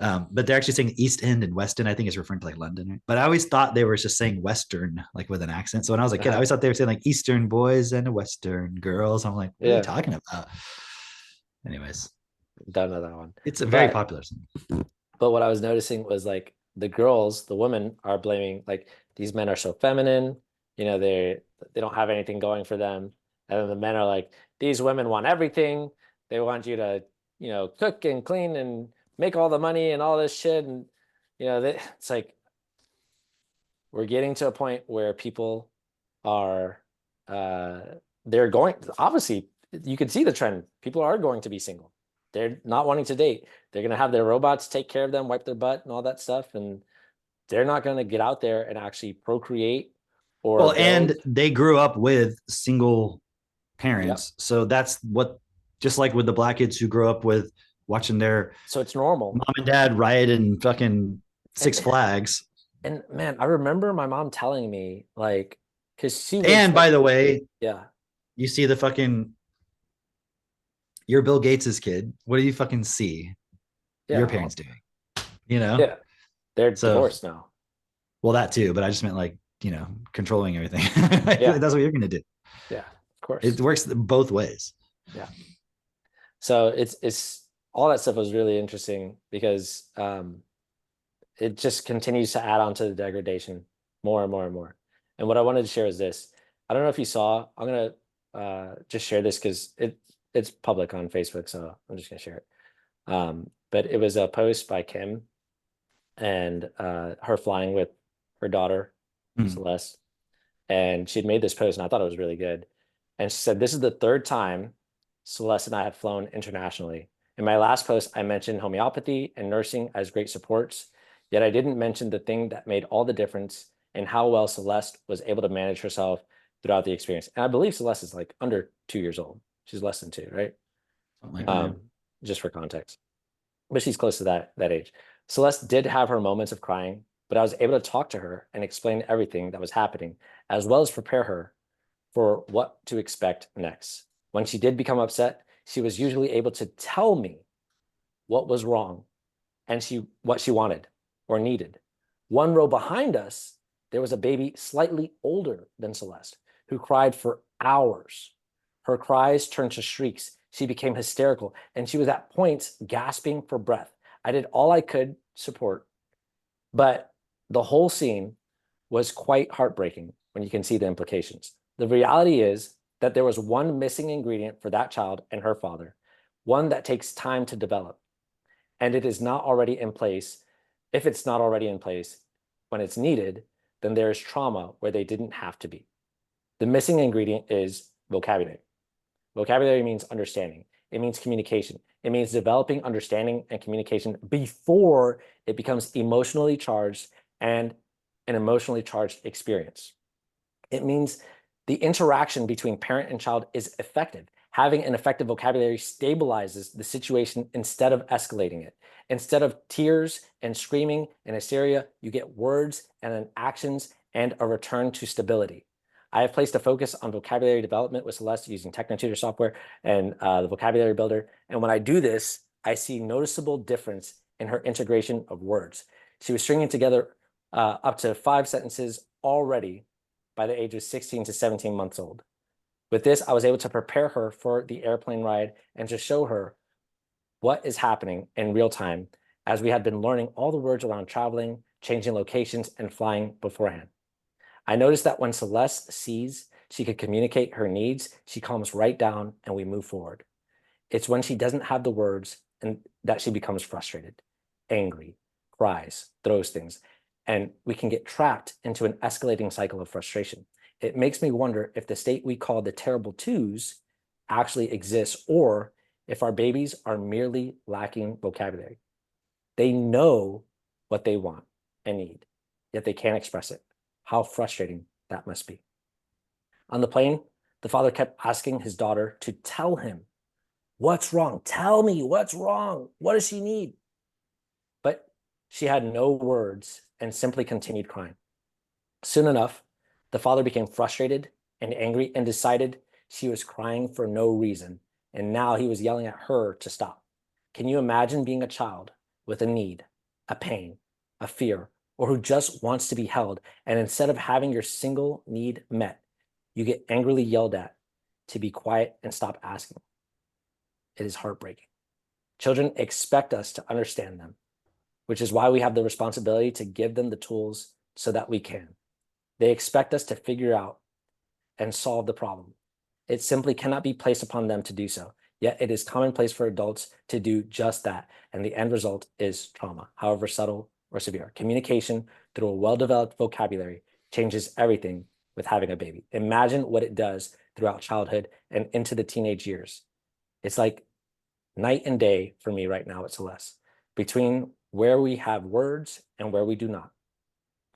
but they're actually saying East End and West End. I think is referring to like London. Right? But I always thought they were just saying Western, like with an accent. So when I was a kid, I always thought they were saying like Eastern boys and Western girls. I'm like, what are you Yeah, talking about? Anyways, don't know that one. it's a very But popular song. but what I was noticing was like the girls, the women are blaming like these men are so feminine, they don't have anything going for them. And then the men are like, these women want everything. They want you to, cook and clean and make all the money and all this shit. And it's like we're getting to a point where people are they're going obviously you can see the trend. People are going to be single. They're not wanting to date. They're going to have their robots take care of them, wipe their butt and all that stuff. And they're not going to get out there and actually procreate or Well, and build. they grew up with single Yep. parents. So that's what, just like with the black kids who grew up with watching their So it's normal. mom and dad riot in fucking Six And Flags. and man, I remember my mom telling me like, because she lives And by like, the way, yeah, you see the fucking, you're Bill Gates's kid. What do you fucking see your yeah, parents doing? You know? yeah. They're So, divorced now. well, that too, but I just meant like, controlling everything. Yeah, That's what you're going to do. yeah, of course. It works both ways. Yeah. So it's all that stuff was really interesting because it just continues to add on to the degradation more and more and more. And what I wanted to share is this. I don't know if you saw, I'm gonna just share this because it's public on Facebook, so I'm just gonna share it. But it was a post by Kim and her flying with her daughter, Mm. Celeste. And she'd made this post, and I thought it was really good. And she said, "This is the third time Celeste and I have flown internationally. In my last post, I mentioned homeopathy and nursing as great supports, yet I didn't mention the thing that made all the difference and how well Celeste was able to manage herself throughout the experience." And I believe Celeste is like under 2 years old. She's less than two, right? Something like that. Just for context, but she's close to that age. Celeste did have her moments of crying, but I was able to talk to her and explain everything that was happening, as well as prepare her for what to expect next. When she did become upset, she was usually able to tell me what was wrong and what she wanted or needed. One row behind us, there was a baby slightly older than Celeste who cried for hours. Her cries turned to shrieks. She became hysterical, and she was at points gasping for breath. I did all I could support, but the whole scene was quite heartbreaking when you can see the implications. The reality is that there was one missing ingredient for that child and her father, one that takes time to develop, and it is not already in place. If it's not already in place when it's needed, then there is trauma where they didn't have to be. The missing ingredient is vocabulary. Vocabulary means understanding. It means communication. It means developing understanding and communication before it becomes emotionally charged and an emotionally charged experience. It means the interaction between parent and child is effective. Having an effective vocabulary stabilizes the situation instead of escalating it. Instead of tears and screaming and hysteria, you get words and then actions and a return to stability. I have placed a focus on vocabulary development with Celeste using TechnoTutor software and the vocabulary builder. And when I do this, I see noticeable difference in her integration of words. She was stringing together up to 5 sentences already by the age of 16 to 17 months old. With this, I was able to prepare her for the airplane ride and to show her what is happening in real time, as we had been learning all the words around traveling, changing locations, and flying beforehand. I noticed that when Celeste sees she could communicate her needs, she calms right down and we move forward. It's when she doesn't have the words and that she becomes frustrated, angry, cries, throws things, and we can get trapped into an escalating cycle of frustration. It makes me wonder if the state we call the terrible twos actually exists, or if our babies are merely lacking vocabulary. They know what they want and need, yet they can't express it. How frustrating that must be. On the plane, the father kept asking his daughter to tell him, "What's wrong? Tell me what's wrong. What does she need?" But she had no words and simply continued crying. Soon enough, the father became frustrated and angry and decided she was crying for no reason. And now he was yelling at her to stop. Can you imagine being a child with a need, a pain, a fear, or who just wants to be held, and instead of having your single need met, you get angrily yelled at to be quiet and stop asking? It is heartbreaking. Children expect us to understand them, which is why we have the responsibility to give them the tools so that we can. They expect us to figure out and solve the problem. It simply cannot be placed upon them to do so. Yet it is commonplace for adults to do just that, and the end result is trauma, however subtle or severe. Communication through a well-developed vocabulary changes everything with having a baby. Imagine what it does throughout childhood and into the teenage years. It's like night and day for me right now at Celeste, between where we have words and where we do not.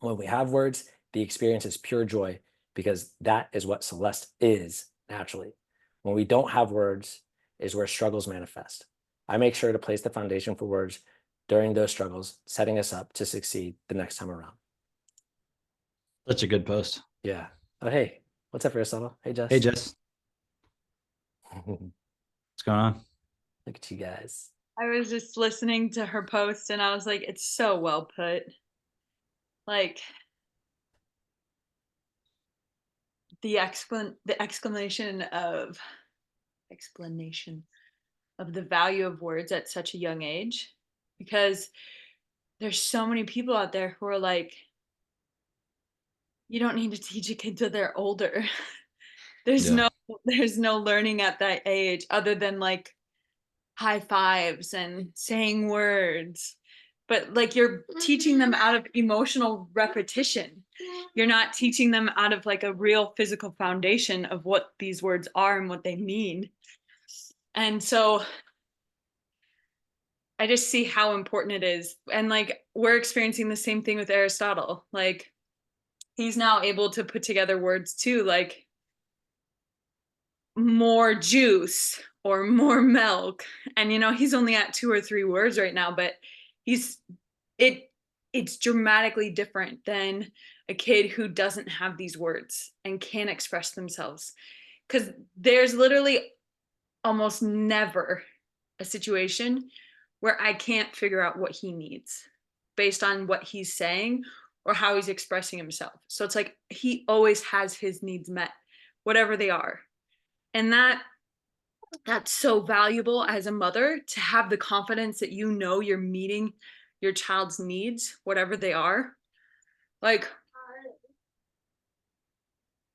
When we have words, the experience is pure joy because that is what Celeste is naturally. When we don't have words is where struggles manifest. I make sure to place the foundation for words during those struggles, setting us up to succeed the next time around. Such a good post. Yeah. Oh, hey, what's up, Aristotle? Hey, Jess. Hey, Jess. Look What's going on? at you guys. I was just listening to her post and I was like, it's so well put. Like the explanation of the value of words at such a young age, because there's so many people out there who are like, you don't need to teach a kid till they're older. there's Yeah. no learning at that age other than like high fives and saying words, but like you're teaching them out of emotional repetition. You're not teaching them out of like a real physical foundation of what these words are and what they mean. And so I just see how important it is. And like we're experiencing the same thing with Aristotle. Like he's now able to put together words too, like more juice or more milk. And you know, he's only at 2 or 3 words right now, but it's dramatically different than a kid who doesn't have these words and can't express themselves. Because there's literally almost never a situation where I can't figure out what he needs based on what he's saying or how he's expressing himself. So it's like he always has his needs met, whatever they are. And that's so valuable as a mother, to have the confidence that you know you're meeting your child's needs, whatever they are. Like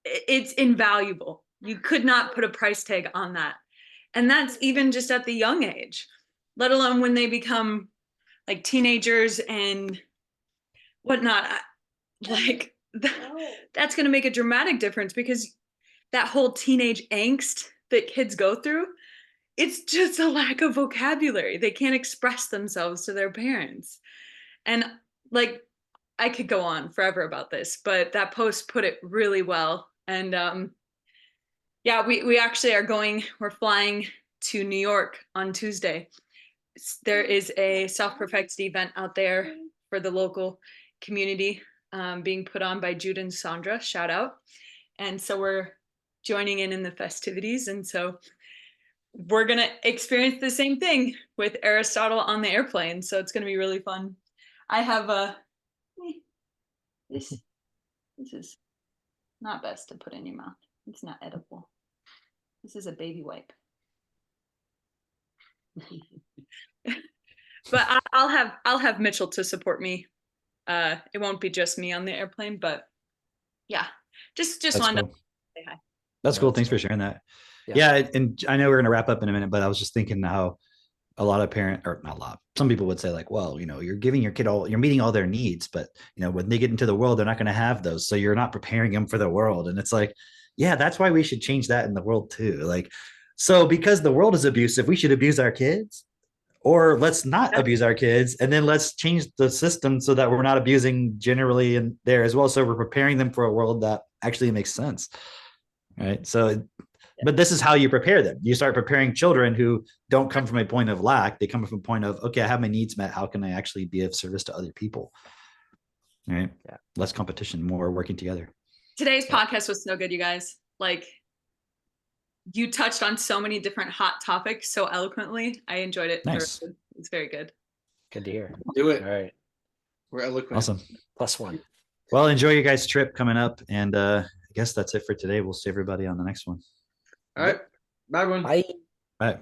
it's invaluable. You could not put a price tag on that. And that's even just at the young age, let alone when they become like teenagers and whatnot. Like that's going to make a dramatic difference, because that whole teenage angst that kids go through, it's just a lack of vocabulary. They can't express themselves to their parents. And like, I could go on forever about this, but that post put it really well. And yeah, we actually we're flying to New York on Tuesday. There is a self-perfected event out there for the local community, being put on by Jude and Sandra, shout out. And so we're joining in the festivities. And so we're going to experience the same thing with Aristotle on the airplane. So it's going to be really fun. I have this is not best to put in your mouth. It's not edible. This is a baby wipe. But I'll have Mitchell to support me. It won't be just me on the airplane, but yeah, just wanted to say hi. That's cool. Thanks for sharing that. Yeah, and I know we're going to wrap up in a minute, but I was just thinking how a lot of some people would say like, well, you know, you're giving your kid you're meeting all their needs, but you know, when they get into the world, they're not going to have those. So you're not preparing them for the world. And it's like, yeah, that's why we should change that in the world too. Like, so because the world is abusive, we should abuse our kids, or let's not abuse our kids. And then let's change the system so that we're not abusing generally in there as well. So we're preparing them for a world that actually makes sense. Right. So but this is how you prepare them. You start preparing children who don't come from a point of lack. They come from a point of, okay, I have my needs met. How can I actually be of service to other people? Right. Yeah. Less competition, more working together. Today's podcast was so good, you guys. Like, you touched on so many different hot topics so eloquently. I enjoyed it. Nice. It's very good. Good to hear. Do it. All right. We're eloquent. Awesome. +1. Well, enjoy your guys' trip coming up. And I guess that's it for today. We'll see everybody on the next one. All right. Bye, everyone. Bye. Bye.